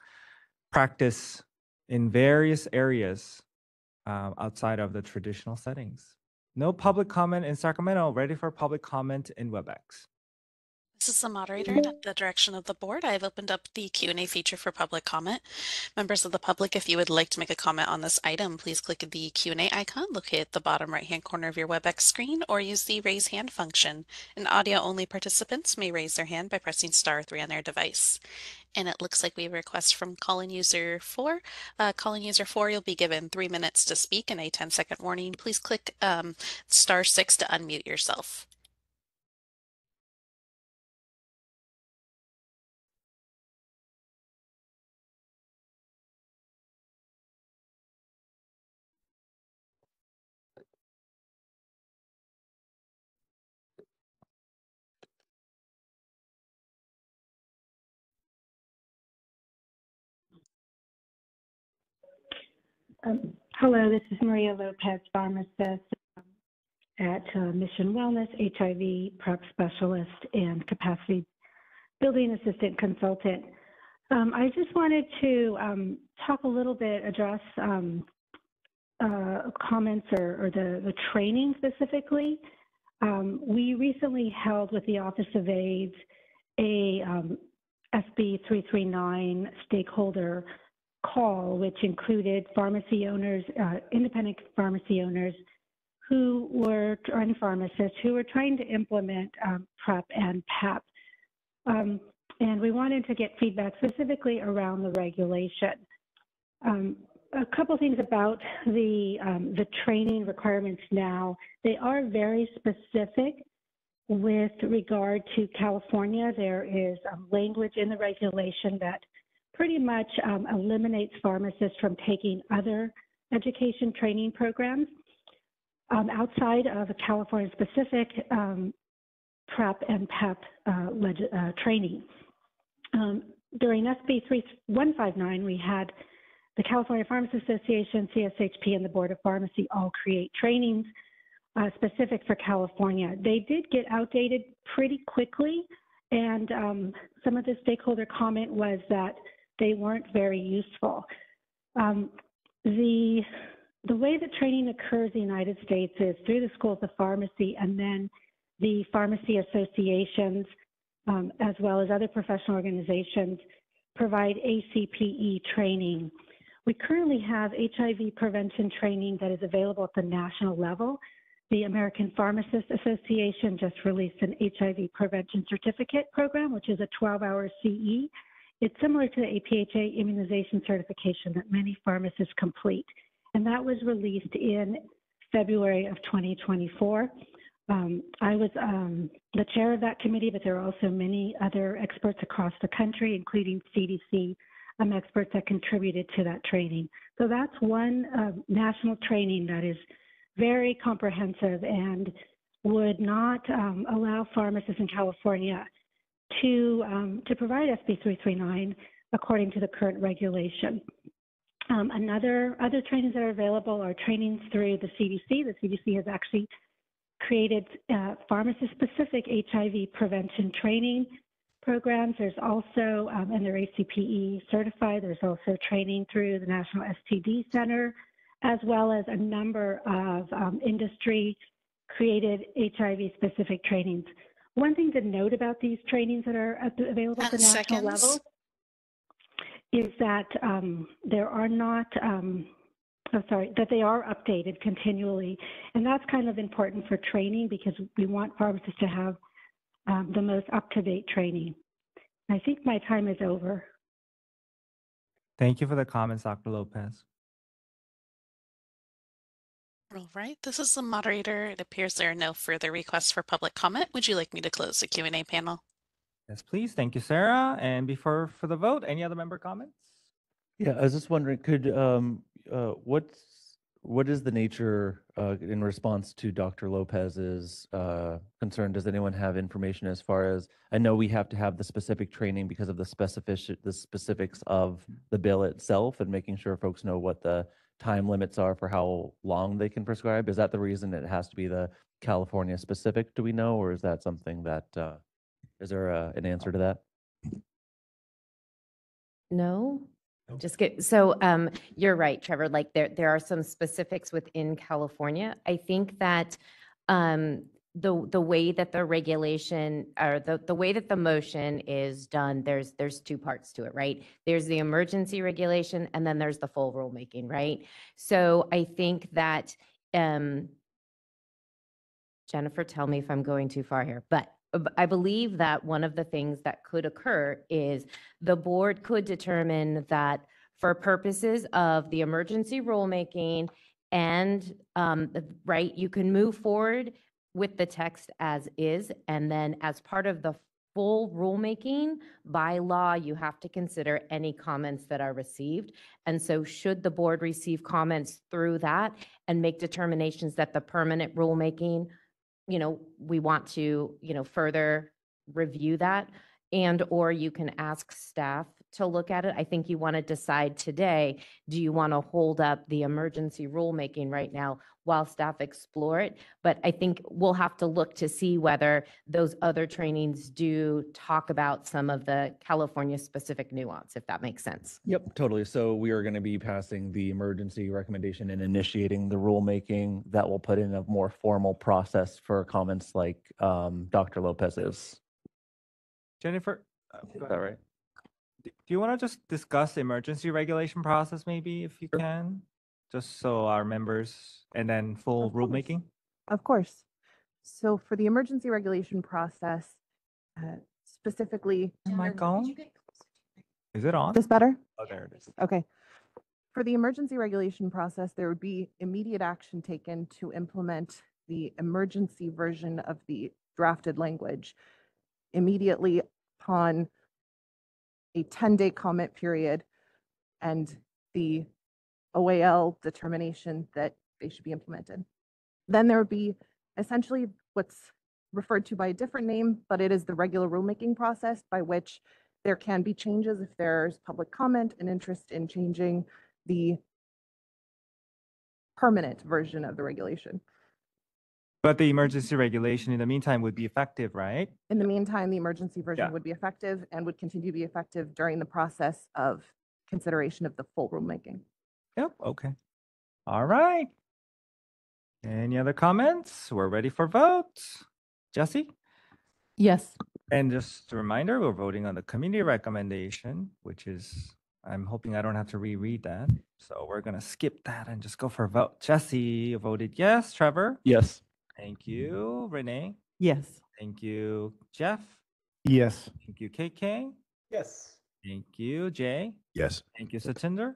Speaker 1: practice in various areas outside of the traditional settings. No public comment in Sacramento. Ready for public comment in WebEx.
Speaker 2: This is the moderator, and at the direction of the board, I have opened up the Q&A feature for public comment. Members of the public, if you would like to make a comment on this item, please click the Q&A icon located at the bottom right-hand corner of your WebEx screen or use the raise hand function. And audio-only participants may raise their hand by pressing *3 on their device. And it looks like we have a request from calling user 4. Calling user 4, you'll be given 3 minutes to speak and a 10-second warning. Please click *6 to unmute yourself.
Speaker 19: Hello, this is Maria Lopez, pharmacist at Mission Wellness, HIV PrEP specialist and capacity building assistant consultant. I just wanted to talk a little bit, address comments or the training specifically. We recently held with the Office of AIDS a SB 339 stakeholder call, which included pharmacy owners, independent pharmacy owners and pharmacists who were trying to implement PrEP and PEP. And we wanted to get feedback specifically around the regulation. A couple things about the training requirements now. They are very specific with regard to California. There is language in the regulation that pretty much eliminates pharmacists from taking other education training programs outside of a California-specific PrEP and PEP training. During SB 3159, we had the California Pharmacists Association, CSHP, and the Board of Pharmacy all create trainings specific for California. They did get outdated pretty quickly, and some of the stakeholder comment was that they weren't very useful. The way that training occurs in the United States is through the schools of pharmacy and then the pharmacy associations, as well as other professional organizations, provide ACPE training. We currently have HIV prevention training that is available at the national level. The American Pharmacists Association just released an HIV prevention certificate program, which is a 12-hour CE. It's similar to the APHA immunization certification that many pharmacists complete. And that was released in February of 2024. I was the chair of that committee, but there are also many other experts across the country, including CDC experts that contributed to that training. So that's one national training that is very comprehensive and would not allow pharmacists in California to provide SB 339 according to the current regulation. Other trainings that are available are trainings through the CDC. The CDC has actually created pharmacist-specific HIV prevention training programs. There's also, and they're ACPE certified, there's also training through the National STD Center, as well as a number of industry-created HIV-specific trainings. One thing to note about these trainings that are available at the national level is that there are not, that they are updated continually. And that's kind of important for training because we want pharmacists to have the most up-to-date training. I think my time is over.
Speaker 1: Thank you for the comments, Dr. Lopez.
Speaker 2: All right, this is the moderator. It appears there are no further requests for public comment. Would you like me to close the Q&A panel?
Speaker 1: Yes, please. Thank you, Sarah. And before for the vote, any other member comments?
Speaker 11: Yeah, I was just wondering, could what is the nature in response to Dr. Lopez's concern? Does anyone have information as far as, I know we have to have the specific training because of the specifics of the bill itself and making sure folks know what the time limits are for how long they can prescribe. Is that the reason it has to be the California specific, do we know, or is that something that, is there an answer to that?
Speaker 12: No. Just get, so you're right, Trevor, like there are some specifics within California. I think that the way that the regulation or the way that the motion is done, there's two parts to it, right? There's the emergency regulation and then there's the full rulemaking, right? So I think that, Jennifer, tell me if I'm going too far here, but I believe that one of the things that could occur is the board could determine that for purposes of the emergency rulemaking and, right, you can move forward with the text as is, and then as part of the full rulemaking by law, you have to consider any comments that are received. And so should the board receive comments through that and make determinations that the permanent rulemaking, we want to, further review that, and or you can ask staff to look at it. I think you want to decide today, do you want to hold up the emergency rulemaking right now while staff explore it? But I think we'll have to look to see whether those other trainings do talk about some of the California specific nuance, if that makes sense.
Speaker 11: Yep, totally. So we are going to be passing the emergency recommendation and initiating the rulemaking that will put in a more formal process for comments like Dr. Lopez's.
Speaker 1: Jennifer,
Speaker 11: Is that right?
Speaker 1: do you want to just discuss the emergency regulation process maybe if you can? Just so our members, and then full rulemaking?
Speaker 8: Of course. So for the emergency regulation process, specifically.
Speaker 1: Mic on? Is it on?
Speaker 8: This better?
Speaker 1: Oh, there it is.
Speaker 8: Okay. For the emergency regulation process, there would be immediate action taken to implement the emergency version of the drafted language immediately upon a 10-day comment period and the OAL determination that they should be implemented. Then there would be essentially what's referred to by a different name, but it is the regular rulemaking process by which there can be changes if there's public comment and interest in changing the permanent version of the regulation.
Speaker 1: But the emergency regulation in the meantime would be effective, right?
Speaker 8: In the meantime, the emergency version
Speaker 1: Yeah.
Speaker 8: would be effective and would continue to be effective during the process of consideration of the full rulemaking.
Speaker 1: Yep, okay. All right. Any other comments? We're ready for votes. Jesse?
Speaker 10: Yes.
Speaker 1: And just a reminder, we're voting on the committee recommendation, which is, I'm hoping I don't have to reread that. So we're going to skip that and just go for a vote. Jesse voted yes. Trevor?
Speaker 11: Yes.
Speaker 1: Thank you. Renee?
Speaker 9: Yes.
Speaker 1: Thank you. Jeff?
Speaker 14: Yes.
Speaker 1: Thank you. KK?
Speaker 4: Yes.
Speaker 1: Thank you. Jay?
Speaker 5: Yes.
Speaker 1: Thank you. Satinder?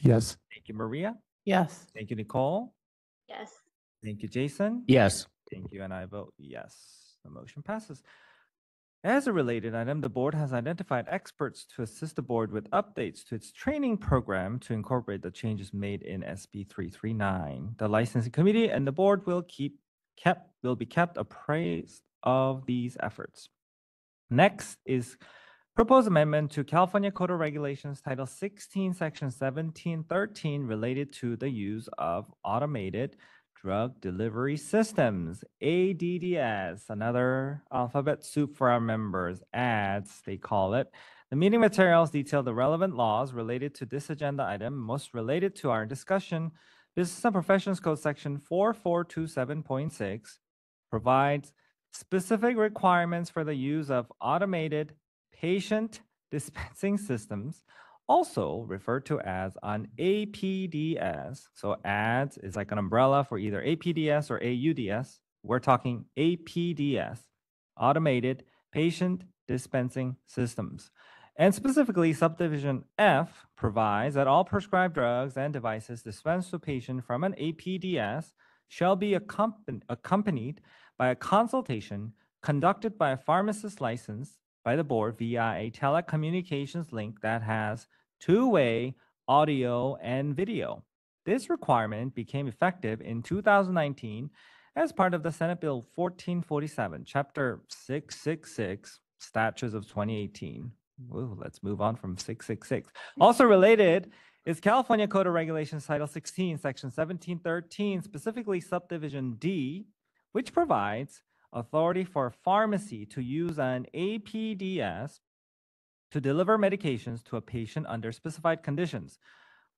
Speaker 7: Yes.
Speaker 1: Thank you. Maria?
Speaker 3: Yes.
Speaker 1: Thank you. Nicole?
Speaker 6: Yes.
Speaker 1: Thank you. Jason?
Speaker 13: Yes.
Speaker 1: Thank you. And I vote yes. The motion passes. As a related item, the board has identified experts to assist the board with updates to its training program to incorporate the changes made in SB 339. The licensing committee and the board will be kept appraised of these efforts. Next is proposed amendment to California Code of Regulations Title 16, Section 1713 related to the use of automated drug delivery systems, ADDS, another alphabet soup for our members, ADS, they call it. The meeting materials detail the relevant laws related to this agenda item, most related to our discussion. Business and Professions Code Section 4427.6 provides specific requirements for the use of automated patient dispensing systems, also referred to as an APDS. So ADS is like an umbrella for either APDS or AUDS. We're talking APDS, Automated Patient Dispensing Systems. And specifically, subdivision F provides that all prescribed drugs and devices dispensed to a patient from an APDS shall be accompanied by a consultation conducted by a pharmacist licensed by the board via a telecommunications link that has two-way audio and video. This requirement became effective in 2019 as part of the Senate Bill 1447, Chapter 666, Statutes of 2018. Ooh, let's move on from 666. Also related is California Code of Regulations Title 16, Section 1713, specifically Subdivision D, which provides authority for a pharmacy to use an APDS to deliver medications to a patient under specified conditions.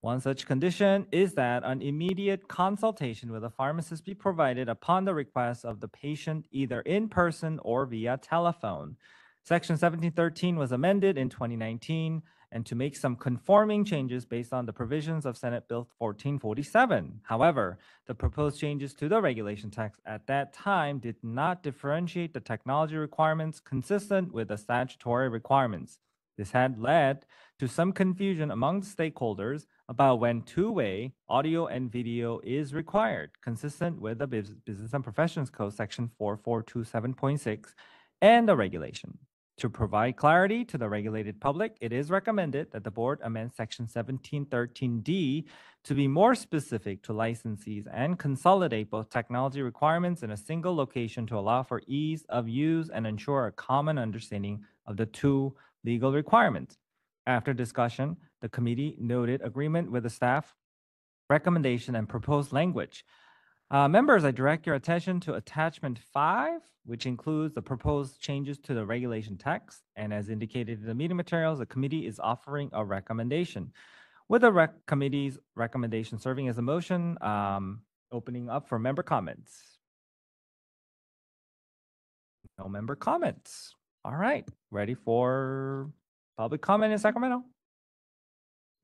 Speaker 1: One such condition is that an immediate consultation with a pharmacist be provided upon the request of the patient, either in person or via telephone. Section 1713 was amended in 2019 and to make some conforming changes based on the provisions of Senate Bill 1447. However, the proposed changes to the regulation text at that time did not differentiate the technology requirements consistent with the statutory requirements. This had led to some confusion among the stakeholders about when two-way audio and video is required, consistent with the Business and Professions Code Section 4427.6 and the regulation. To provide clarity to the regulated public, it is recommended that the board amend Section 1713D to be more specific to licensees and consolidate both technology requirements in a single location to allow for ease of use and ensure a common understanding of the two legal requirements. After discussion, the committee noted agreement with the staff recommendation and proposed language. Members, I direct your attention to attachment 5, which includes the proposed changes to the regulation text. And as indicated in the meeting materials, the committee is offering a recommendation. With the committee's recommendation serving as a motion, opening up for member comments. No member comments. All right, ready for public comment in Sacramento?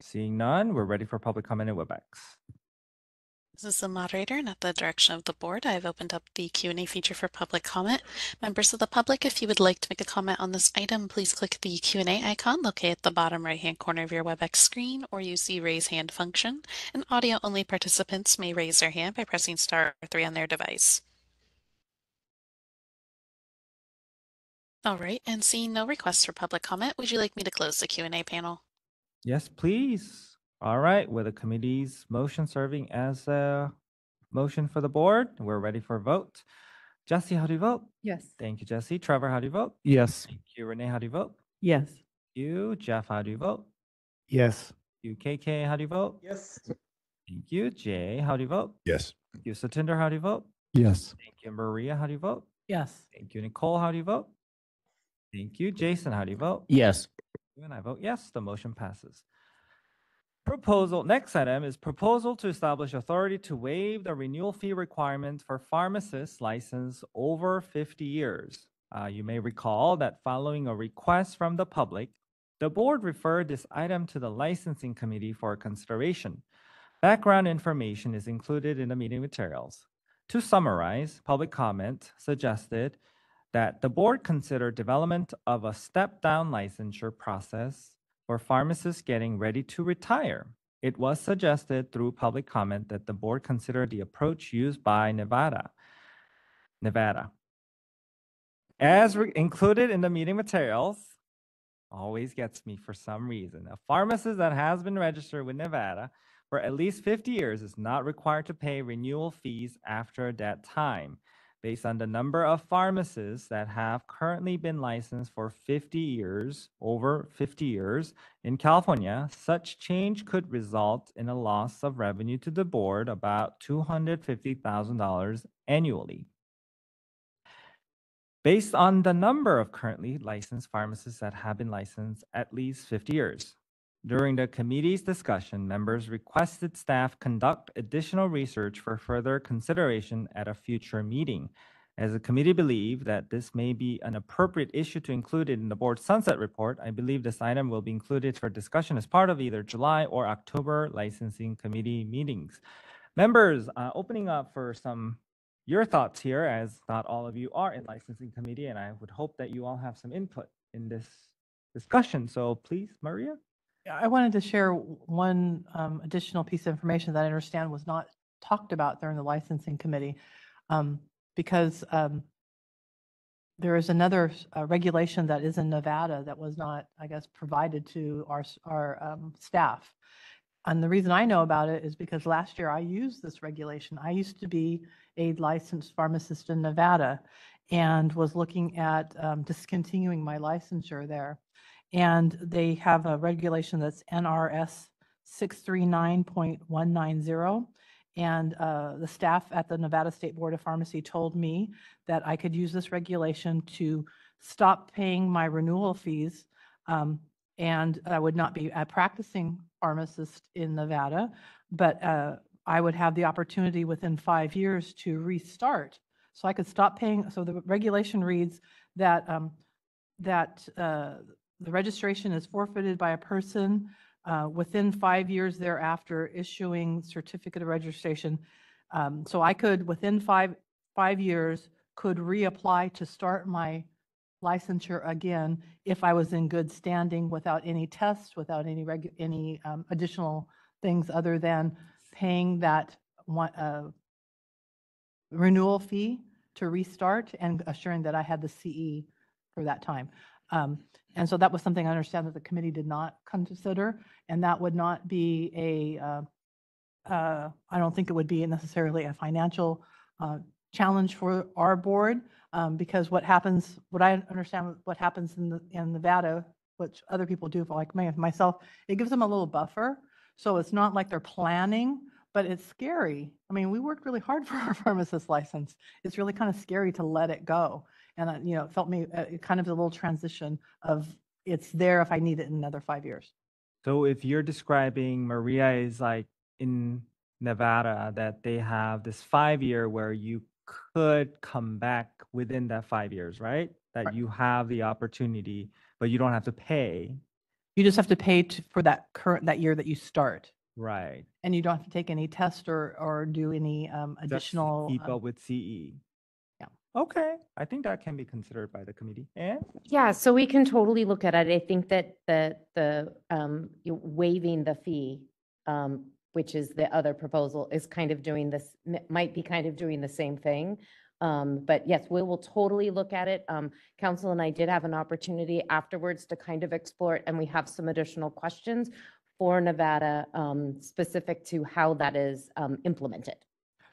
Speaker 1: Seeing none, we're ready for public comment in WebEx.
Speaker 2: This is the moderator, and at the direction of the board, I've opened up the Q&A feature for public comment. Members of the public, if you would like to make a comment on this item, please click the Q&A icon located at the bottom right-hand corner of your WebEx screen, or use the raise hand function. And audio-only participants may raise their hand by pressing *3 on their device. All right, and seeing no requests for public comment, would you like me to close the Q&A panel?
Speaker 1: Yes, please. All right, with the committee's motion serving as a motion for the board, we're ready for a vote. Jesse, how do you vote?
Speaker 8: Yes.
Speaker 1: Thank you, Jesse. Trevor, how do you vote?
Speaker 14: Yes.
Speaker 1: Thank you, Renee, how do you vote?
Speaker 9: Yes.
Speaker 1: Thank you, Jeff, how do you vote?
Speaker 14: Yes.
Speaker 1: Thank you, KK, how do you vote?
Speaker 4: Yes.
Speaker 1: Thank you, Jay, how do you vote?
Speaker 5: Yes.
Speaker 1: Thank you, Satinder, how do you vote?
Speaker 7: Yes.
Speaker 1: Thank you, Maria, how do you vote?
Speaker 3: Yes.
Speaker 1: Thank you, Nicole, how do you vote? Thank you, Jason, how do you vote?
Speaker 16: Yes.
Speaker 1: And I vote yes, the motion passes. Next item is proposal to establish authority to waive the renewal fee requirement for pharmacists licensed over 50 years. You may recall that following a request from the public, the board referred this item to the licensing committee for consideration. Background information is included in the meeting materials. To summarize, public comment suggested that the board consider development of a step-down licensure process for pharmacists getting ready to retire. It was suggested through public comment that the board consider the approach used by Nevada. As included in the meeting materials, always gets me for some reason. A pharmacist that has been registered with Nevada for at least 50 years is not required to pay renewal fees after that time. Based on the number of pharmacists that have currently been licensed for 50 years, over 50 years in California, such change could result in a loss of revenue to the board about $250,000 annually. Based on the number of currently licensed pharmacists that have been licensed at least 50 years. During the committee's discussion, members requested staff conduct additional research for further consideration at a future meeting. As the committee believed that this may be an appropriate issue to include in the board sunset report, I believe this item will be included for discussion as part of either July or October licensing committee meetings. Members, opening up for your thoughts here, as not all of you are in licensing committee, and I would hope that you all have some input in this discussion. So please, Maria.
Speaker 3: I wanted to share one additional piece of information that I understand was not talked about during the licensing committee, because there is another regulation that is in Nevada that was not, I guess, provided to our staff. And the reason I know about it is because last year I used this regulation. I used to be a licensed pharmacist in Nevada and was looking at discontinuing my licensure there. And they have a regulation that's NRS 639.190. And the staff at the Nevada State Board of Pharmacy told me that I could use this regulation to stop paying my renewal fees and I would not be a practicing pharmacist in Nevada, but I would have the opportunity within 5 years to restart. So I could stop paying. So the regulation reads that the registration is forfeited by a person within 5 years thereafter issuing certificate of registration. So I could, within five years, could reapply to start my licensure again if I was in good standing without any tests, without any additional things other than paying that one renewal fee to restart and assuring that I had the CE for that time. And so that was something I understand that the committee did not consider, and that would not be I don't think it would be necessarily a financial challenge for our board, because what I understand what happens in Nevada, which other people do, like myself, it gives them a little buffer. So it's not like they're planning, but it's scary. I mean, we worked really hard for our pharmacist license. It's really kind of scary to let it go. And, it felt kind of a little transition of it's there if I need it in another 5 years.
Speaker 1: So if you're describing Maria is like in Nevada, that they have this 5 year where you could come back within that 5 years, right? That you have the opportunity, but you don't have to pay.
Speaker 3: You just have to pay for that year that you start.
Speaker 1: Right.
Speaker 3: And you don't have to take any test or do any additional.
Speaker 1: Keep up with CE.
Speaker 3: Yeah.
Speaker 1: Okay. I think that can be considered by the committee. And
Speaker 12: Yeah, so we can totally look at it. I think that the waiving the fee, which is the other proposal, is kind of doing this, might be kind of doing the same thing. But yes, we will totally look at it. Council and I did have an opportunity afterwards to kind of explore it, and we have some additional questions for Nevada specific to how that is implemented.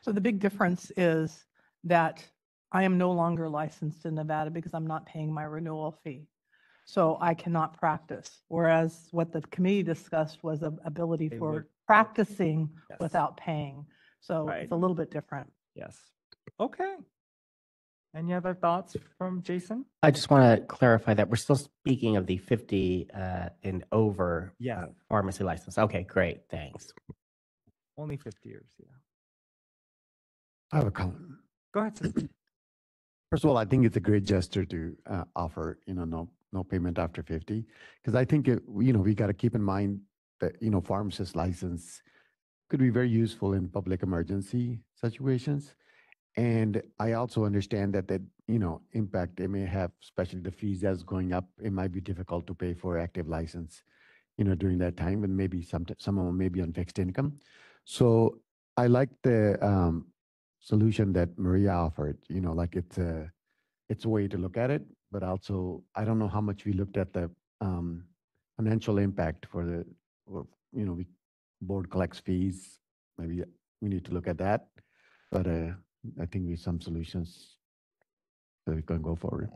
Speaker 3: So the big difference is that I am no longer licensed in Nevada because I'm not paying my renewal fee. So I cannot practice. Whereas what the committee discussed was an ability
Speaker 1: They
Speaker 3: for
Speaker 1: would-
Speaker 3: practicing
Speaker 1: Yes.
Speaker 3: without paying. So
Speaker 1: Right.
Speaker 3: it's a little bit different.
Speaker 1: Yes. Okay. Any other thoughts from Jason?
Speaker 13: I just want to clarify that we're still speaking of the 50 and over
Speaker 1: Yeah.
Speaker 13: pharmacy license. Okay, great, thanks.
Speaker 1: Only 50 years. Yeah.
Speaker 7: I have a comment.
Speaker 1: Go ahead, sir.
Speaker 7: First of all, I think it's a great gesture to offer, no payment after 50, because I think, we got to keep in mind that, pharmacist license could be very useful in public emergency situations. And I also understand that, impact it may have, especially the fees as going up. It might be difficult to pay for active license, during that time, and maybe some of them may be on fixed income. So I like the solution that Maria offered, like it's a way to look at it, but also I don't know how much we looked at the financial impact for we board collects fees. Maybe we need to look at that, but I think we have some solutions that we can go forward.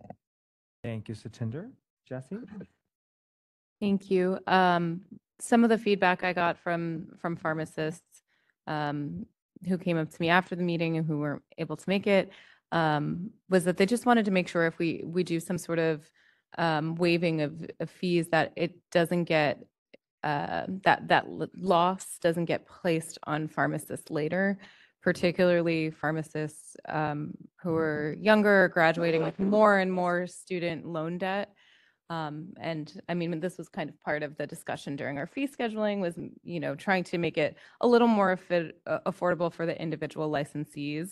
Speaker 1: Thank you, Satinder. Jesse?
Speaker 10: Thank you. Some of the feedback I got from pharmacists who came up to me after the meeting and who weren't able to make it was that they just wanted to make sure if we do some sort of waiving of fees that it doesn't get loss doesn't get placed on pharmacists later, particularly pharmacists who are younger, graduating with more and more student loan debt. And I mean, this was kind of part of the discussion during our fee scheduling was, trying to make it a little more affordable for the individual licensees,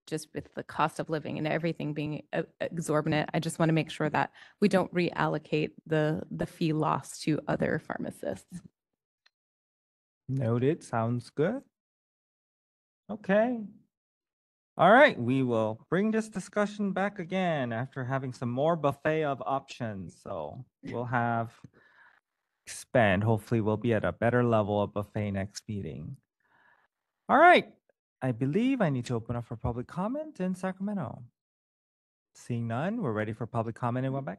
Speaker 10: just with the cost of living and everything being exorbitant. I just want to make sure that we don't reallocate the fee loss to other pharmacists.
Speaker 1: Noted. Sounds good. Okay. All right, we will bring this discussion back again after having some more buffet of options. So we'll expand. Hopefully we'll be at a better level of buffet next meeting. All right, I believe I need to open up for public comment in Sacramento. Seeing none, we're ready for public comment in WebEx.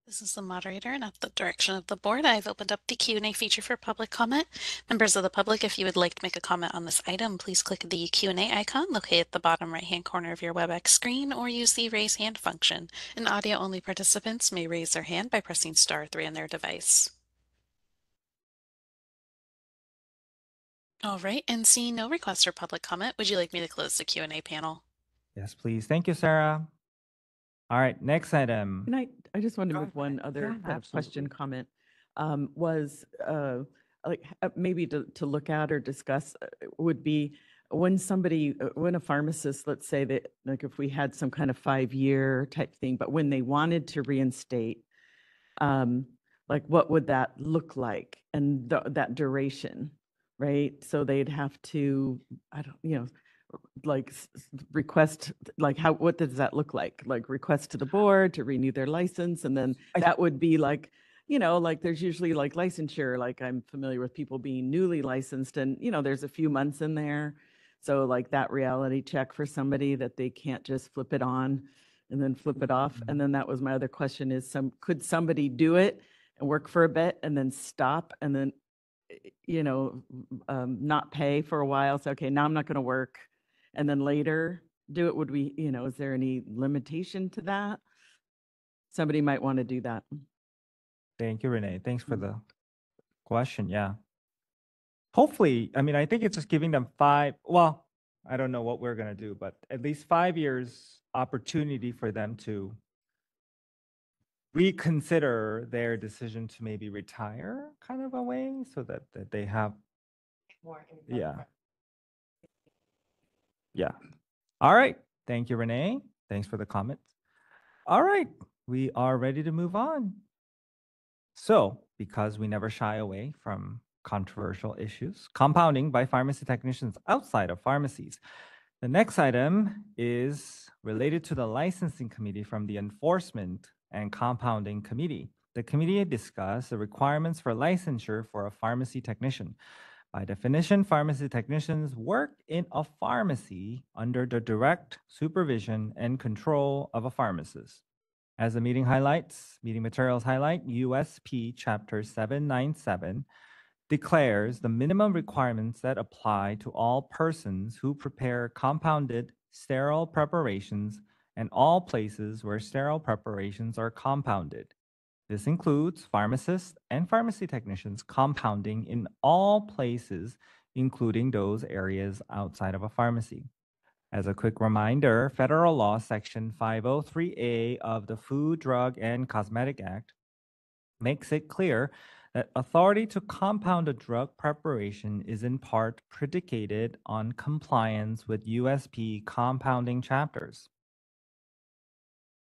Speaker 2: This is the moderator, and at the direction of the board, I've opened up the Q&A feature for public comment. Members of the public, if you would like to make a comment on this item, please click the Q&A icon located at the bottom right-hand corner of your WebEx screen or use the raise hand function. And audio-only participants may raise their hand by pressing *3 on their device. All right, and seeing no requests for public comment, would you like me to close the Q&A panel?
Speaker 1: Yes, please. Thank you, Sarah. All right, next item.
Speaker 9: And I just wanted to make one other
Speaker 3: Yeah,
Speaker 9: kind of question,
Speaker 3: absolutely.
Speaker 9: comment, was like maybe to look at or discuss would be when somebody, when a pharmacist, let's say that, like if we had some kind of 5-year type thing, but when they wanted to reinstate, like what would that look like and that duration, right? So they'd have to, I don't, like request, like what does that look like? Like request to the board to renew their license, and then that would be like, like there's usually like licensure, like I'm familiar with people being newly licensed and, there's a few months in there. So like that reality check for somebody that they can't just flip it on and then flip it off. And then that was my other question is could somebody do it and work for a bit and then stop and then, not pay for a while? So, okay, now I'm not going to work. And then later do it. Would we, is there any limitation to that? Somebody might want to do that.
Speaker 1: Thank you, Renee. Thanks for the question. Yeah. Hopefully, I mean, I think it's just giving them well, I don't know what we're going to do, but at least 5 years opportunity for them to reconsider their decision to maybe retire kind of a way so that they have more. Yeah. Yeah. All right. Thank you, Renee. Thanks for the comments. All right. We are ready to move on. So, because we never shy away from controversial issues, compounding by pharmacy technicians outside of pharmacies. The next item is related to the licensing committee from the Enforcement and Compounding Committee. The committee discussed the requirements for licensure for a pharmacy technician. By definition, pharmacy technicians work in a pharmacy under the direct supervision and control of a pharmacist. As the meeting materials highlight, USP Chapter 797 declares the minimum requirements that apply to all persons who prepare compounded sterile preparations and all places where sterile preparations are compounded. This includes pharmacists and pharmacy technicians compounding in all places, including those areas outside of a pharmacy. As a quick reminder, Federal Law Section 503A of the Food, Drug, and Cosmetic Act makes it clear that authority to compound a drug preparation is in part predicated on compliance with USP compounding chapters.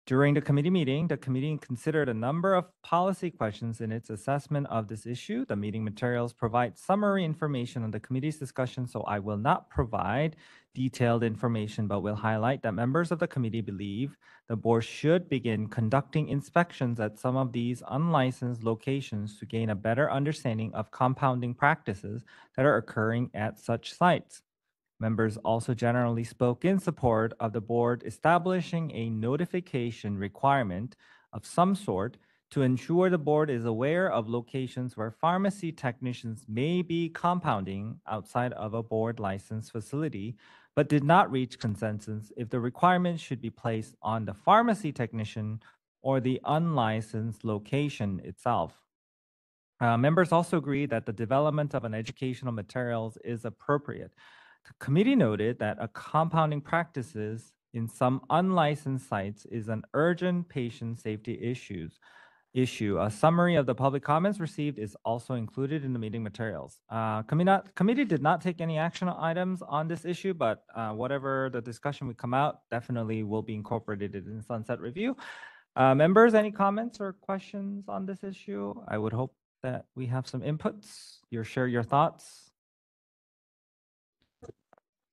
Speaker 1: During the committee meeting, the committee considered a number of policy questions in its assessment of this issue. The meeting materials provide summary information on the committee's discussion, so I will not provide detailed information, but will highlight that members of the committee believe the board should begin conducting inspections at some of these unlicensed locations to gain a better understanding of compounding practices that are occurring at such sites. Members also generally spoke in support of the board establishing a notification requirement of some sort to ensure the board is aware of locations where pharmacy technicians may be compounding outside of a board licensed facility, but did not reach consensus if the requirement should be placed on the pharmacy technician or the unlicensed location itself. Members also agreed that the development of an educational materials is appropriate. The committee noted that a compounding practices in some unlicensed sites is an urgent patient safety issue. A summary of the public comments received is also included in the meeting materials. Committee did not take any action items on this issue, but whatever the discussion would come out definitely will be incorporated in the sunset review. Members, any comments or questions on this issue? I would hope that we have some inputs. Share your thoughts.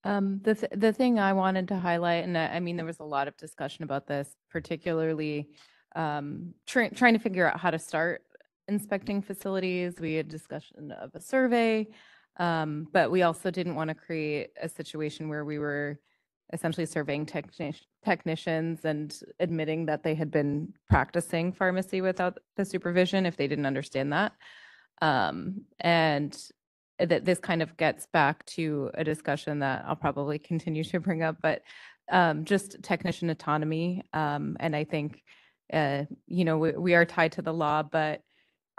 Speaker 10: The thing I wanted to highlight, and I mean, there was a lot of discussion about this, particularly trying to figure out how to start inspecting facilities. We had discussion of a survey, but we also didn't want to create a situation where we were essentially surveying technicians and admitting that they had been practicing pharmacy without the supervision if they didn't understand that. And that this kind of gets back to a discussion that I'll probably continue to bring up, but just technician autonomy. And I think, we are tied to the law, but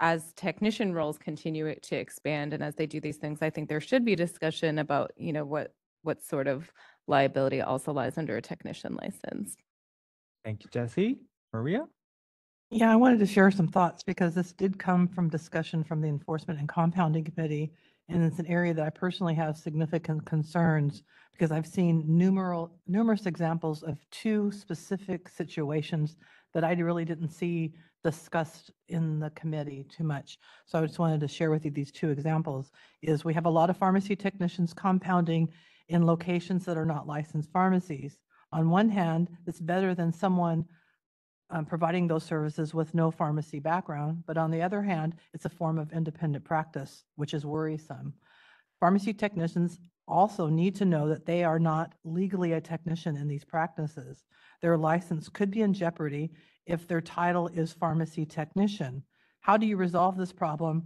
Speaker 10: as technician roles continue to expand and as they do these things, I think there should be discussion about, what sort of liability also lies under a technician license.
Speaker 1: Thank you, Jesse. Maria?
Speaker 3: Yeah, I wanted to share some thoughts because this did come from discussion from the Enforcement and Compounding Committee. And it's an area that I personally have significant concerns because I've seen numerous examples of two specific situations that I really didn't see discussed in the committee too much. So I just wanted to share with you these two examples. Is we have a lot of pharmacy technicians compounding in locations that are not licensed pharmacies. On one hand, it's better than someone providing those services with no pharmacy background, but on the other hand, it's a form of independent practice, which is worrisome. Pharmacy technicians also need to know that they are not legally a technician in these practices. Their license could be in jeopardy if their title is pharmacy technician. How do you resolve this problem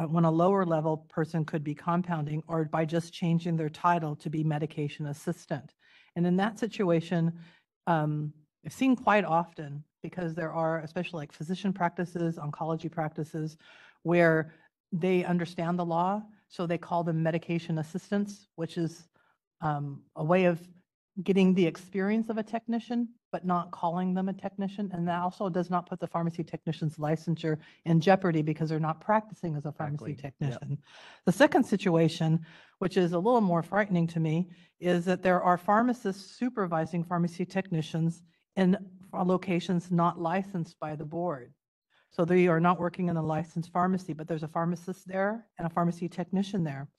Speaker 3: when a lower level person could be compounding or by just changing their title to be medication assistant? And in that situation, I've seen quite often, because there are, especially like physician practices, oncology practices, where they understand the law, so they call them medication assistants, which is a way of getting the experience of a technician, but not calling them a technician. And that also does not put the pharmacy technician's licensure in jeopardy because they're not practicing as a pharmacy technician. The second situation, which is a little more frightening to me, is that there are pharmacists supervising pharmacy technicians in locations not licensed by the board. So they are not working in a licensed pharmacy, but there's a pharmacist there and a pharmacy technician there.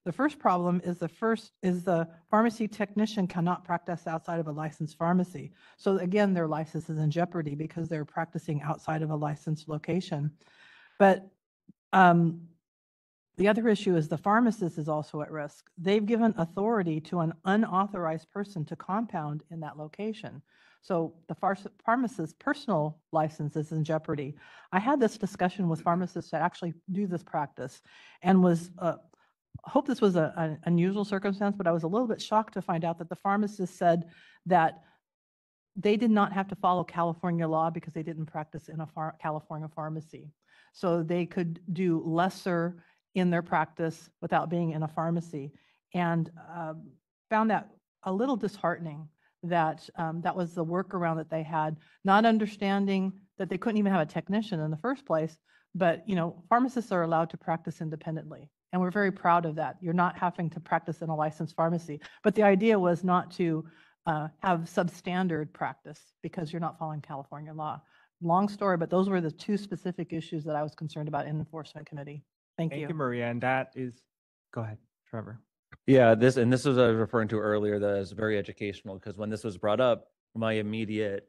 Speaker 3: The first problem is the pharmacy technician cannot practice outside of a licensed pharmacy. So again, their license is in jeopardy because they're practicing outside of a licensed location. But the other issue is the pharmacist is also at risk. They've given authority to an unauthorized person to compound in that location. So the pharmacist's personal license is in jeopardy. I had this discussion with pharmacists that actually do this practice and was, hope this was an unusual circumstance, but I was a little bit shocked to find out that the pharmacist said that they did not have to follow California law because they didn't practice in a California pharmacy. So they could do lesser in their practice without being in a pharmacy, and found that a little disheartening that that was the workaround that they had, not understanding that they couldn't even have a technician in the first place. But pharmacists are allowed to practice independently, and we're very proud of that. You're not having to practice in a licensed pharmacy, but the idea was not to have substandard practice because you're not following California law. Long story, but those were the two specific issues that I was concerned about in the Enforcement Committee. Thank you.
Speaker 1: Thank you, Maria. And that is, go ahead, Trevor.
Speaker 11: Yeah, this was I was referring to earlier that is very educational, because when this was brought up, my immediate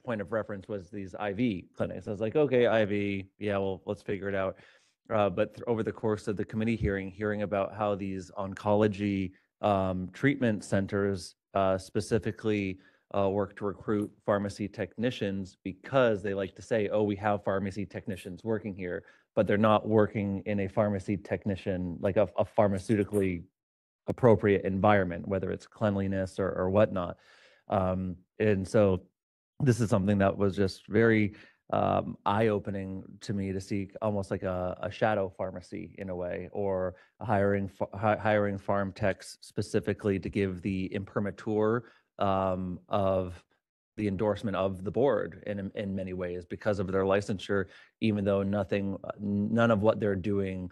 Speaker 11: point of reference was these IV clinics. I was like, okay, IV, yeah, well, let's figure it out. But over the course of the committee hearing about how these oncology treatment centers specifically work to recruit pharmacy technicians because they like to say, oh, we have pharmacy technicians working here, but they're not working in a pharmacy technician, like a pharmaceutically appropriate environment, whether it's cleanliness or whatnot. And so this is something that was just very eye-opening to me to see, almost like a shadow pharmacy in a way, or hiring farm techs specifically to give the imprimatur of the endorsement of the board in many ways because of their licensure, even though none of what they're doing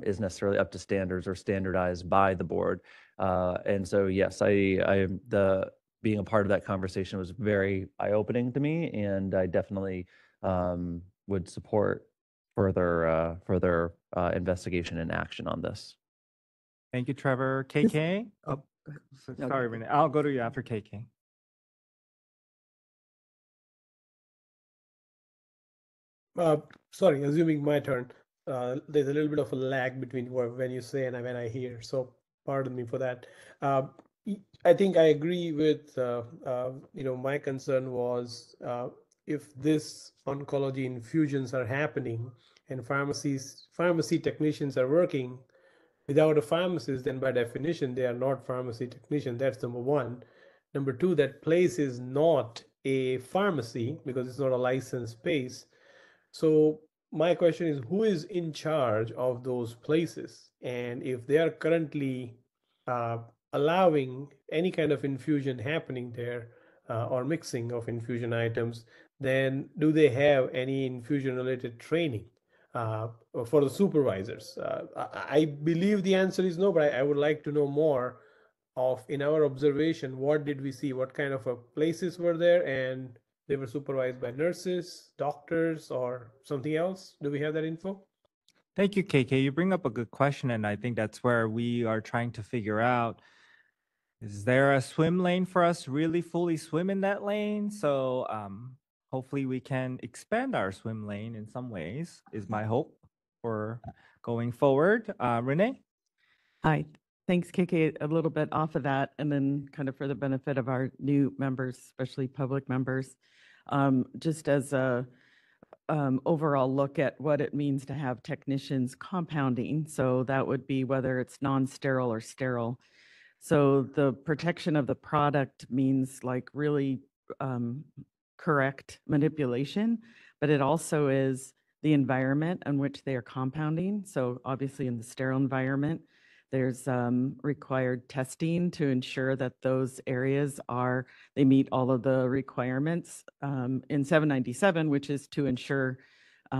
Speaker 11: is necessarily up to standards or standardized by the board. And so, yes, being a part of that conversation was very eye-opening to me, and I definitely would support further investigation and action on this.
Speaker 1: Thank you, Trevor. KK? Oh, sorry, Renee. I'll go to you after KK.
Speaker 4: Sorry, assuming my turn. There's a little bit of a lag between when you say and when I hear, so pardon me for that. I think I agree with, my concern was if this oncology infusions are happening and pharmacy technicians are working without a pharmacist, then by definition, they are not pharmacy technicians. That's number one. Number two, that place is not a pharmacy because it's not a licensed space. So my question is, who is in charge of those places? And if they are currently uh, allowing any kind of infusion happening there or mixing of infusion items, then do they have any infusion related training for the supervisors? I believe the answer is no, but I would like to know more of, in our observation, what did we see? What kind of places were there? And they were supervised by nurses, doctors, or something else? Do we have that info?
Speaker 1: Thank you, KK. You bring up a good question, and I think that's where we are trying to figure out, is there a swim lane for us to really fully swim in that lane? So hopefully we can expand our swim lane in some ways, is my hope for going forward. Renee?
Speaker 9: Hi, thanks, KK. A little bit off of that, and then kind of for the benefit of our new members, especially public members, just as a overall look at what it means to have technicians compounding. So that would be whether it's non-sterile or sterile. So the protection of the product means like really correct manipulation, but it also is the environment in which they are compounding. So obviously in the sterile environment, there's required testing to ensure that those areas they meet all of the requirements in 797, which is to ensure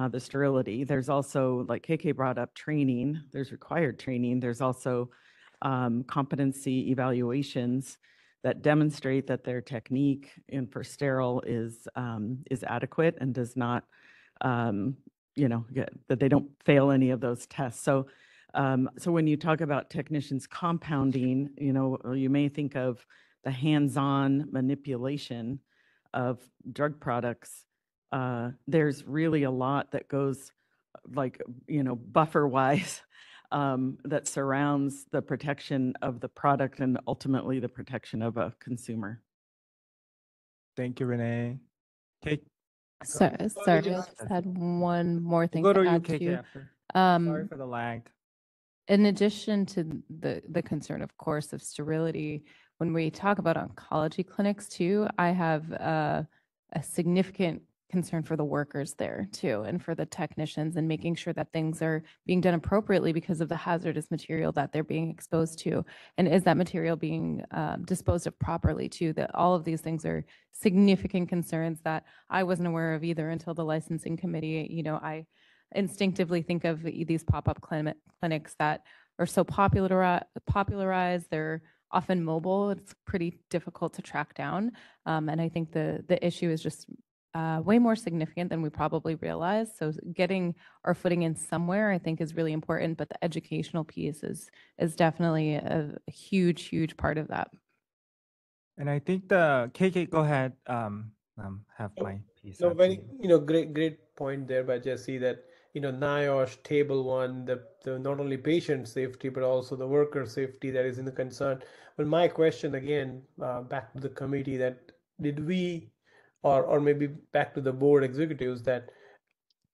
Speaker 9: the sterility. There's also, like KK brought up, training. There's required training. There's also competency evaluations that demonstrate that their technique for sterile is adequate and does not, that they don't fail any of those tests. So when you talk about technicians compounding, you may think of the hands-on manipulation of drug products. There's really a lot that goes buffer-wise that surrounds the protection of the product and ultimately the protection of a consumer.
Speaker 1: Thank you, Renee. Kate?
Speaker 10: Sorry, I just had one more thing
Speaker 1: We'll
Speaker 10: to
Speaker 1: go to you,
Speaker 10: add
Speaker 1: KK,
Speaker 10: to.
Speaker 1: after. Sorry for the lag.
Speaker 10: In addition to the concern, of course, of sterility, when we talk about oncology clinics too, I have a significant concern for the workers there too, and for the technicians, and making sure that things are being done appropriately because of the hazardous material that they're being exposed to. And is that material being disposed of properly too? That all of these things are significant concerns that I wasn't aware of either until the licensing committee. I instinctively think of these pop-up clinics that are so popularized. They're often mobile. It's pretty difficult to track down. And I think the issue is just way more significant than we probably realize. So getting our footing in somewhere, I think, is really important. But the educational piece is definitely a huge, huge part of that.
Speaker 1: And I think KK, go ahead. Have my piece.
Speaker 4: No,
Speaker 1: after
Speaker 4: very,
Speaker 1: you.
Speaker 4: great point there by Jesse, that, NIOSH Table 1, the not only patient safety, but also the worker safety that is in the concern. But my question again, back to the committee, that did we, or maybe back to the board executives, that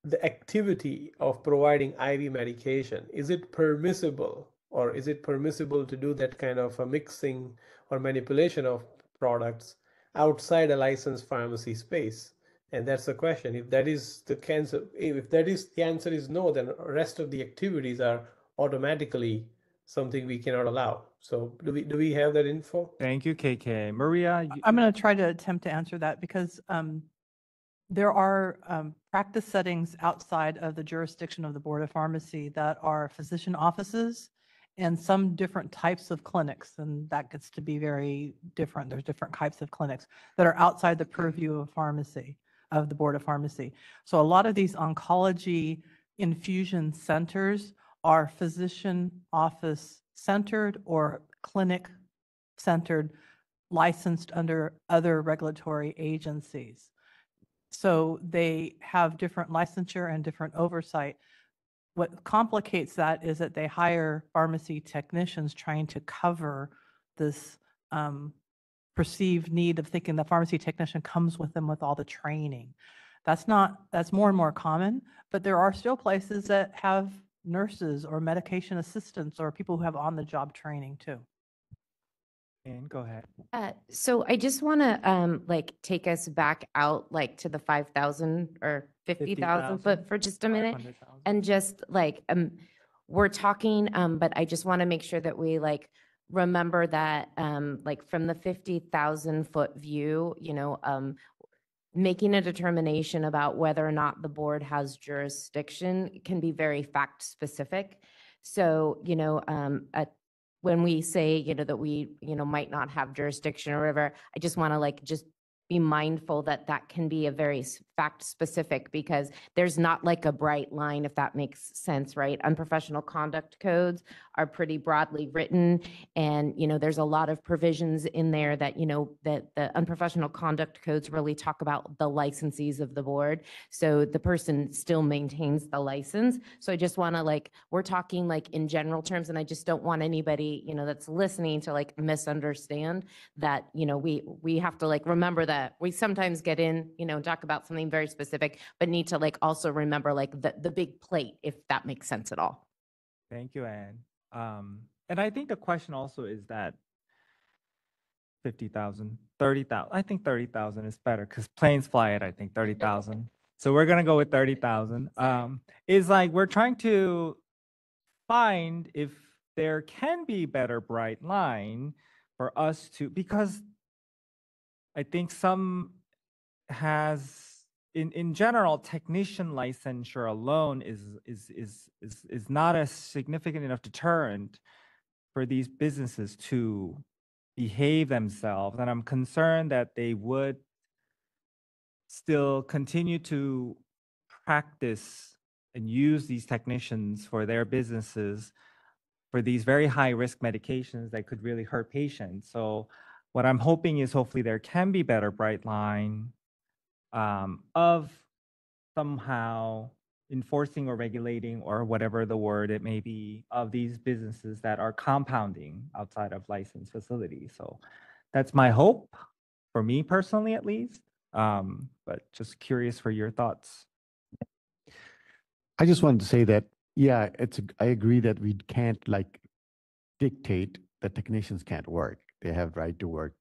Speaker 4: the activity of providing IV medication, is it permissible, or is it permissible to do that kind of a mixing or manipulation of products outside a licensed pharmacy space? And that's the question. If that is the answer, the answer is no, then the rest of the activities are automatically something we cannot allow. So do we have that info?
Speaker 1: Thank you, KK. Maria?
Speaker 3: I'm going to try to attempt to answer that, because there are practice settings outside of the jurisdiction of the Board of Pharmacy that are physician offices and some different types of clinics, and that gets to be very different. There's different types of clinics that are outside the purview of pharmacy, of the Board of Pharmacy. So a lot of these oncology infusion centers are physician office centered or clinic centered, licensed under other regulatory agencies. So they have different licensure and different oversight. What complicates that is that they hire pharmacy technicians trying to cover this perceived need of thinking the pharmacy technician comes with them with all the training. That's more and more common, but there are still places that have nurses or medication assistants or people who have on-the-job training too.
Speaker 1: And go ahead.
Speaker 12: So I just want to like take us back out like to the 5,000 or 50,000 foot for just a minute,
Speaker 1: 500,000.
Speaker 12: and just like we're talking, but I just want to make sure that we like remember that like from the 50,000 foot view, making a determination about whether or not the board has jurisdiction can be very fact specific. So, when we say, that we, might not have jurisdiction or whatever, I just want to like just be mindful that that can be a very fact specific, because there's not like a bright line, if that makes sense, right? Unprofessional conduct codes are pretty broadly written, and there's a lot of provisions in there that that the unprofessional conduct codes really talk about the licensees of the board, so the person still maintains the license. So I just want to like, we're talking like in general terms, and I just don't want anybody that's listening to like misunderstand that we have to like remember that we sometimes get in talk about something very specific, but need to like also remember like the big plate, if that makes sense at all.
Speaker 1: Thank you, Anne. And I think the question also is that 50,000, 30,000. I think 30,000 is better because planes fly at, I think, 30,000. So we're going to go with 30,000. Is like we're trying to find if there can be better bright line for us to, because I think some has in general, technician licensure alone is not a significant enough deterrent for these businesses to behave themselves. And I'm concerned that they would still continue to practice and use these technicians for their businesses for these very high risk medications that could really hurt patients. So what I'm hoping is hopefully there can be better bright line of somehow enforcing or regulating or whatever the word it may be of these businesses that are compounding outside of licensed facilities. So that's my hope for me personally, at least. But just curious for your thoughts.
Speaker 7: I just wanted to say that, yeah, I agree that we can't like dictate that technicians can't work. They have right to work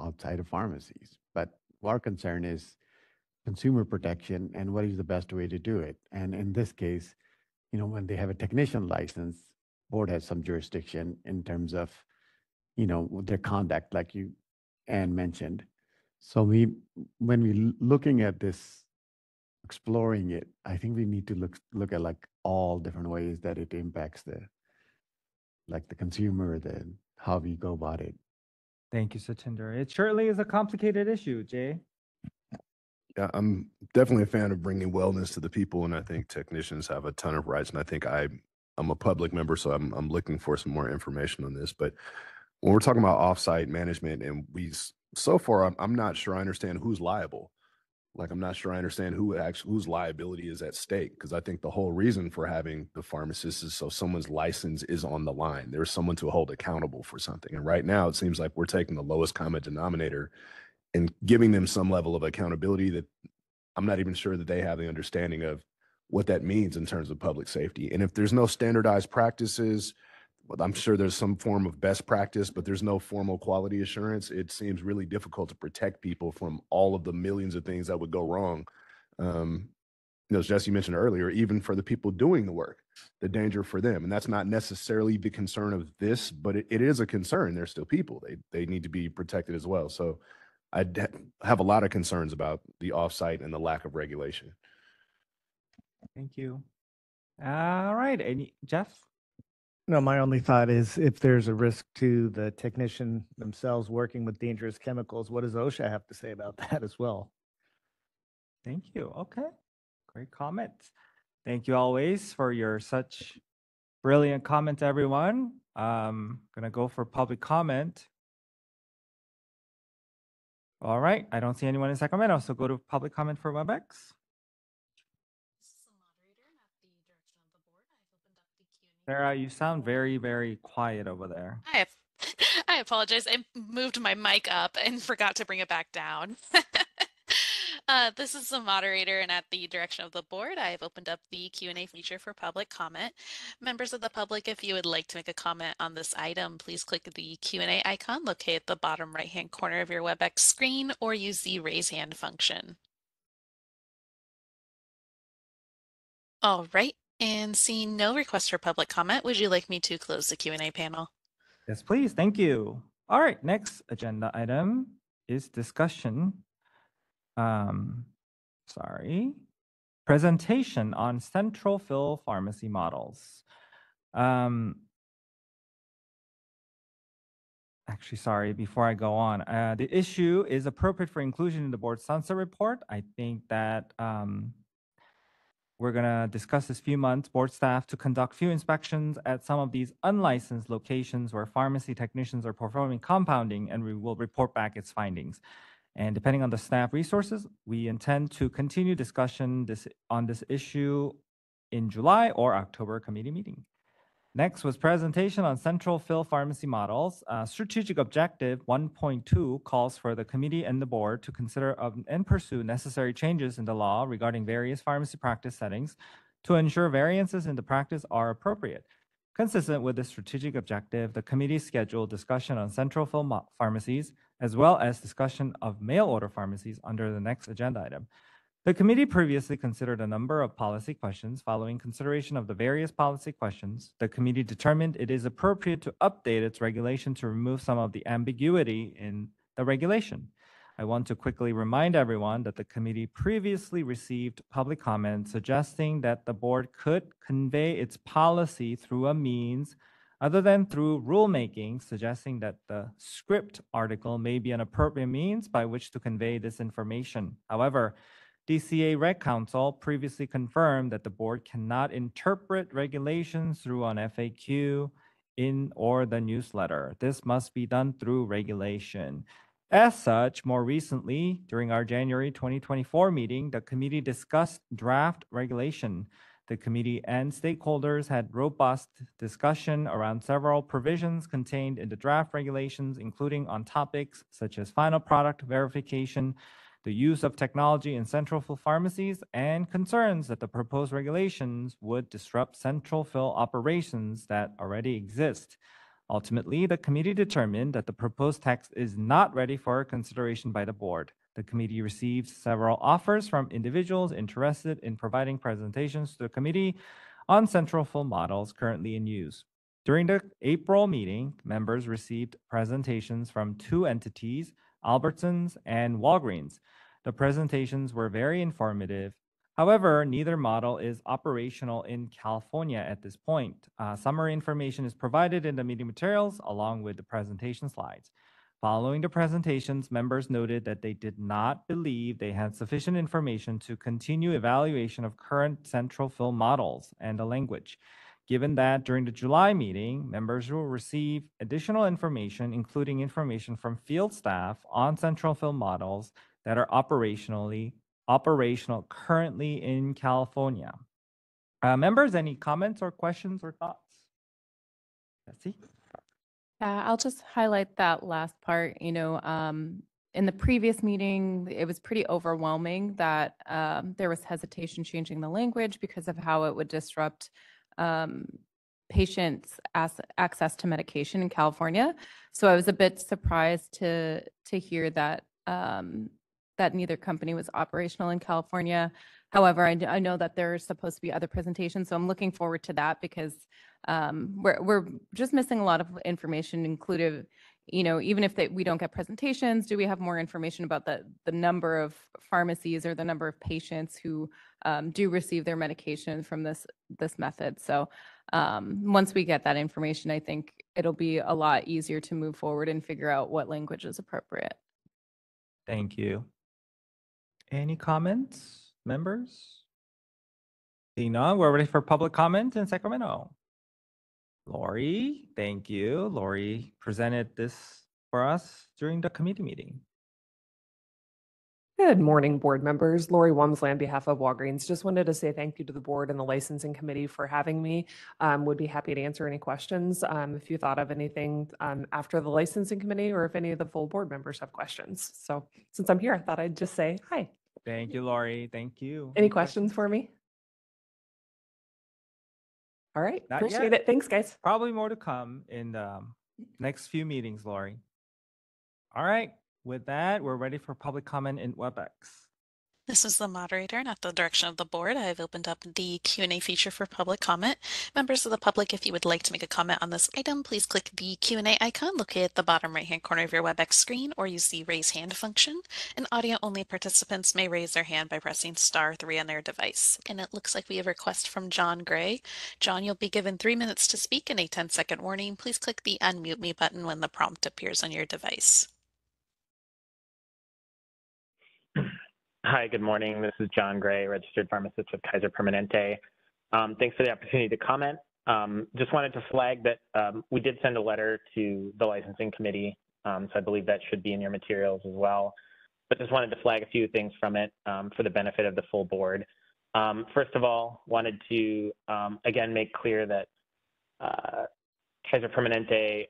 Speaker 7: outside of pharmacies. But our concern is consumer protection and what is the best way to do it. And in this case, when they have a technician license, board has some jurisdiction in terms of, their conduct, like Anne mentioned. So when we looking at this, exploring it, I think we need to look at like all different ways that it impacts the consumer, how we go about it.
Speaker 1: Thank you, Satinder. It surely is a complicated issue, Jay.
Speaker 5: Yeah, I'm definitely a fan of bringing wellness to the people, and I think technicians have a ton of rights. And I think I'm a public member, so I'm looking for some more information on this. But when we're talking about offsite management, and so far, I'm not sure I understand who's liable. Like, I'm not sure I understand whose liability is at stake, because I think the whole reason for having the pharmacist is so someone's license is on the line. There's someone to hold accountable for something. And right now, it seems like we're taking the lowest common denominator and giving them some level of accountability that I'm not even sure that they have the understanding of what that means in terms of public safety. And if there's no standardized practices, well, I'm sure there's some form of best practice, but there's no formal quality assurance. It seems really difficult to protect people from all of the millions of things that would go wrong. As Jesse mentioned earlier, even for the people doing the work, the danger for them. And that's not necessarily the concern of this, but it is a concern. They're still people. They need to be protected as well. So I have a lot of concerns about the offsite and the lack of regulation.
Speaker 1: Thank you. All right, Jeff?
Speaker 14: No, my only thought is if there's a risk to the technician themselves working with dangerous chemicals, what does OSHA have to say about that as well?
Speaker 1: Thank you. Okay, great comments. Thank you always for your such brilliant comments, everyone. Gonna go for public comment. All right, I don't see anyone in Sacramento, so go to public comment for WebEx. Sarah, you sound very, very quiet over there.
Speaker 2: Hi, I apologize. I moved my mic up and forgot to bring it back down. This is the moderator, and at the direction of the board, I have opened up the Q&A feature for public comment. Members of the public, if you would like to make a comment on this item, please click the Q&A icon located at the bottom right-hand corner of your WebEx screen or use the raise hand function. All right, and seeing no request for public comment, would you like me to close the Q&A panel?
Speaker 1: Yes, please. Thank you. All right, next agenda item is discussion. Presentation on central fill pharmacy models. Actually, sorry, before I go on, the issue is appropriate for inclusion in the board sunset report. I think that we're going to discuss this few months, board staff to conduct few inspections at some of these unlicensed locations where pharmacy technicians are performing compounding, and we will report back its findings. And depending on the staff resources, we intend to continue discussion on this issue in July or October committee meeting. Next was presentation on central fill pharmacy models. Strategic objective 1.2 calls for the committee and the board to consider and pursue necessary changes in the law regarding various pharmacy practice settings to ensure variances in the practice are appropriate. Consistent with this strategic objective, the committee scheduled discussion on central fill pharmacies as well as discussion of mail order pharmacies under the next agenda item. The committee previously considered a number of policy questions. Following consideration of the various policy questions, the committee determined it is appropriate to update its regulation to remove some of the ambiguity in the regulation. I want to quickly remind everyone that the committee previously received public comment suggesting that the board could convey its policy through a means other than through rulemaking, suggesting that the script article may be an appropriate means by which to convey this information. However, DCA Reg Council previously confirmed that the board cannot interpret regulations through an FAQ in or the newsletter. This must be done through regulation. As such, more recently, during our January 2024 meeting, the committee discussed draft regulation. The committee and stakeholders had robust discussion around several provisions contained in the draft regulations, including on topics such as final product verification, the use of technology in central fill pharmacies, and concerns that the proposed regulations would disrupt central fill operations that already exist. Ultimately, the committee determined that the proposed text is not ready for consideration by the board. The committee received several offers from individuals interested in providing presentations to the committee on central fill models currently in use. During the April meeting, members received presentations from two entities, Albertsons and Walgreens. The presentations were very informative. However, neither model is operational in California at this point. Summary information is provided in the meeting materials along with the presentation slides. Following the presentations, members noted that they did not believe they had sufficient information to continue evaluation of current central fill models and the language. Given that during the July meeting, members will receive additional information, including information from field staff on central fill models that are operational currently in California. Members, any comments or questions or thoughts? Betsy?
Speaker 10: I'll just highlight that last part. In the previous meeting, it was pretty overwhelming that there was hesitation changing the language because of how it would disrupt patients' access to medication in California. So I was a bit surprised to hear that that neither company was operational in California. However, I know that there's supposed to be other presentations, so I'm looking forward to that because we're just missing a lot of information included. Even if we don't get presentations, do we have more information about the number of pharmacies or the number of patients who do receive their medication from this method? So once we get that information, I think it'll be a lot easier to move forward and figure out what language is appropriate.
Speaker 1: Thank you. Any comments, members? Seeing none, we're ready for public comment in Sacramento. Lori, thank you. Lori presented this for us during the committee meeting.
Speaker 15: Good morning, board members. Lori Wamsley on behalf of Walgreens. Just wanted to say thank you to the board and the licensing committee for having me. Would be happy to answer any questions if you thought of anything after the licensing committee or if any of the full board members have questions. So since I'm here, I thought I'd just say hi.
Speaker 1: Thank you, Lori. Thank you.
Speaker 15: Any questions for me? All right,
Speaker 1: Not
Speaker 15: appreciate
Speaker 1: yet.
Speaker 15: it. Thanks, guys.
Speaker 1: Probably more to come in the next few meetings, Lori. All right. With that, we're ready for public comment in WebEx.
Speaker 2: This is the moderator, and at the direction of the board, I have opened up the Q&A feature for public comment. Members of the public, if you would like to make a comment on this item, please click the Q&A icon located at the bottom right-hand corner of your WebEx screen or use the raise hand function. And audio-only participants may raise their hand by pressing *3 on their device. And it looks like we have a request from John Gray. John, you'll be given 3 minutes to speak and a 10-second warning. Please click the unmute me button when the prompt appears on your device.
Speaker 21: Hi, good morning. This is John Gray, registered pharmacist with Kaiser Permanente. Thanks for the opportunity to comment. Just wanted to flag that we did send a letter to the licensing committee, so I believe that should be in your materials as well. But just wanted to flag a few things from it for the benefit of the full board. First of all, wanted to again make clear that Kaiser Permanente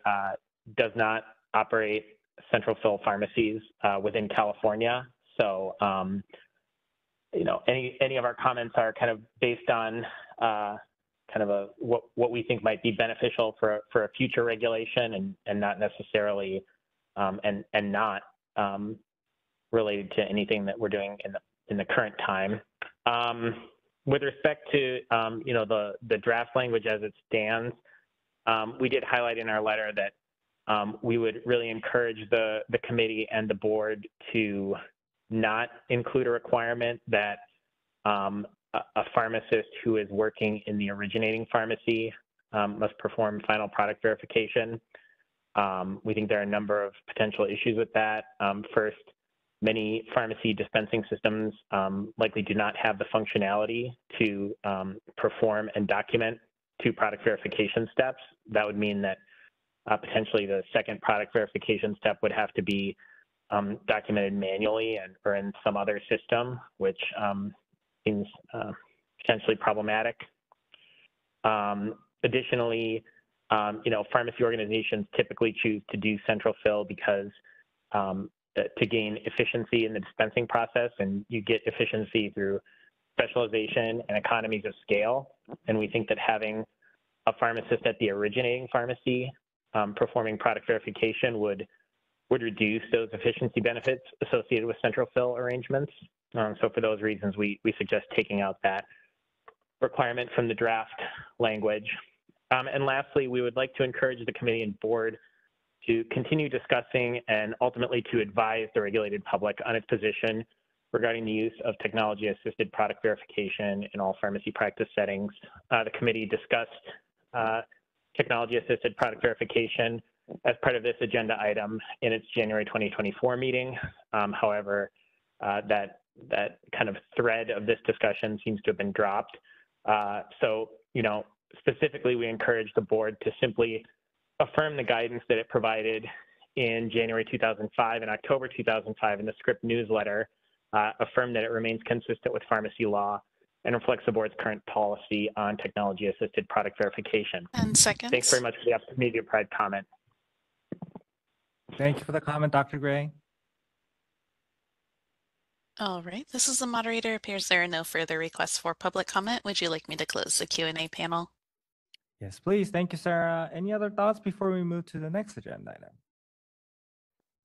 Speaker 21: does not operate central fill pharmacies within California. So, you know, any of our comments are kind of based on kind of what we think might be beneficial for a future regulation, and not necessarily and not related to anything that we're doing in the current time. With respect to you know, the draft language as it stands, we did highlight in our letter that we would really encourage the committee and the board to not include a requirement that a pharmacist who is working in the originating pharmacy must perform final product verification. We think there are a number of potential issues with that. First, many pharmacy dispensing systems likely do not have the functionality to perform and document 2 product verification steps. That would mean that potentially the second product verification step would have to be documented manually or in some other system, which seems potentially problematic. Additionally, you know, pharmacy organizations typically choose to do central fill because to gain efficiency in the dispensing process, and you get efficiency through specialization and economies of scale. And we think that having a pharmacist at the originating pharmacy performing product verification would reduce those efficiency benefits associated with central fill arrangements. So for those reasons, we suggest taking out that requirement from the draft language. And lastly, we would like to encourage the committee and board to continue discussing and ultimately to advise the regulated public on its position regarding the use of technology-assisted product verification in all pharmacy practice settings. The committee discussed technology-assisted product verification as part of this agenda item in its January 2024 meeting. However, that kind of thread of this discussion seems to have been dropped. So, you know, specifically, we encourage the board to simply affirm the guidance that it provided in January 2005 and October 2005 in the Script newsletter, affirm that it remains consistent with pharmacy law and reflects the board's current policy on technology-assisted product verification.
Speaker 2: 10 seconds.
Speaker 21: Thanks very much for the opportunity to provide comment.
Speaker 1: Thank you for the comment, Dr. Gray.
Speaker 2: All right, this is the moderator. It appears there are no further requests for public comment. Would you like me to close the Q&A panel?
Speaker 1: Yes, please. Thank you, Sarah. Any other thoughts before we move to the next agenda item?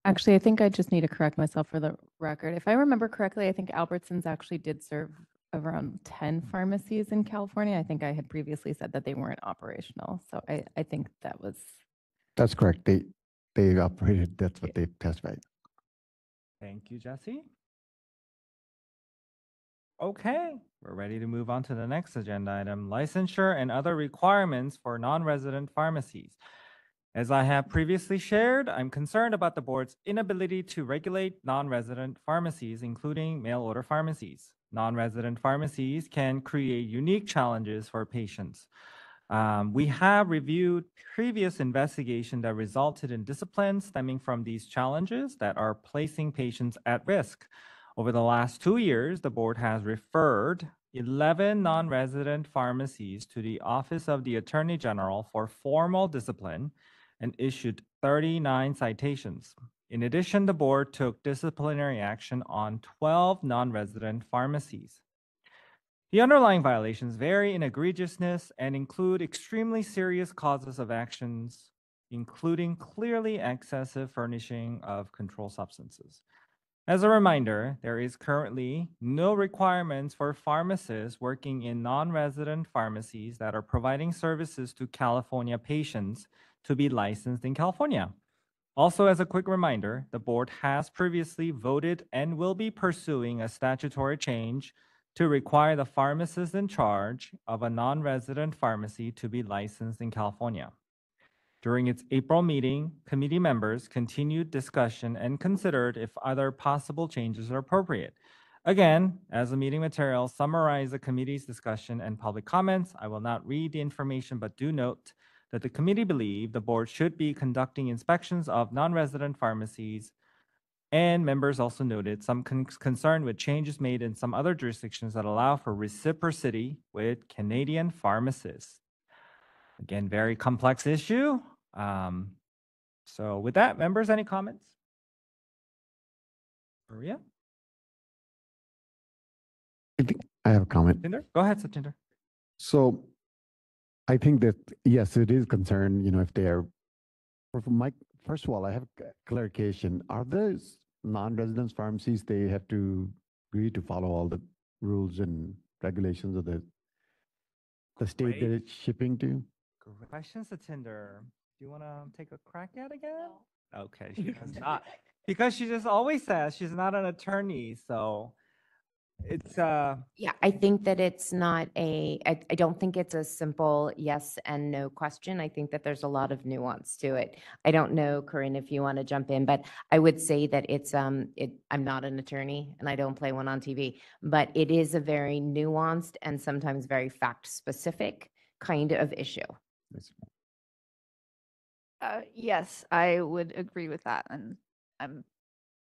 Speaker 10: Actually, I think I just need to correct myself for the record. If I remember correctly, I think Albertsons actually did serve around 10 pharmacies in California. I think I had previously said that they weren't operational. So I think that was.
Speaker 7: That's correct. They operated, that's what they testified.
Speaker 1: Thank you, Jesse. Okay, we're ready to move on to the next agenda item, licensure and other requirements for non-resident pharmacies. As I have previously shared, I'm concerned about the board's inability to regulate non-resident pharmacies, including mail order pharmacies. Non-resident pharmacies can create unique challenges for patients. We have reviewed previous investigation that resulted in discipline stemming from these challenges that are placing patients at risk. Over the last 2 years, the board has referred 11 non-resident pharmacies to the Office of the Attorney General for formal discipline and issued 39 citations. In addition, the board took disciplinary action on 12 non-resident pharmacies. The underlying violations vary in egregiousness and include extremely serious causes of actions, including clearly excessive furnishing of controlled substances. As a reminder, there is currently no requirements for pharmacists working in non-resident pharmacies that are providing services to California patients to be licensed in California. Also, as a quick reminder, the board has previously voted and will be pursuing a statutory change to require the pharmacist in charge of a non-resident pharmacy to be licensed in California. During its April meeting, committee members continued discussion and considered if other possible changes are appropriate. Again, as the meeting materials summarize the committee's discussion and public comments, I will not read the information, but do note that the committee believe the board should be conducting inspections of non-resident pharmacies, and members also noted some concern with changes made in some other jurisdictions that allow for reciprocity with Canadian pharmacists. Again, very complex issue. So with that, members, any comments? Maria?
Speaker 7: I think I have a comment.
Speaker 1: Satinder? Go ahead, Satinder.
Speaker 7: So I think that, yes, it is concerned, if they are, first of all, I have a clarification. Are those non-residence pharmacies, they have to agree to follow all the rules and regulations of the state that it's shipping to?
Speaker 1: Great question, Satinder. Do you want to take a crack at it again? No. Okay, she does not. Because she just always says she's not an attorney, so it's
Speaker 12: Yeah, I think that it's not I don't think it's a simple yes and no question. I think that there's a lot of nuance to it. I don't know, Corinne, if you want to jump in, but I would say that it's I'm not an attorney and I don't play one on TV, but it is a very nuanced and sometimes very fact specific kind of issue.
Speaker 17: Yes, I would agree with that. And I'm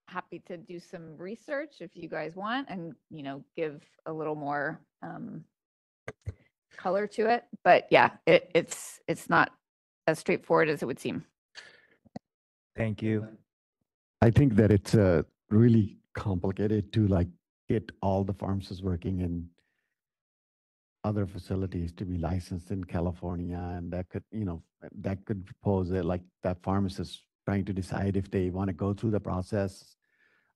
Speaker 17: happy to do some research if you guys want and, give a little more color to it. But yeah, it's not as straightforward as it would seem.
Speaker 1: Thank you.
Speaker 7: I think that it's really complicated to get all the pharmacists working in other facilities to be licensed in California, and that could pose that pharmacist trying to decide if they want to go through the process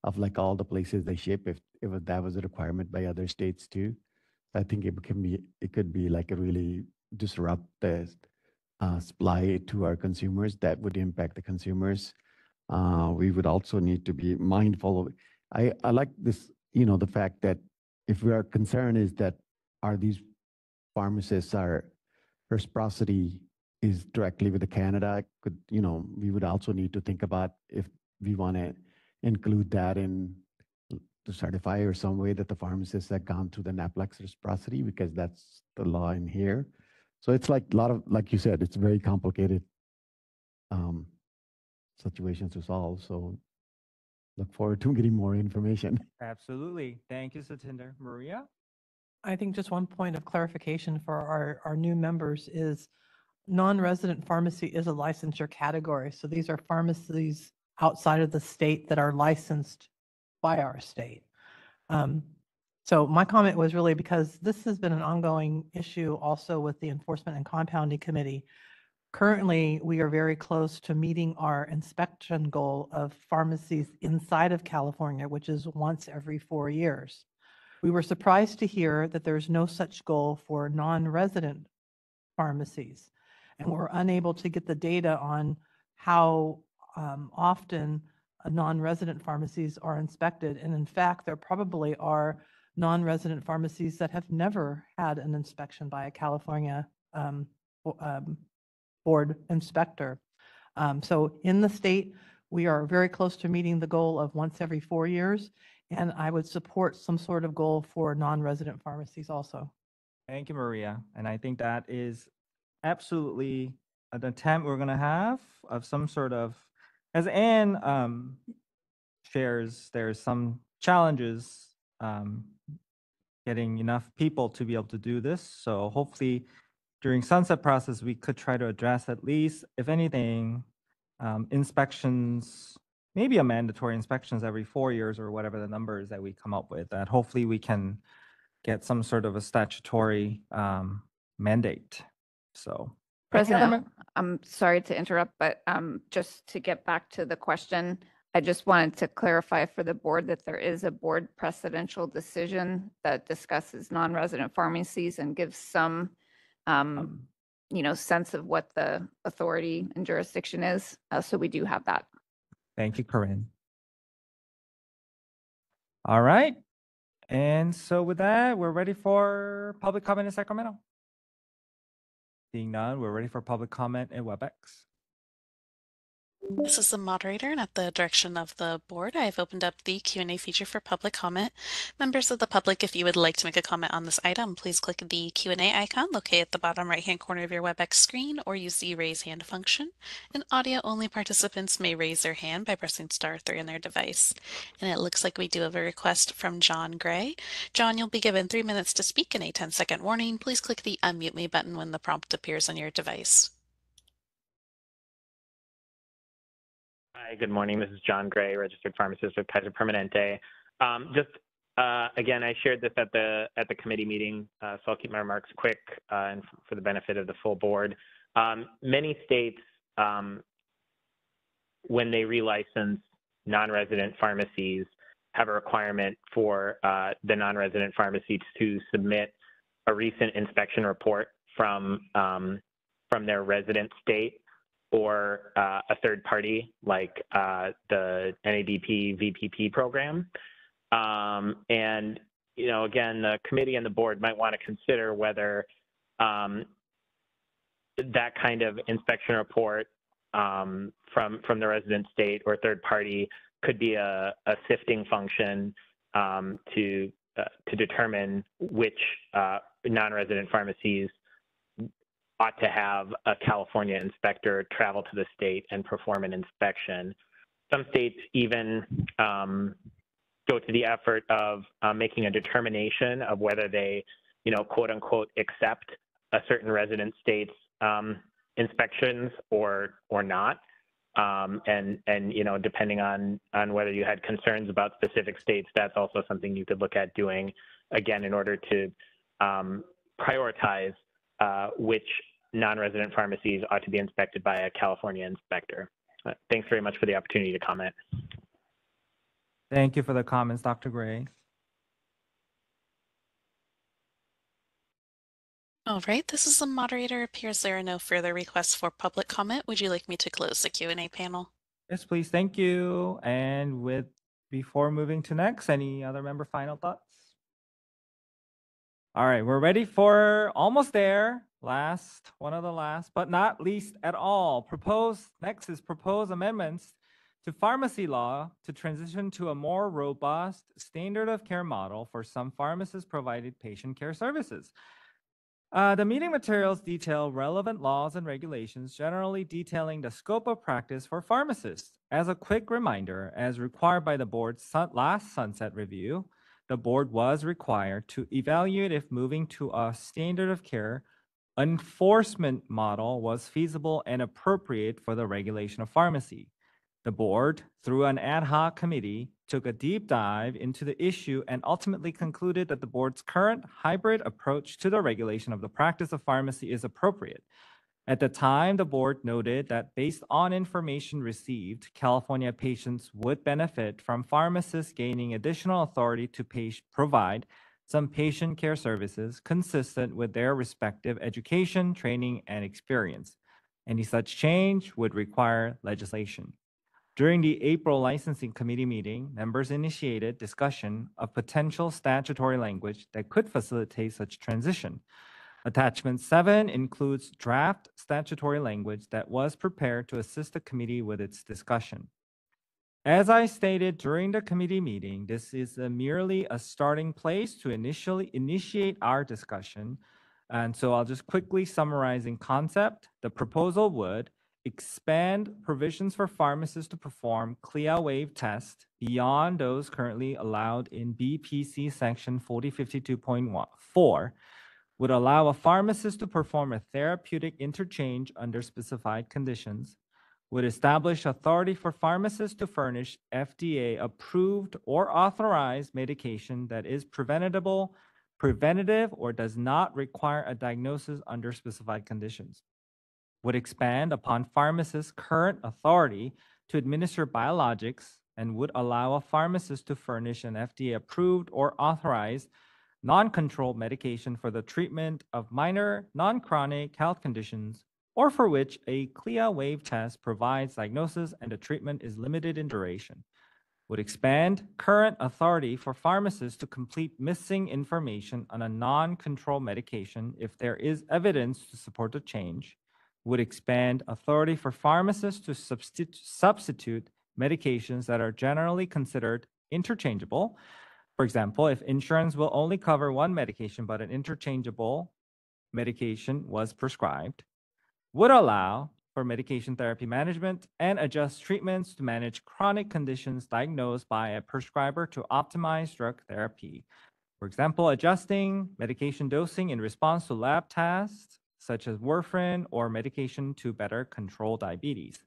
Speaker 7: of all the places they ship, if that was a requirement by other states too. I think it could be a really disrupt the supply to our consumers that would impact the consumers. We would also need to be mindful of. I like this, the fact that if our concern is that are these pharmacists are reciprocity is directly with the Canada, we would also need to think about if we want to include that in to certify or some way that the pharmacists have gone through the NAPLEX reciprocity, because that's the law in here. So it's a lot of, like you said, it's very complicated situations to solve. So look forward to getting more information.
Speaker 1: Absolutely. Thank you, Satinder. Maria?
Speaker 3: I think just one point of clarification for our new members is non-resident pharmacy is a licensure category. So these are pharmacies outside of the state that are licensed by our state. So my comment was really because this has been an ongoing issue also with the Enforcement and Compounding Committee. Currently, we are very close to meeting our inspection goal of pharmacies inside of California, which is once every 4 years. We were surprised to hear that there's no such goal for non-resident pharmacies, and we're unable to get the data on how often non-resident pharmacies are inspected. And in fact, there probably are non-resident pharmacies that have never had an inspection by a California board inspector. So in the state, we are very close to meeting the goal of once every 4 years. And I would support some sort of goal for non-resident pharmacies also.
Speaker 1: Thank you, Maria. And I think that is absolutely an attempt we're going to have of some sort of, as Anne shares, there's some challenges getting enough people to be able to do this. So hopefully during sunset process, we could try to address at least, if anything, inspections, maybe a mandatory inspections every 4 years or whatever the number is that we come up with, that hopefully we can get some sort of a statutory mandate. So.
Speaker 17: President, I'm sorry to interrupt, but just to get back to the question, I just wanted to clarify for the board that there is a board precedential decision that discusses non-resident pharmacies and gives some, sense of what the authority and jurisdiction is. So we do have that.
Speaker 1: Thank you, Corinne. All right. And so with that, we're ready for public comment in Sacramento. Seeing none, we're ready for public comment in WebEx.
Speaker 2: This is the moderator, and at the direction of the board, I have opened up the Q&A feature for public comment. Members of the public, if you would like to make a comment on this item, please click the Q&A icon located at the bottom right-hand corner of your WebEx screen, or use the raise hand function. And audio-only participants may raise their hand by pressing *3 on their device. And it looks like we do have a request from John Gray. John, you'll be given 3 minutes to speak and a 10-second warning. Please click the Unmute Me button when the prompt appears on your device.
Speaker 21: Hi, good morning. This is John Gray, registered pharmacist with Kaiser Permanente. Again, I shared this at the committee meeting, so I'll keep my remarks quick and for the benefit of the full board. Many states, when they relicense non-resident pharmacies, have a requirement for the non-resident pharmacy to submit a recent inspection report from their resident state, or a third party like the NADP VPP program. And, again, the committee and the board might want to consider whether that kind of inspection report from the resident state or third party could be a sifting function to determine which non-resident pharmacies ought to have a California inspector travel to the state and perform an inspection. Some states even go to the effort of making a determination of whether they, quote unquote, accept a certain resident state's inspections or not. And depending on whether you had concerns about specific states, that's also something you could look at doing, again, in order to prioritize which non-resident pharmacies ought to be inspected by a California inspector. Thanks very much for the opportunity to comment.
Speaker 1: Thank you for the comments, Dr. Gray.
Speaker 2: All right, this is the moderator. Appears there are no further requests for public comment. Would you like me to close the Q&A panel?
Speaker 1: Yes, please. Thank you. And before moving to next, any other member final thoughts? All right, we're ready for almost there. One of the last, but not least at all. Next is proposed amendments to pharmacy law to transition to a more robust standard of care model for some pharmacists provided patient care services. The meeting materials detail relevant laws and regulations, generally detailing the scope of practice for pharmacists. As a quick reminder, as required by the board's last sunset review, the board was required to evaluate if moving to a standard of care enforcement model was feasible and appropriate for the regulation of pharmacy. The board, through an ad hoc committee, took a deep dive into the issue and ultimately concluded that the board's current hybrid approach to the regulation of the practice of pharmacy is appropriate. At the time, the board noted that based on information received, California patients would benefit from pharmacists gaining additional authority to provide some patient care services consistent with their respective education, training, and experience. Any such change would require legislation. During the April licensing committee meeting, members initiated discussion of potential statutory language that could facilitate such transition. Attachment 7 includes draft statutory language that was prepared to assist the committee with its discussion. As I stated during the committee meeting, this is merely a starting place to initially initiate our discussion. And so I'll just quickly summarize in concept. The proposal would expand provisions for pharmacists to perform CLIA waive tests beyond those currently allowed in BPC section 4052.4, would allow a pharmacist to perform a therapeutic interchange under specified conditions, would establish authority for pharmacists to furnish FDA-approved or authorized medication that is preventative, or does not require a diagnosis under specified conditions, would expand upon pharmacists' current authority to administer biologics, and would allow a pharmacist to furnish an FDA-approved or authorized non-controlled medication for the treatment of minor non-chronic health conditions, or for which a CLIA waive test provides diagnosis and the treatment is limited in duration, would expand current authority for pharmacists to complete missing information on a non-controlled medication if there is evidence to support the change, would expand authority for pharmacists to substitute medications that are generally considered interchangeable. For example, if insurance will only cover one medication but an interchangeable medication was prescribed, would allow for medication therapy management and adjust treatments to manage chronic conditions diagnosed by a prescriber to optimize drug therapy. For example, adjusting medication dosing in response to lab tests, such as warfarin or medication to better control diabetes.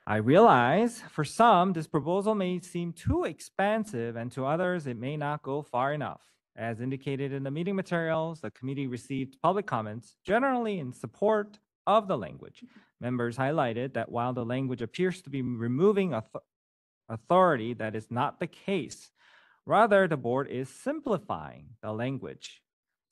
Speaker 1: I realize for some, this proposal may seem too expansive, and to others, it may not go far enough. As indicated in the meeting materials, the committee received public comments generally in support of the language. Members highlighted that while the language appears to be removing authority, that is not the case. Rather, the board is simplifying the language.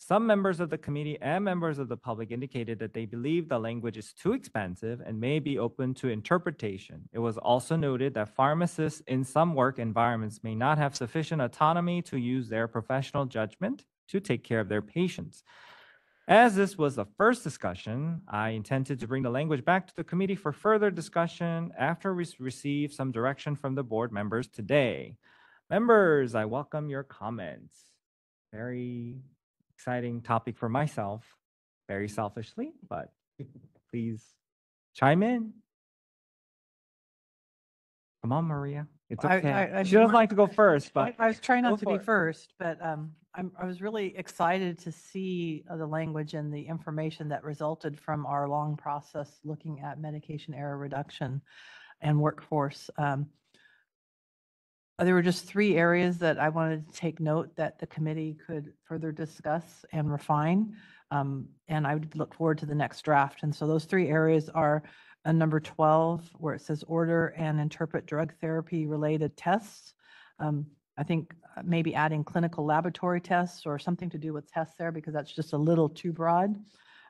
Speaker 1: Some members of the committee and members of the public indicated that they believe the language is too expansive and may be open to interpretation. It was also noted that pharmacists in some work environments may not have sufficient autonomy to use their professional judgment to take care of their patients. As this was the first discussion, I intended to bring the language back to the committee for further discussion after we receive some direction from the board members today. Members, I welcome your comments. Very exciting topic for myself, very selfishly, but please chime in. Come on, Maria. It's okay. She doesn't like to go first, but
Speaker 3: I was trying
Speaker 1: go
Speaker 3: not to be
Speaker 1: for it.
Speaker 3: first, but I was really excited to see the language and the information that resulted from our long process looking at medication error reduction and workforce. There were just 3 areas that I wanted to take note that the committee could further discuss and refine, and I would look forward to the next draft. And so those 3 areas are number 12, where it says order and interpret drug therapy related tests. I think maybe adding clinical laboratory tests or something to do with tests there, because that's just a little too broad.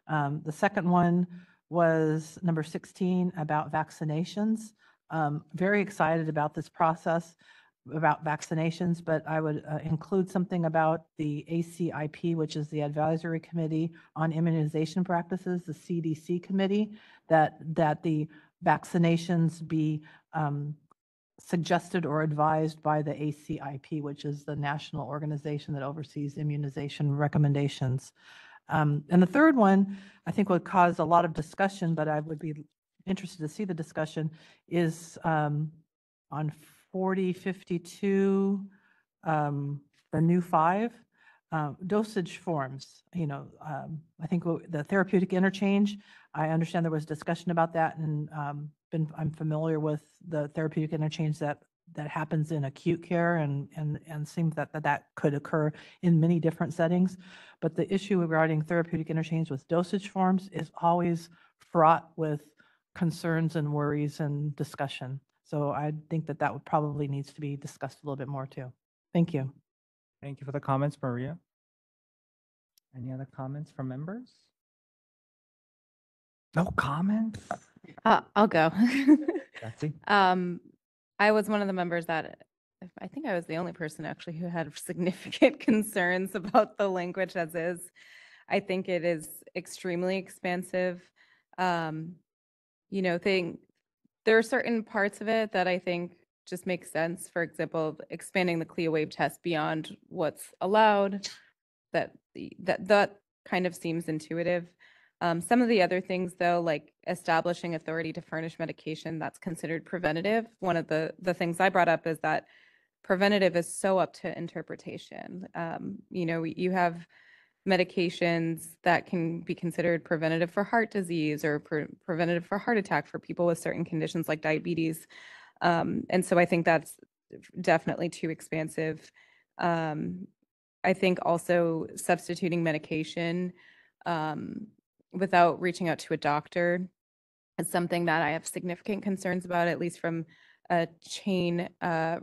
Speaker 3: The second one was number 16 about vaccinations. Very excited about this process about vaccinations, but I would include something about the ACIP, which is the Advisory Committee on Immunization Practices, the CDC committee, that the vaccinations be suggested or advised by the ACIP, which is the national organization that oversees immunization recommendations. And the third one, I think would cause a lot of discussion, but I would be interested to see the discussion, is on 4052, the new 5, dosage forms. I think the therapeutic interchange, I understand there was discussion about that, and I'm familiar with the therapeutic interchange that happens in acute care, and seems that could occur in many different settings. But the issue regarding therapeutic interchange with dosage forms is always fraught with concerns and worries and discussion. So I think that would probably needs to be discussed a little bit more too. Thank you.
Speaker 1: Thank you for the comments, Maria. Any other comments from members? No comments?
Speaker 10: I'll go.
Speaker 1: Betsy?
Speaker 10: I was one of the members that, I think I was the only person actually who had significant concerns about the language as is. I think it is extremely expansive. There are certain parts of it that I think just make sense. For example, expanding the CLIA waive test beyond what's allowed, that kind of seems intuitive. Some of the other things, though, like establishing authority to furnish medication that's considered preventative. One of the things I brought up is that preventative is so up to interpretation. You have medications that can be considered preventative for heart disease or preventative for heart attack for people with certain conditions like diabetes. And so I think that's definitely too expansive. I think also substituting medication without reaching out to a doctor is something that I have significant concerns about, at least from a chain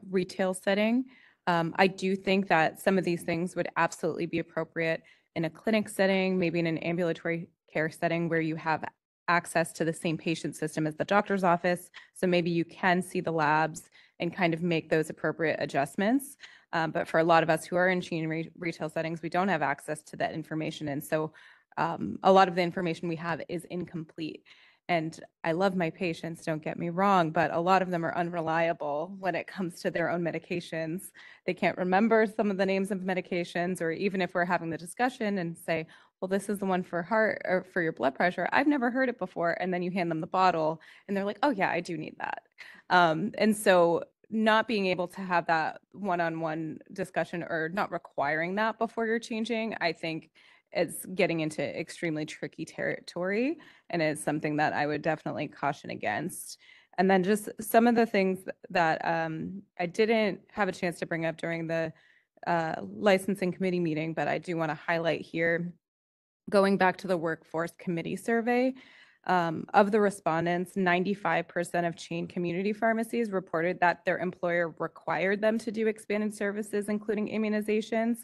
Speaker 10: retail setting. I do think that some of these things would absolutely be appropriate in a clinic setting, maybe in an ambulatory care setting where you have access to the same patient system as the doctor's office. So maybe you can see the labs and kind of make those appropriate adjustments. But for a lot of us who are in chain retail settings, we don't have access to that information. And so a lot of the information we have is incomplete. And I love my patients, don't get me wrong, but a lot of them are unreliable when it comes to their own medications. They can't remember some of the names of medications, or even if we're having the discussion and say, well, this is the one for heart or for your blood pressure, I've never heard it before. And then you hand them the bottle and they're like, oh yeah, I do need that. And so not being able to have that one-on-one discussion or not requiring that before you're changing, I think it's getting into extremely tricky territory, and it's something that I would definitely caution against. And then just some of the things that I didn't have a chance to bring up during the licensing committee meeting, but I do want to highlight here. Going back to the workforce committee survey, of the respondents, 95% of chain community pharmacies reported that their employer required them to do expanded services, including immunizations.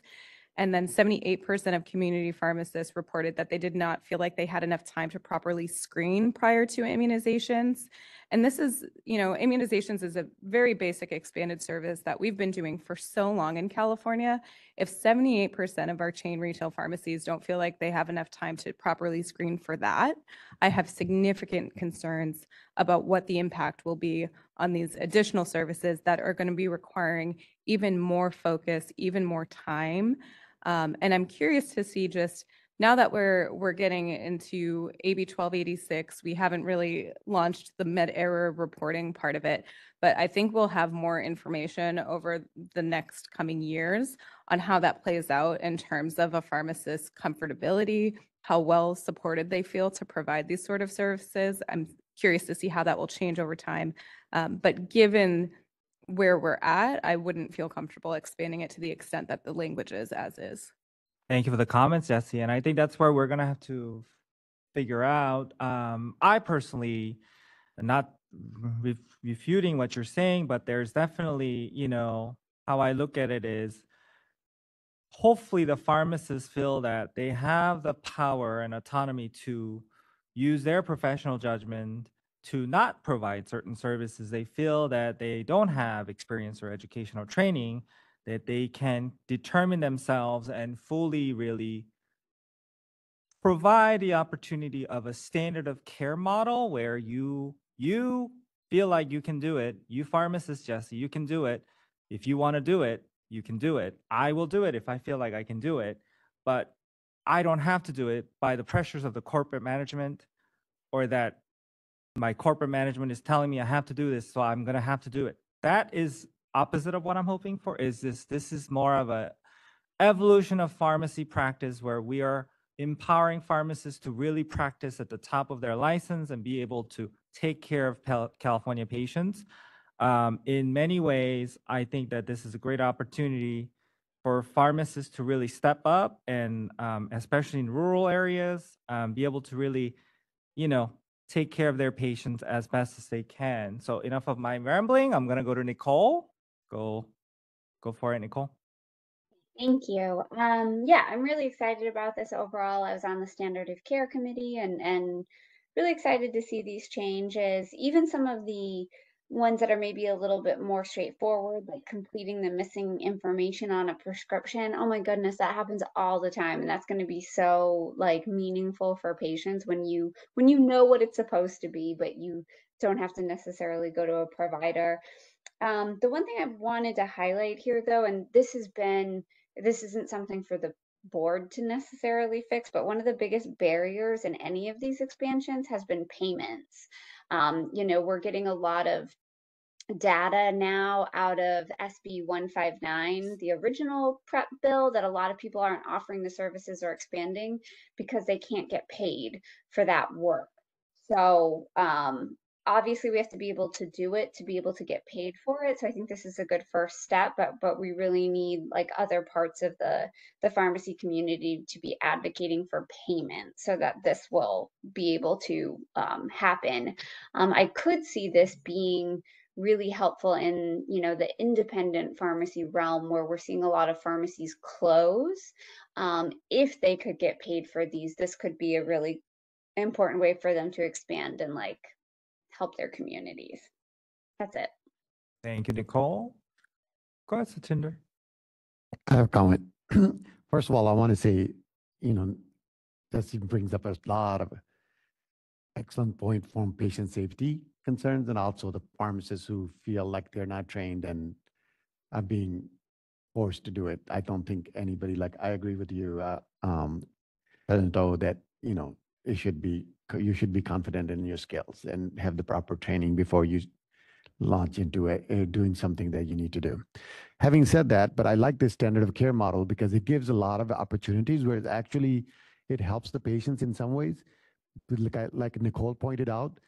Speaker 10: And then 78% of community pharmacists reported that they did not feel like they had enough time to properly screen prior to immunizations. And this is, immunizations is a very basic expanded service that we've been doing for so long in California. If 78% of our chain retail pharmacies don't feel like they have enough time to properly screen for that, I have significant concerns about what the impact will be on these additional services that are going to be requiring even more focus, even more time. And I'm curious to see, just now that we're getting into AB 1286, we haven't really launched the med error reporting part of it, but I think we'll have more information over the next coming years on how that plays out in terms of a pharmacist's comfortability, how well supported they feel to provide these sort of services. I'm curious to see how that will change over time. But given where we're at, I wouldn't feel comfortable expanding it to the extent that the language is as is.
Speaker 1: Thank you for the comments, Jesse. And I think that's where we're going to have to figure out. I personally, not refuting what you're saying, but there's definitely, how I look at it is hopefully the pharmacists feel that they have the power and autonomy to use their professional judgment to not provide certain services they feel that they don't have experience or educational training, that they can determine themselves and fully really provide the opportunity of a standard of care model where you feel like you can do it. You pharmacist, Jesse, you can do it. If you want to do it, you can do it. I will do it if I feel like I can do it, but I don't have to do it by the pressures of the corporate management, or that my corporate management is telling me I have to do this, so I'm going to have to do it. That is opposite of what I'm hoping for. This is more of a evolution of pharmacy practice where we are empowering pharmacists to really practice at the top of their license and be able to take care of California patients. In many ways, I think that this is a great opportunity for pharmacists to really step up and especially in rural areas, be able to really, take care of their patients as best as they can. So enough of my rambling. I'm going to go to Nicole. Go for it, Nicole.
Speaker 6: Thank you. Yeah, I'm really excited about this overall. I was on the standard of care committee and really excited to see these changes, even some of the ones that are maybe a little bit more straightforward, like completing the missing information on a prescription. Oh my goodness, that happens all the time. And that's going to be so meaningful for patients when you know what it's supposed to be, but you don't have to necessarily go to a provider. The one thing I wanted to highlight here though, and this isn't something for the board to necessarily fix, but one of the biggest barriers in any of these expansions has been payments. You know, we're getting a lot of data now out of SB 159, the original prep bill, that a lot of people aren't offering the services or expanding because they can't get paid for that work. So obviously we have to be able to do it to be able to get paid for it. So I think this is a good first step, but we really need like other parts of the pharmacy community to be advocating for payment so that this will be able to happen. I could see this being really helpful in, you know, the independent pharmacy realm where we're seeing a lot of pharmacies close. If they could get paid for these, this could be a really important way for them to expand and like help their communities. That's it.
Speaker 1: Thank you, Nicole. Go ahead, Satinder.
Speaker 7: I have a comment. First of all, I want to say, you know, this brings up a lot of excellent point from patient safety concerns and also the pharmacists who feel like they're not trained and are being forced to do it. I don't think anybody, like, I agree with you, President O, that, you know, you should be confident in your skills and have the proper training before you launch into doing something that you need to do. Having said that, but I like this standard of care model because it gives a lot of opportunities where it helps the patients in some ways. Like Nicole pointed out,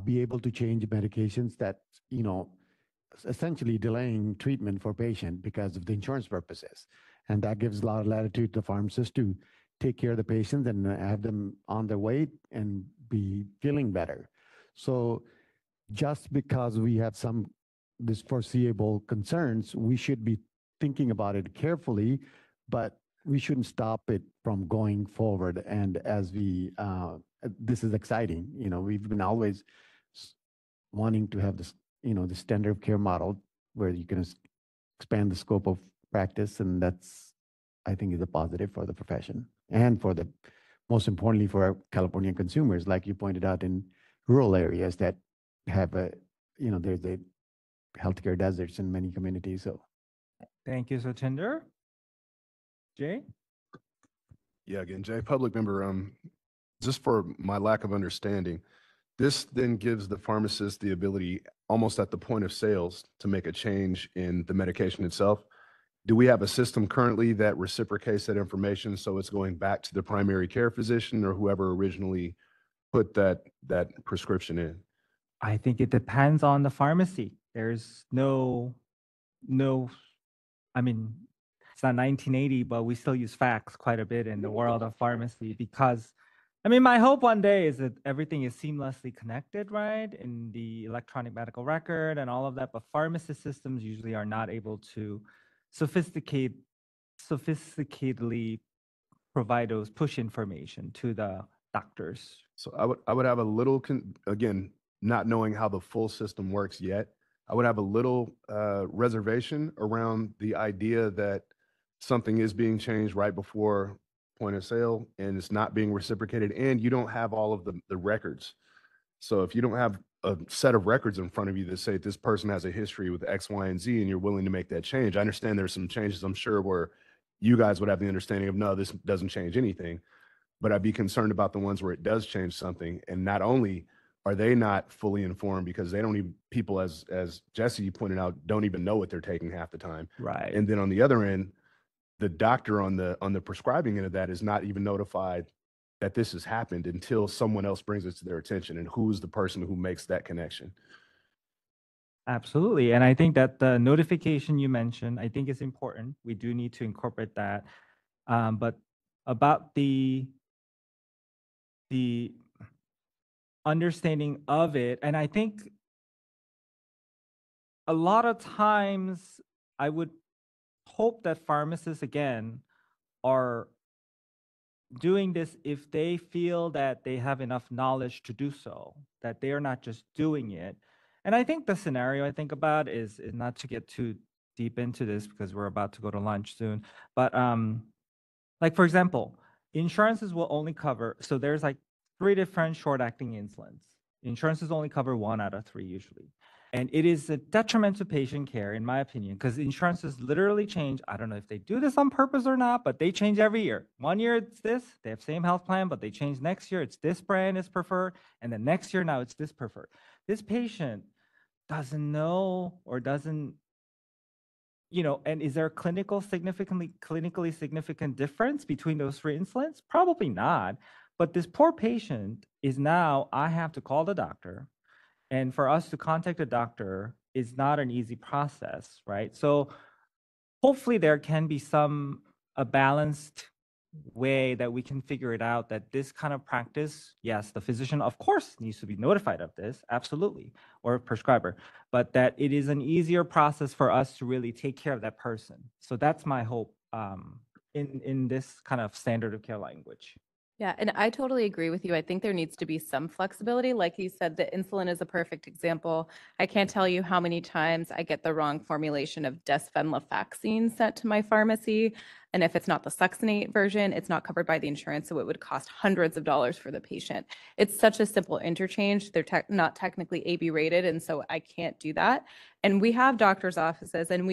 Speaker 7: be able to change medications that, you know, essentially delaying treatment for patient because of the insurance purposes. And that gives a lot of latitude to pharmacists to take care of the patients and have them on their way and be feeling better. So just because we have this foreseeable concerns, we should be thinking about it carefully, but we shouldn't stop it from going forward. And as this is exciting. You know, we've been always wanting to have this, you know, the standard of care model where you can expand the scope of practice. And that's, I think, is a positive for the profession and most importantly, for our California consumers, like you pointed out, in rural areas that have there's a healthcare deserts in many communities. So
Speaker 1: thank you, Satinder. Jay?
Speaker 5: Yeah, again, Jay, public member, just for my lack of understanding, this then gives the pharmacist the ability almost at the point of sales to make a change in the medication itself. Do we have a system currently that reciprocates that information so it's going back to the primary care physician or whoever originally put that prescription in?
Speaker 1: I think it depends on the pharmacy. There's I mean, it's not 1980, but we still use fax quite a bit in the world of pharmacy because, I mean, my hope one day is that everything is seamlessly connected, right, in the electronic medical record and all of that, but pharmacy systems usually are not able to sophisticatedly provide those push information to the doctors.
Speaker 5: So I would have a little, again, not knowing how the full system works yet, I would have a little reservation around the idea that something is being changed right before point of sale and it's not being reciprocated and you don't have all of the records. So if you don't have a set of records in front of you that say this person has a history with X, Y, and Z and you're willing to make that change, I understand there's some changes, I'm sure, where you guys would have the understanding of, no, this doesn't change anything. But I'd be concerned about the ones where it does change something. And not only are they not fully informed because they don't even, people, as Jesse pointed out, don't even know what they're taking half the time.
Speaker 1: Right.
Speaker 5: And then on the other end, the doctor on the prescribing end of that is not even notified that this has happened until someone else brings it to their attention. And who's the person who makes that connection?
Speaker 1: Absolutely. And I think that the notification you mentioned, I think is important. We do need to incorporate that. But about the understanding of it, and I think a lot of times I would hope that pharmacists, again, are doing this if they feel that they have enough knowledge to do so, that they are not just doing it. And I think the scenario I think about is not to get too deep into this because we're about to go to lunch soon, but like, for example, insurances will only cover, so there's like 3 different short-acting insulins. Insurances only cover 1 out of 3 usually. And it is a detriment to patient care, in my opinion, because insurances literally change. I don't know if they do this on purpose or not, but they change every year. One year it's this, they have same health plan, but they change next year, it's this brand is preferred, and then next year now it's this preferred. This patient doesn't know or doesn't, and is there a clinically significant difference between those three insulins? Probably not. But this poor patient is now, I have to call the doctor. And for us to contact a doctor is not an easy process, right? So hopefully there can be a balanced way that we can figure it out that this kind of practice, yes, the physician, of course, needs to be notified of this, absolutely, or prescriber, but that it is an easier process for us to really take care of that person. So that's my hope in this kind of standard of care language.
Speaker 10: Yeah, and I totally agree with you. I think there needs to be some flexibility. Like you said, the insulin is a perfect example. I can't tell you how many times I get the wrong formulation of desvenlafaxine sent to my pharmacy. And if it's not the succinate version, it's not covered by the insurance. So it would cost hundreds of dollars for the patient. It's such a simple interchange. They're not technically AB rated. And so I can't do that. And we have doctor's offices and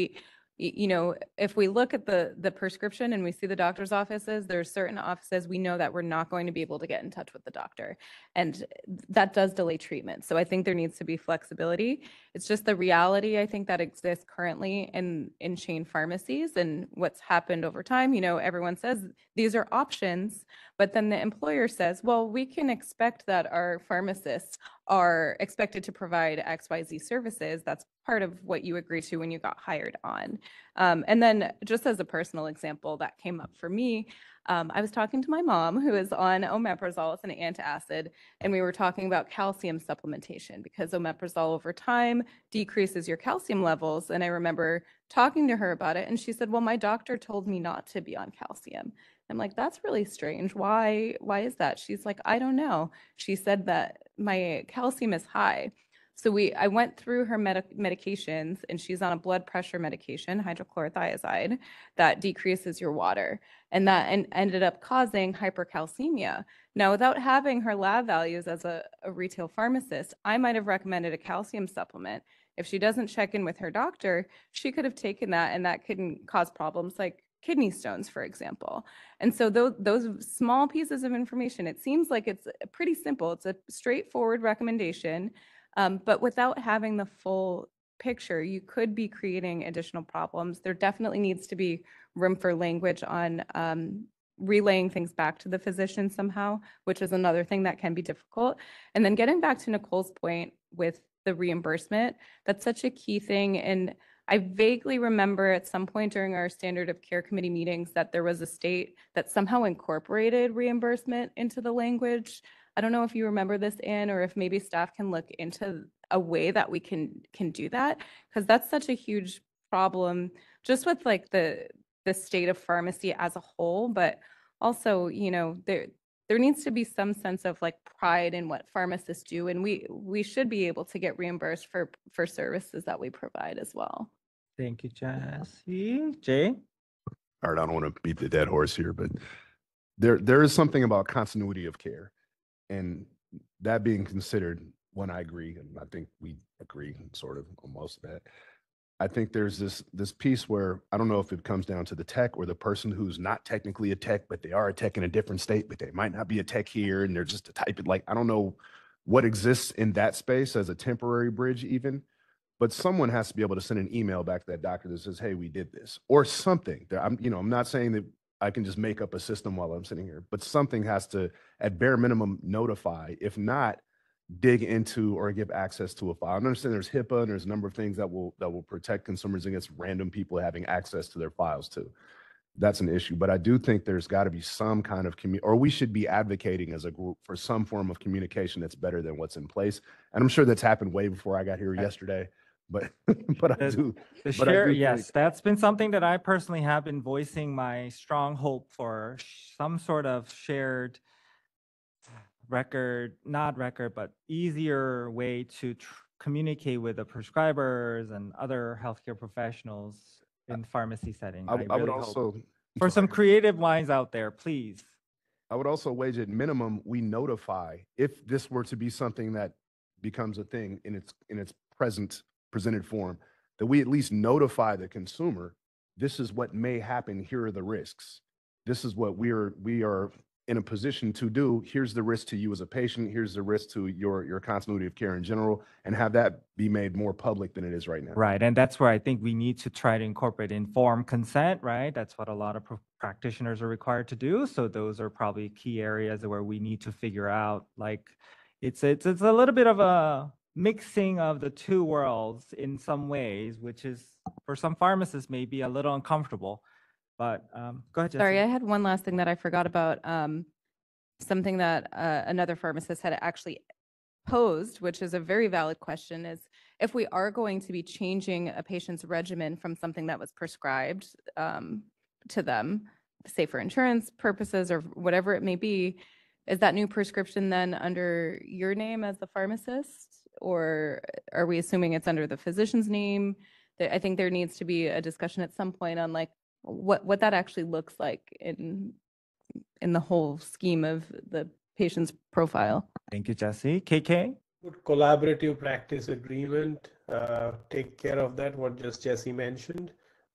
Speaker 10: if we look at the prescription and we see the doctor's offices, there are certain offices we know that we're not going to be able to get in touch with the doctor. And that does delay treatment. So I think there needs to be flexibility. It's just the reality, I think, that exists currently in chain pharmacies and what's happened over time. Everyone says these are options, but then the employer says, well, we can expect that our pharmacists are expected to provide XYZ services. That's part of what you agreed to when you got hired on. And then just as a personal example that came up for me, I was talking to my mom who is on omeprazole, it's an antacid, and we were talking about calcium supplementation because omeprazole over time decreases your calcium levels. And I remember talking to her about it and she said, well, my doctor told me not to be on calcium. I'm like, that's really strange. Why is that? She's like, I don't know. She said that my calcium is high. So I went through her medications and she's on a blood pressure medication, hydrochlorothiazide, that decreases your water. And that ended up causing hypercalcemia. Now, without having her lab values as a retail pharmacist, I might have recommended a calcium supplement. If she doesn't check in with her doctor, she could have taken that and that can cause problems like kidney stones, for example. And so those small pieces of information, it seems like it's pretty simple. It's a straightforward recommendation, but without having the full picture, you could be creating additional problems. There definitely needs to be room for language on relaying things back to the physician somehow, which is another thing that can be difficult. And then getting back to Nicole's point with the reimbursement, that's such a key thing. And I vaguely remember at some point during our standard of care committee meetings that there was a state that somehow incorporated reimbursement into the language. I don't know if you remember this, Anne, or if maybe staff can look into a way that we can do that, because that's such a huge problem just with like the state of pharmacy as a whole, but also, there needs to be some sense of like pride in what pharmacists do, and we should be able to get reimbursed for services that we provide as well.
Speaker 1: Thank you, Jesse. Jay?
Speaker 5: All right, I don't want to beat the dead horse here, but there is something about continuity of care. And that being considered, when I agree, and I think we agree sort of on most of that, I think there's this piece where I don't know if it comes down to the tech or the person who's not technically a tech, but they are a tech in a different state, but they might not be a tech here and they're just a type. Like, I don't know what exists in that space as a temporary bridge even, but someone has to be able to send an email back to that doctor that says, hey, we did this, or something. I'm not saying that I can just make up a system while I'm sitting here, but something has to, at bare minimum, notify, if not dig into or give access to a file. I understand there's HIPAA and there's a number of things that will protect consumers against random people having access to their files too. That's an issue, but I do think there's got to be some kind of or we should be advocating as a group for some form of communication that's better than what's in place. And I'm sure that's happened way before I got here yesterday. But
Speaker 1: Yes, that's been something that I personally have been voicing my strong hope for some sort of shared but easier way to communicate with the prescribers and other healthcare professionals in pharmacy setting.
Speaker 5: I would also,
Speaker 1: for some creative minds out there, please.
Speaker 5: I would also wage at minimum, we notify if this were to be something that becomes a thing in its presented form, that we at least notify the consumer, this is what may happen, here are the risks. This is what we are in a position to do. Here's the risk to you as a patient, here's the risk to your continuity of care in general, and have that be made more public than it is right now.
Speaker 1: Right, and that's where I think we need to try to incorporate informed consent, right? That's what a lot of practitioners are required to do. So those are probably key areas where we need to figure out, like, it's a little bit of a mixing of the two worlds in some ways, which is for some pharmacists may be a little uncomfortable. But go ahead, Jesse.
Speaker 10: Sorry, I had one last thing that I forgot about. Something that another pharmacist had actually posed, which is a very valid question, is if we are going to be changing a patient's regimen from something that was prescribed to them, say for insurance purposes or whatever it may be, is that new prescription then under your name as the pharmacist, or are we assuming it's under the physician's name? I think there needs to be a discussion at some point on like what that actually looks like in the whole scheme of the patient's profile.
Speaker 1: Thank you, Jesse. KK?
Speaker 4: Would collaborative practice agreement take care of that, what just Jesse mentioned?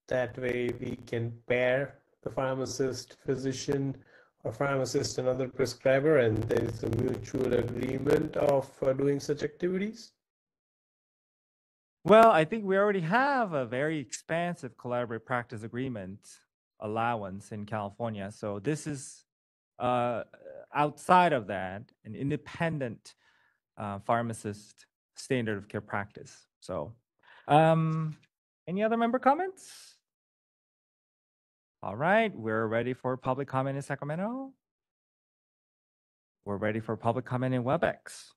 Speaker 4: That way we can pair the pharmacist, physician, or pharmacist, another prescriber, and there is a mutual agreement of doing such activities?
Speaker 1: Well, I think we already have a very expansive collaborative practice agreement allowance in California. So this is outside of that, an independent pharmacist standard of care practice. So any other member comments? All right, we're ready for public comment in Sacramento. We're ready for public comment in WebEx.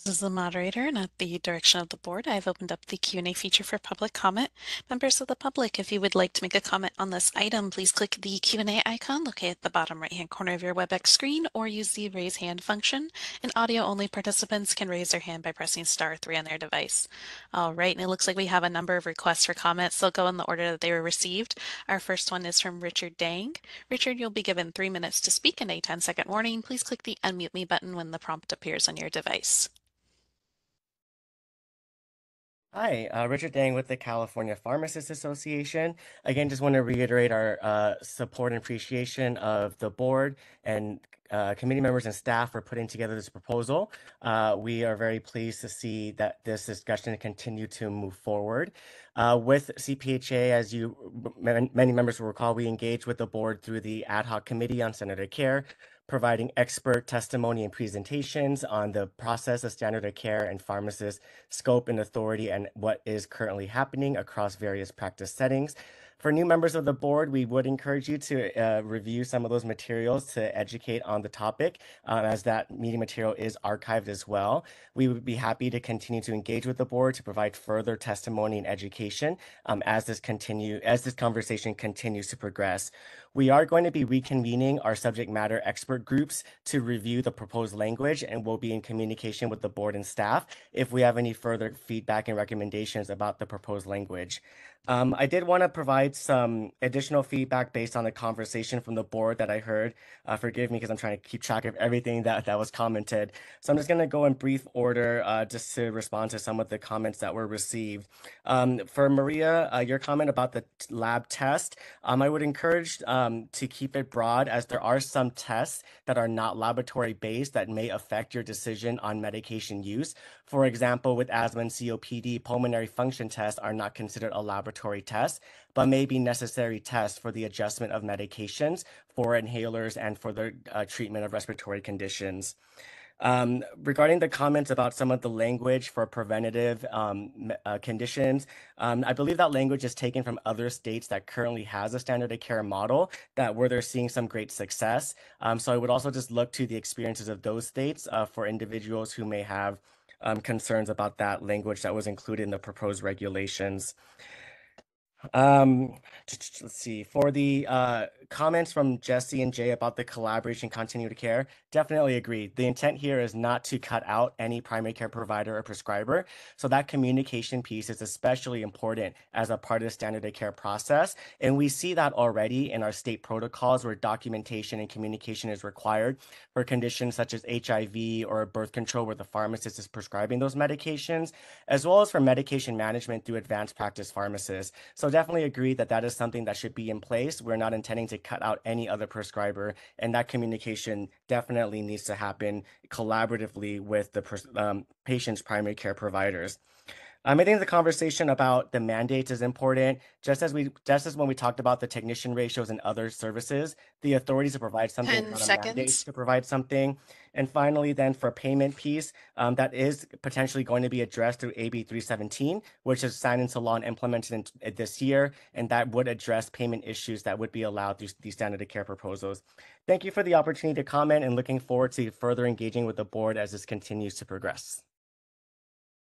Speaker 2: This is the moderator, and at the direction of the board, I've opened up the Q&A feature for public comment. Members of the public, if you would like to make a comment on this item, please click the Q&A icon located at the bottom right-hand corner of your WebEx screen, or use the raise hand function. And audio-only participants can raise their hand by pressing *3 on their device. All right, and it looks like we have a number of requests for comments. They'll go in the order that they were received. Our first one is from Richard Dang. Richard, you'll be given 3 minutes to speak and a 10-second warning. Please click the unmute me button when the prompt appears on your device.
Speaker 16: Hi, Richard Dang with the California Pharmacists Association. Again, just want to reiterate our support and appreciation of the board and committee members and staff for putting together this proposal. We are very pleased to see that this discussion continue to move forward. With CPHA, as many members will recall, we engaged with the board through the ad hoc committee on standard of care, providing expert testimony and presentations on the process of standard of care and pharmacist scope and authority and what is currently happening across various practice settings. For new members of the board, we would encourage you to review some of those materials to educate on the topic, as that meeting material is archived as well. We would be happy to continue to engage with the board to provide further testimony and education as this conversation continues to progress. We are going to be reconvening our subject matter expert groups to review the proposed language, and we'll be in communication with the board and staff if we have any further feedback and recommendations about the proposed language. I did want to provide some additional feedback based on the conversation from the board that I heard. Forgive me because I'm trying to keep track of everything that was commented. So I'm just going to go in brief order just to respond to some of the comments that were received. For Maria, your comment about the lab test, I would encourage to keep it broad, as there are some tests that are not laboratory based that may affect your decision on medication use. For example, with asthma and COPD, pulmonary function tests are not considered a laboratory test, but may be necessary tests for the adjustment of medications for inhalers and for the treatment of respiratory conditions. Regarding the comments about some of the language for preventative conditions, I believe that language is taken from other states that currently has a standard of care model where they're seeing some great success. So I would also just look to the experiences of those states for individuals who may have concerns about that language that was included in the proposed regulations. Let's see. For the comments from Jesse and Jay about the collaboration continuity care, definitely agree. The intent here is not to cut out any primary care provider or prescriber. So that communication piece is especially important as a part of the standard of care process. And we see that already in our state protocols where documentation and communication is required for conditions such as HIV or birth control where the pharmacist is prescribing those medications, as well as for medication management through advanced practice pharmacists. So definitely agree that that is something that should be in place. We're not intending to cut out any other prescriber, and that communication definitely needs to happen collaboratively with the patient's primary care providers. I think the conversation about the mandates is important. Just as when we talked about the technician ratios and other services, the authorities to provide something,
Speaker 2: 10
Speaker 16: not a mandate
Speaker 2: seconds.
Speaker 16: to provide something. And finally, then for payment piece, that is potentially going to be addressed through AB 317, which is signed into law and implemented in this year, and that would address payment issues that would be allowed through these standard of care proposals. Thank you for the opportunity to comment and looking forward to further engaging with the board as this continues to progress.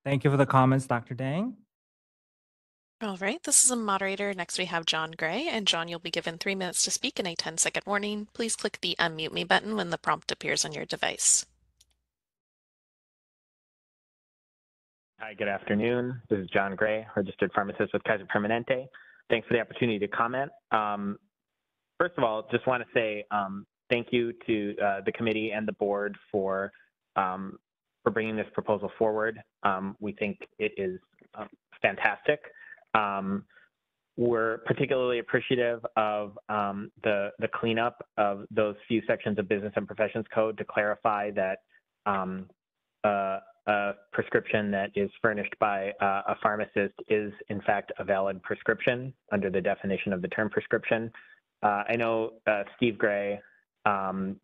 Speaker 1: Thank you for the comments, Dr. Dang.
Speaker 2: All right, this is a moderator. Next we have John Gray, and John, you'll be given 3 minutes to speak and a 10-second warning. Please click the unmute me button when the prompt appears on your device.
Speaker 21: Hi, good afternoon. This is John Gray, registered pharmacist with Kaiser Permanente. Thanks for the opportunity to comment. First of all, just want to say thank you to the committee and the board for bringing this proposal forward. We think it is fantastic. We're particularly appreciative of the cleanup of those few sections of Business and Professions Code to clarify that a prescription that is furnished by a pharmacist is in fact a valid prescription under the definition of the term prescription. I know Steve Gray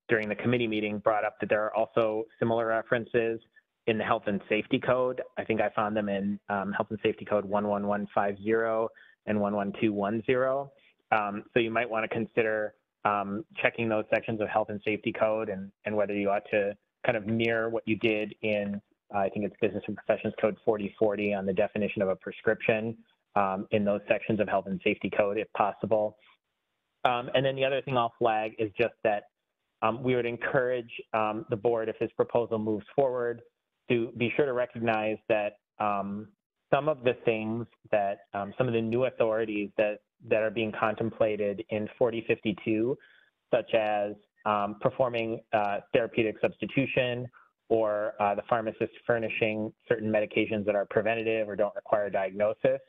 Speaker 21: during the committee meeting brought up that there are also similar references in the Health and Safety Code. I think I found them in Health and Safety Code 11150 and 11210. So you might want to consider checking those sections of Health and Safety Code and whether you ought to kind of mirror what you did in, I think it's Business and Professions Code 4040 on the definition of a prescription in those sections of Health and Safety Code if possible. And then the other thing I'll flag is just that we would encourage the board, if this proposal moves forward, to be sure to recognize that some of the things that, some of the new authorities that are being contemplated in 4052, such as performing therapeutic substitution or the pharmacist furnishing certain medications that are preventative or don't require diagnosis,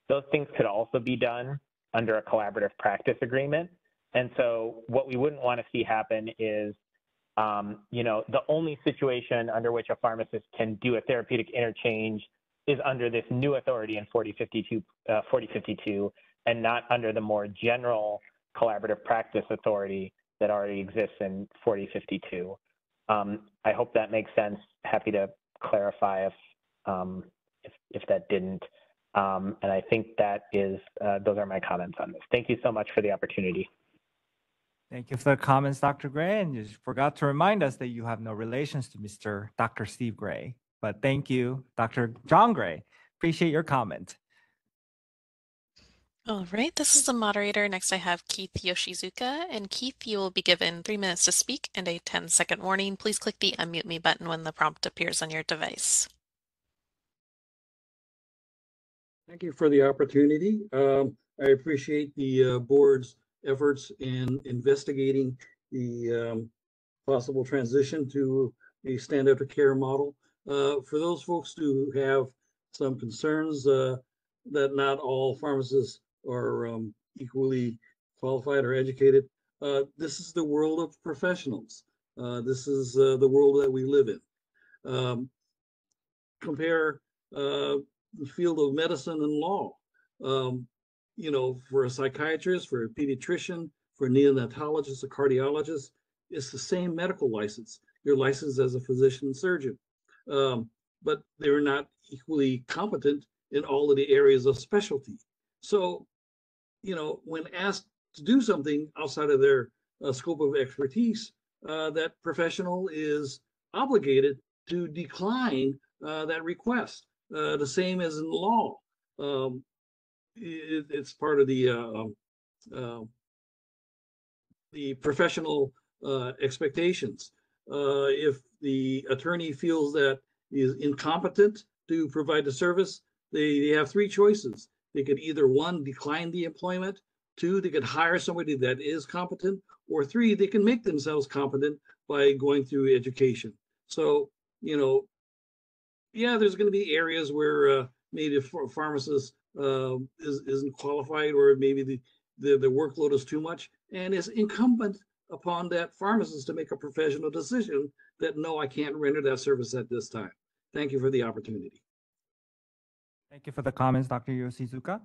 Speaker 21: those things could also be done under a collaborative practice agreement. And so what we wouldn't want to see happen is, the only situation under which a pharmacist can do a therapeutic interchange is under this new authority in 4052 and not under the more general collaborative practice authority that already exists in 4052. I hope that makes sense. Happy to clarify if that didn't. And I think that is, those are my comments on this. Thank you so much for the opportunity.
Speaker 1: Thank you for the comments, Dr. Gray. And you forgot to remind us that you have no relations to Dr. Steve Gray. But thank you, Dr. John Gray. Appreciate your comment.
Speaker 2: All right, this is the moderator. Next I have Keith Yoshizuka. And Keith, you will be given 3 minutes to speak and a 10-second warning. Please click the unmute me button when the prompt appears on your device.
Speaker 18: Thank you for the opportunity. I appreciate the board's efforts in investigating the possible transition to a standard of care model. For those folks who have some concerns that not all pharmacists are equally qualified or educated, this is the world of professionals. This is the world that we live in. Compare the field of medicine and law. For a psychiatrist, for a pediatrician, for a neonatologist, a cardiologist, it's the same medical license. You're licensed as a physician and surgeon, but they're not equally competent in all of the areas of specialty. So, when asked to do something outside of their scope of expertise, that professional is obligated to decline that request. The same as in law. it's part of the professional expectations. If the attorney feels that he is incompetent to provide the service, they have three choices. They could either, one, decline the employment, two, they could hire somebody that is competent, or three, they can make themselves competent by going through education. So, you know, yeah, there's going to be areas where maybe a pharmacist isn't qualified, or maybe the workload is too much, and it's incumbent upon that pharmacist to make a professional decision that, no, I can't render that service at this time. Thank you for the opportunity.
Speaker 1: Thank you for the comments, Dr. Yoshizuka.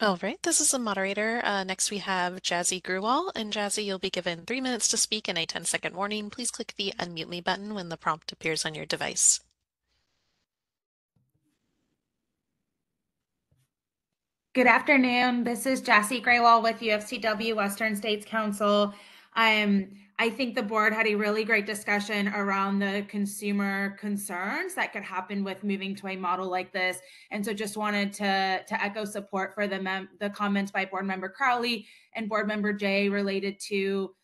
Speaker 2: All right, this is the moderator. Next we have Jazzy Gruwal, and Jazzy, you'll be given 3 minutes to speak and a 10-second warning. Please click the unmute me button when the prompt appears on your device.
Speaker 20: Good afternoon. This is Jassy Graywall with UFCW Western States Council. I think the board had a really great discussion around the consumer concerns that could happen with moving to a model like this. And so just wanted to echo support for the comments by Board Member Crowley and Board Member Jay related to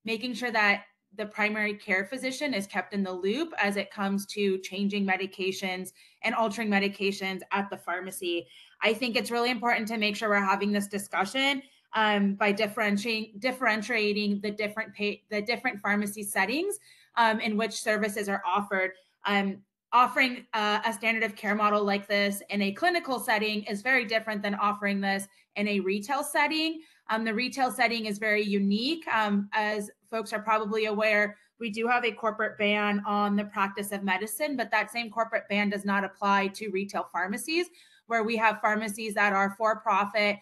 Speaker 20: making sure that the primary care physician is kept in the loop as it comes to changing medications and altering medications at the pharmacy. I think it's really important to make sure we're having this discussion by differentiating the different pharmacy settings in which services are offered. Offering a standard of care model like this in a clinical setting is very different than offering this in a retail setting. The retail setting is very unique. As folks are probably aware, we do have a corporate ban on the practice of medicine, but that same corporate ban does not apply to retail pharmacies, where we have pharmacies that are for-profit,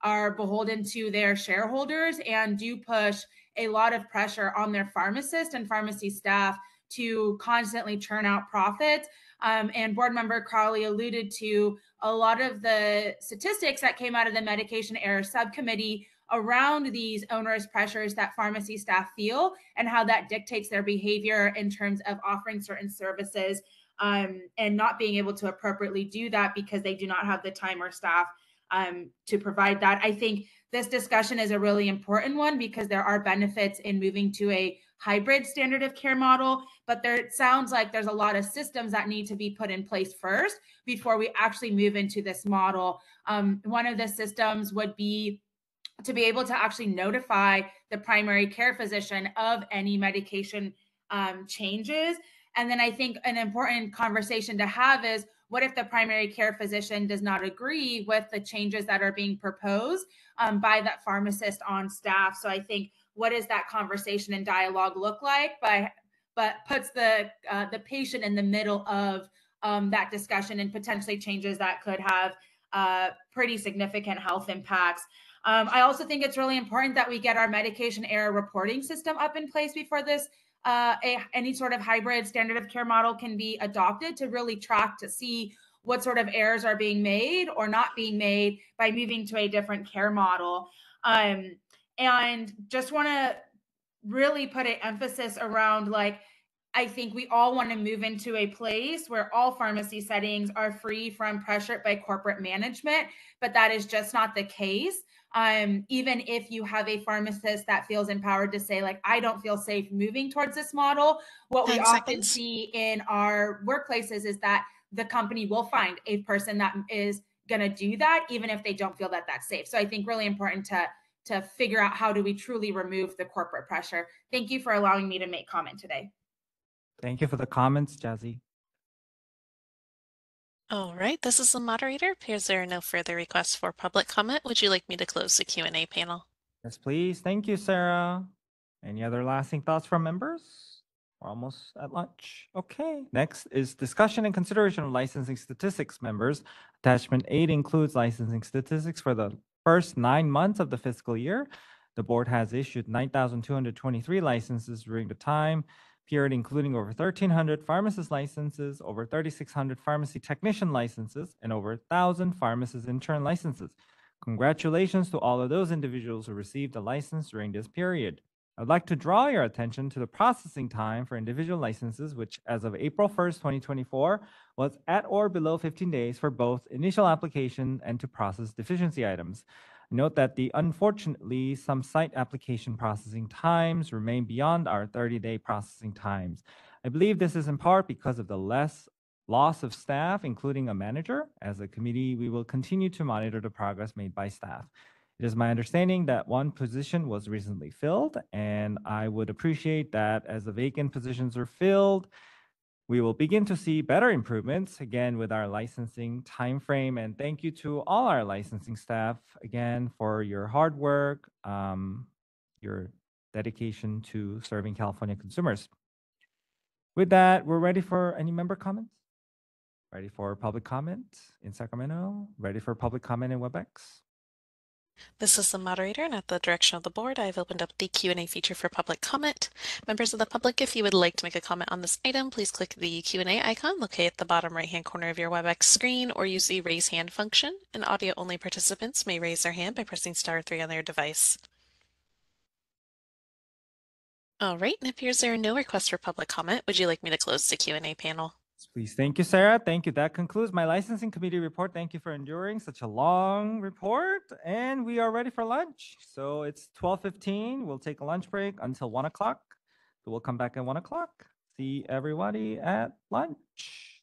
Speaker 20: are beholden to their shareholders, and do push a lot of pressure on their pharmacists and pharmacy staff to constantly churn out profits. And Board Member Crowley alluded to a lot of the statistics that came out of the Medication Error Subcommittee around these onerous pressures that pharmacy staff feel and how that dictates their behavior in terms of offering certain services and not being able to appropriately do that because they do not have the time or staff to provide that. I think this discussion is a really important one because there are benefits in moving to a hybrid standard of care model, but it sounds like there's a lot of systems that need to be put in place first before we actually move into this model. One of the systems would be to be able to actually notify the primary care physician of any medication changes. And then I think an important conversation to have is, what if the primary care physician does not agree with the changes that are being proposed by that pharmacist on staff? So I think, what does that conversation and dialogue look like? But puts the patient in the middle of that discussion and potentially changes that could have pretty significant health impacts. I also think it's really important that we get our medication error reporting system up in place before this any sort of hybrid standard of care model can be adopted, to really track to see what sort of errors are being made or not being made by moving to a different care model. And just want to really put an emphasis around, like, I think we all want to move into a place where all pharmacy settings are free from pressure by corporate management, but that is just not the case. Even if you have a pharmacist that feels empowered to say, like, I don't feel safe moving towards this model, what we often see in our workplaces is that the company will find a person that is going to do that, even if they don't feel that that's safe. So I think really important to figure out, how do we truly remove the corporate pressure? Thank you for allowing me to make comment today.
Speaker 1: Thank you for the comments, Jazzy.
Speaker 2: All right, this is the moderator. Appears there are no further requests for public comment. Would you like me to close the Q&A panel?
Speaker 1: Yes, please. Thank you, Sarah. Any other lasting thoughts from members? We're almost at lunch. Okay. Next is discussion and consideration of licensing statistics, members. Attachment 8 includes licensing statistics for the first 9 months of the fiscal year. The board has issued 9,223 licenses during the time period, including over 1,300 pharmacist licenses, over 3,600 pharmacy technician licenses, and over 1,000 pharmacist intern licenses. Congratulations to all of those individuals who received a license during this period. I'd like to draw your attention to the processing time for individual licenses, which as of April 1st, 2024, was at or below 15 days for both initial application and to process deficiency items. Note that unfortunately, some site application processing times remain beyond our 30-day processing times. I believe this is in part because of the loss of staff, including a manager. As a committee, we will continue to monitor the progress made by staff. It is my understanding that one position was recently filled, and I would appreciate that as the vacant positions are filled, we will begin to see better improvements again with our licensing timeframe. And thank you to all our licensing staff again for your hard work, your dedication to serving California consumers. With that, we're ready for any member comments? Ready for public comment in Sacramento? Ready for public comment in WebEx?
Speaker 2: This is the moderator, and at the direction of the board, I've opened up the Q&A feature for public comment. Members of the public, if you would like to make a comment on this item, please click the Q&A icon located at the bottom right-hand corner of your WebEx screen or use the raise hand function. And audio-only participants may raise their hand by pressing *3 on their device. All right, it appears there are no requests for public comment. Would you like me to close the Q&A panel?
Speaker 1: Please. Thank you, Sarah. Thank you. That concludes my licensing committee report. Thank you for enduring such a long report. And we are ready for lunch. So it's 12:15. We'll take a lunch break until 1 o'clock. So we'll come back at 1 o'clock. See everybody at lunch.